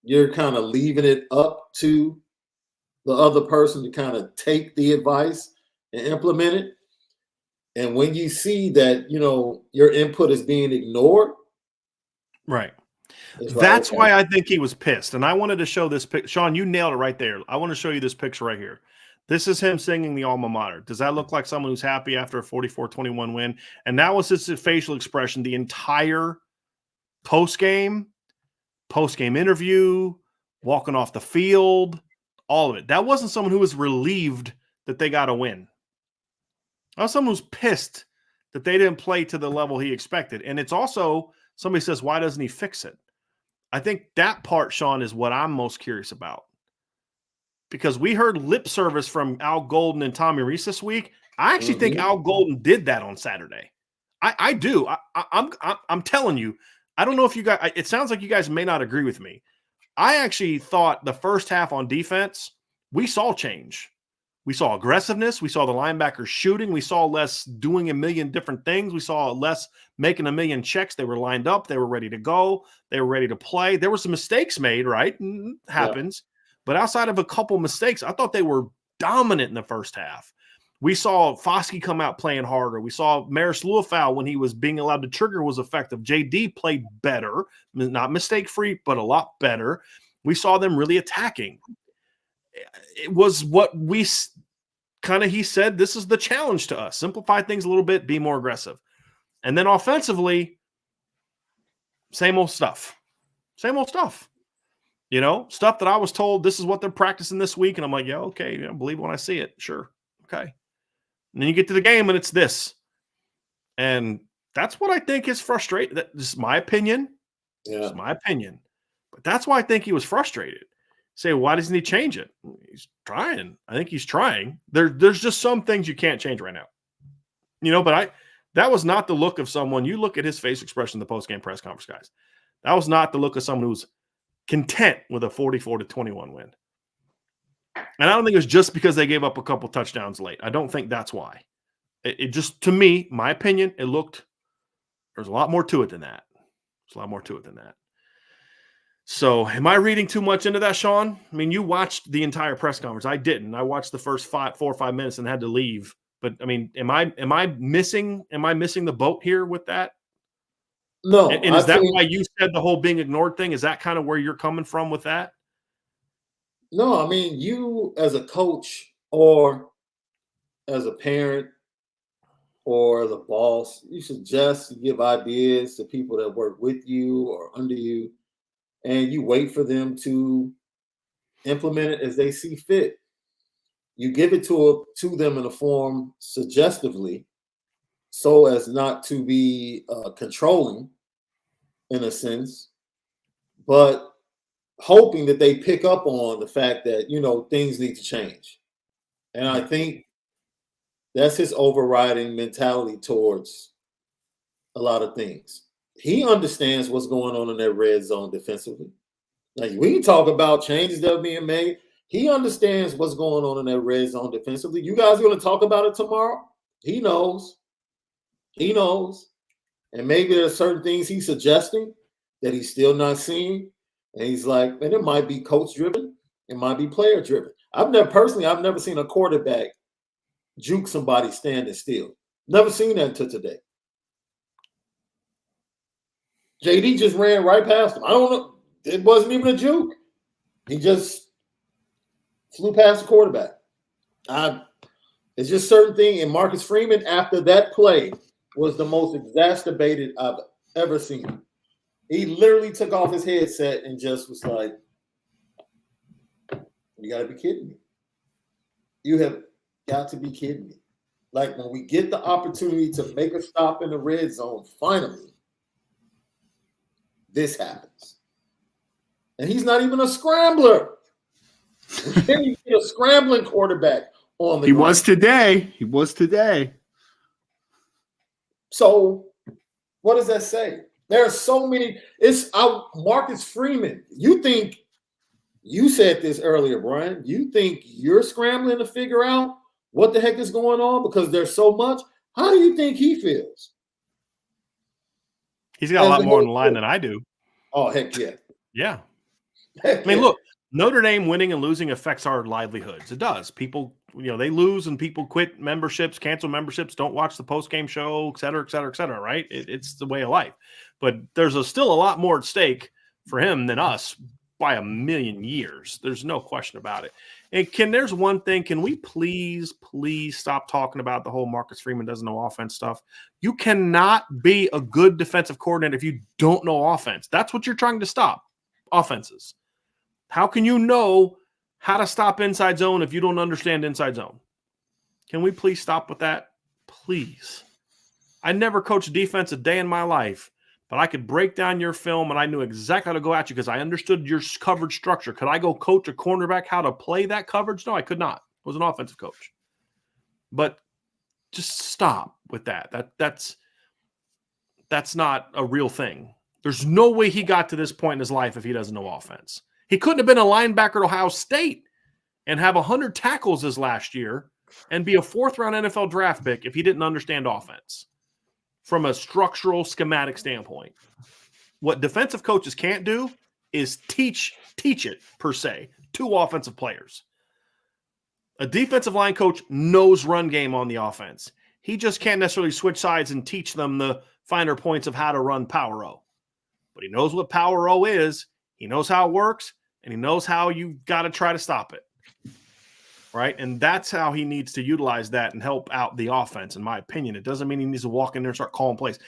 you're kind of leaving it up to the other person to kind of take the advice and implement it. And when you see that, your input is being ignored. Right. That's why I think he was pissed. And I wanted to show this picture. Sean, you nailed it right there. I want to show you this picture right here. This is him singing the alma mater. Does that look like someone who's happy after a 44-21 win? And that was his facial expression the entire post-game interview, walking off the field, all of it. That wasn't someone who was relieved that they got a win. That was someone who's pissed that they didn't play to the level he expected. And it's also, somebody says, why doesn't he fix it? I think that part, Sean, is what I'm most curious about. Because we heard lip service from Al Golden and Tommy Reese this week. I actually think Al Golden did that on Saturday. I do. I'm telling you. I don't know if you guys. It sounds like you guys may not agree with me. I actually thought the first half on defense, we saw change. We saw aggressiveness. We saw the linebackers shooting. We saw less doing a million different things. We saw less making a million checks. They were lined up. They were ready to go. They were ready to play. There were some mistakes made, right? Happens. Yeah. But outside of a couple mistakes, I thought they were dominant in the first half. We saw Foskey come out playing harder. We saw Maris Luafau, when he was being allowed to trigger, was effective. JD played better, not mistake-free, but a lot better. We saw them really attacking. It was what we kind of, he said, this is the challenge to us. Simplify things a little bit, be more aggressive. And then offensively, same old stuff. Same old stuff. Stuff that I was told this is what they're practicing this week. And I'm like, yeah, okay. Believe when I see it. Sure. Okay. And then you get to the game and it's this. And that's what I think is frustrating. This is my opinion. Yeah. It's my opinion. But that's why I think he was frustrated. Say, why doesn't he change it? He's trying. I think he's trying. There's just some things you can't change right now. But that was not the look of someone. You look at his face expression in the post-game press conference, guys. That was not the look of someone who's content with a 44-21 win. And I don't think it was just because they gave up a couple touchdowns late. I don't think that's why. It just, to me, my opinion, it looked, there's a lot more to it than that. There's a lot more to it than that. So am I reading too much into that, Sean? I mean, you watched the entire press conference. I didn't. I watched the first 4 or 5 minutes and had to leave. But I mean, am I missing the boat here with that? No. And is that why you said the whole being ignored thing? Is that kind of where you're coming from with that? No, I mean, you as a coach or as a parent or the boss, you suggest, you give ideas to people that work with you or under you, and you wait for them to implement it as they see fit. You give it to them in a form suggestively, so as not to be controlling in a sense, but hoping that they pick up on the fact that, things need to change. And I think that's his overriding mentality towards a lot of things. He understands what's going on in that red zone defensively. Like, we can talk about changes that are being made. He understands what's going on in that red zone defensively. You guys are going to talk about it tomorrow? He knows. He knows. And maybe there are certain things he's suggesting that he's still not seeing. And he's like, man, it might be coach-driven. It might be player-driven. I've never seen a quarterback juke somebody standing still. Never seen that until today. JD just ran right past him. I don't know. It wasn't even a juke. He just flew past the quarterback. It's just certain thing. And Marcus Freeman, after that play, was the most exacerbated I've ever seen. He literally took off his headset and just was like, you got to be kidding me. You have got to be kidding me. Like, when we get the opportunity to make a stop in the red zone, finally, this happens. And he's not even a scrambler. Then you get a scrambling quarterback on the ground. He was today. So what does that say? There are so many. It's Marcus Freeman. You said this earlier, Brian. You think you're scrambling to figure out what the heck is going on because there's so much? How do you think he feels? He's got a lot more on the line than I do. Oh, heck yeah. Yeah. Look, Notre Dame winning and losing affects our livelihoods. It does. People, they lose and people quit memberships, cancel memberships, don't watch the post-game show, et cetera, right? It's the way of life. But there's still a lot more at stake for him than us by a million years. There's no question about it. And there's one thing, can we please stop talking about the whole Marcus Freeman doesn't know offense stuff? You cannot be a good defensive coordinator if you don't know offense. That's what you're trying to stop, offenses. How can you know how to stop inside zone if you don't understand inside zone? Can we please stop with that? Please. I never coached defense a day in my life, but I could break down your film and I knew exactly how to go at you because I understood your coverage structure. Could I go coach a cornerback how to play that coverage? No, I could not. I was an offensive coach. But just stop with that. That's not a real thing. There's no way he got to this point in his life if he doesn't know offense. He couldn't have been a linebacker at Ohio State and have 100 tackles his last year and be a fourth-round NFL draft pick if he didn't understand offense from a structural, schematic standpoint. What defensive coaches can't do is teach it, per se, to offensive players. A defensive line coach knows run game on the offense. He just can't necessarily switch sides and teach them the finer points of how to run Power O. But he knows what Power O is. He knows how it works, and he knows how you've got to try to stop it, right? And that's how he needs to utilize that and help out the offense, in my opinion. It doesn't mean he needs to walk in there and start calling plays.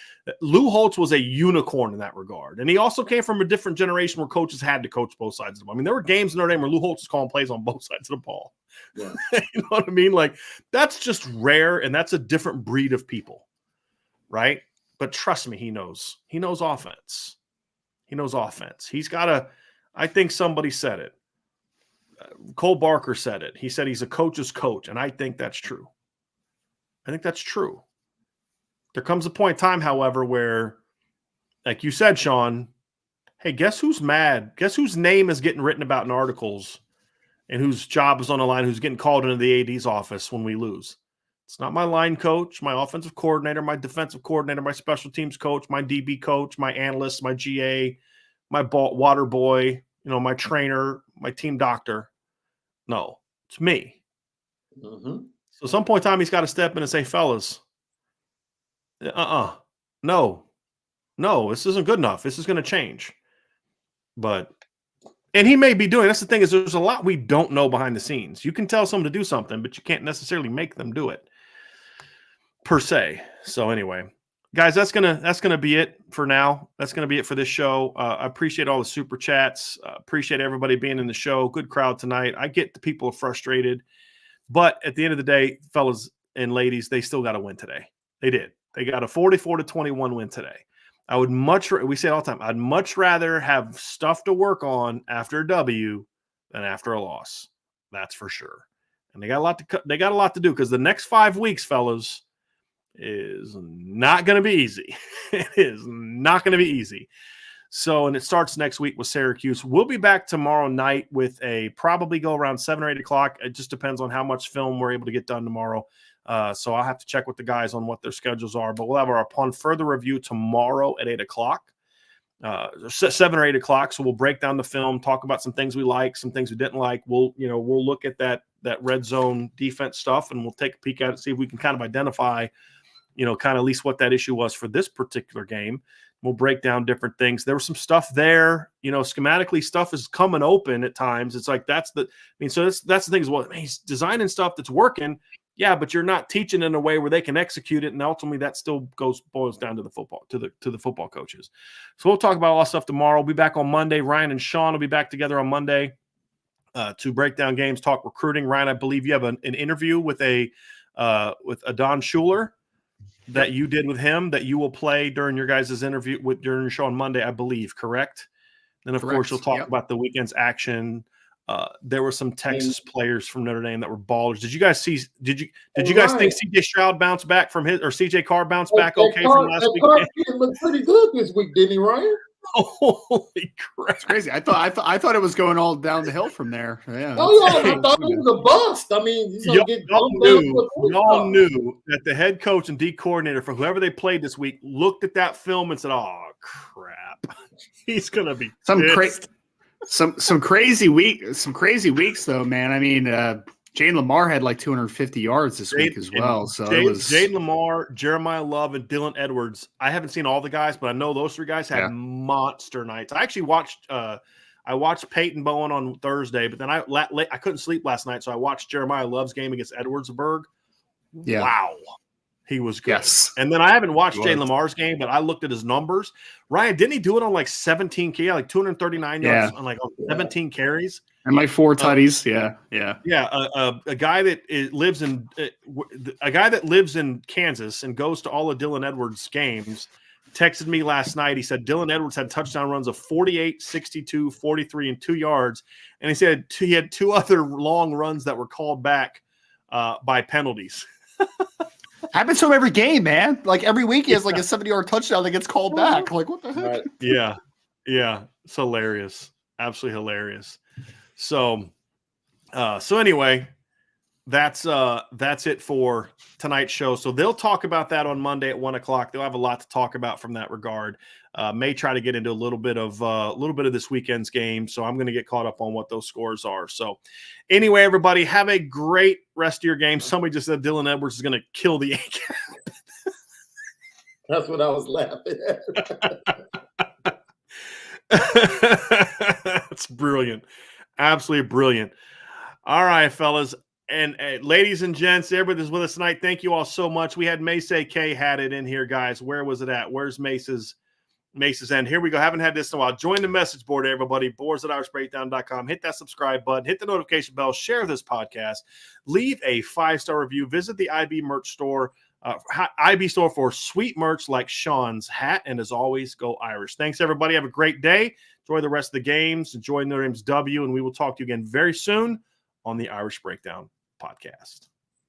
Lou Holtz was a unicorn in that regard, and he also came from a different generation where coaches had to coach both sides of the ball. I mean, there were games in Notre Dame where Lou Holtz was calling plays on both sides of the ball. Yeah. You know what I mean? Like, that's just rare, and that's a different breed of people, right? But trust me, he knows. He knows offense. He knows offense. He's got I think somebody said it. Cole Barker said it. He said he's a coach's coach, and I think that's true. I think that's true. There comes a point in time, however, where, like you said, Sean, hey, guess who's mad? Guess whose name is getting written about in articles and whose job is on the line, who's getting called into the AD's office when we lose? It's not my line coach, my offensive coordinator, my defensive coordinator, my special teams coach, my DB coach, my analyst, my GA, my water boy, my trainer, my team doctor. No, it's me. Mm-hmm. So at some point in time, he's got to step in and say, fellas, no, this isn't good enough. This is going to change. And he may be doing, that's the thing, is there's a lot we don't know behind the scenes. You can tell someone to do something, but you can't necessarily make them do it. per se. So anyway, guys, that's gonna be it for now. That's gonna be it for this show. I appreciate all the super chats. Appreciate everybody being in the show. Good crowd tonight. I get the people are frustrated, but at the end of the day, fellas and ladies, they still got to win today. They did. They got a 44-21 win today. I would we say it all the time, I'd much rather have stuff to work on after a W than after a loss. That's for sure. And they got a lot to do, because the next 5 weeks, fellas, is not going to be easy. It is not going to be easy. So, and it starts next week with Syracuse. We'll be back tomorrow night with probably go around 7 or 8 o'clock. It just depends on how much film we're able to get done tomorrow. So I'll have to check with the guys on what their schedules are, but we'll have our upon further review tomorrow at 8 o'clock, 7 or 8 o'clock. So we'll break down the film, talk about some things we like, some things we didn't like. We'll look at that red zone defense stuff, and we'll take a peek at it, see if we can kind of identify, kind of at least what that issue was for this particular game. We'll break down different things. There was some stuff there, schematically stuff is coming open at times. It's like, that's the thing is, well, he's designing stuff that's working. Yeah, but you're not teaching in a way where they can execute it, and ultimately that still boils down to the football, to the football coaches. So we'll talk about all that stuff tomorrow. We'll be back on Monday. Ryan and Sean will be back together on Monday to break down games, talk recruiting. Ryan, I believe you have an interview with Don Schuler that you did with him that you will play during your guys' interview during your show on Monday, I believe, correct? Then of course you'll talk about the weekend's action. There were some Texas players from Notre Dame that were ballers. Did you guys see? Did you guys think CJ Stroud bounced back from his, or CJ Carr bounced back okay from last week? Carr looked pretty good this week, didn't he, Ryan? Holy crap! It's crazy. I thought it was going all down the hill from there. Yeah. Oh yeah, I thought he was a bust. I mean, he's gonna get y'all knew that the head coach and D coordinator for whoever they played this week looked at that film and said, "Oh crap, he's gonna be some crazy weeks though, man. I mean, Jane Lamar had like 250 yards this week as well. So it was Jane Lamar, Jeremiah Love, and Dylan Edwards. I haven't seen all the guys, but I know those 3 guys had monster nights. I actually watched Peyton Bowen on Thursday, but then I couldn't sleep last night, so I watched Jeremiah Love's game against Edwardsburg. Yeah. Wow. He was good. Yes. And then I haven't watched Jane Lamar's game, but I looked at his numbers. Ryan, didn't he do it on like 17 carries, like 239 yards on 17 carries? And like 4 tutties. A guy that lives in Kansas and goes to all of Dylan Edwards' games texted me last night. He said Dylan Edwards had touchdown runs of 48, 62, 43, and 2 yards. And he said he had 2 other long runs that were called back by penalties. Happens to him every game, man. Like every week he has like a 70-yard touchdown that gets called back. Like, what the heck? Right. Yeah. It's hilarious. Absolutely hilarious. So anyway, that's it for tonight's show. So they'll talk about that on Monday at 1 o'clock. They'll have a lot to talk about from that regard. May try to get into a little bit of this weekend's game. So I'm going to get caught up on what those scores are. So anyway, everybody, have a great rest of your game. Somebody just said Dylan Edwards is going to kill the ACAP. That's what I was laughing at. That's brilliant. Absolutely brilliant. All right, fellas. And ladies and gents, everybody that's with us tonight, thank you all so much. We had Mace K had it in here, guys. Where was it at? Where's Mace's end? Here we go. Haven't had this in a while. Join the message board, everybody. boards@irishbreakdown.com. Hit that subscribe button. Hit the notification bell. Share this podcast. Leave a 5-star review. Visit the IB merch store. IB store for sweet merch like Sean's hat. And as always, go Irish. Thanks, everybody. Have a great day. Enjoy the rest of the games. Enjoy Notre Dame's W. And we will talk to you again very soon on the Irish Breakdown podcast.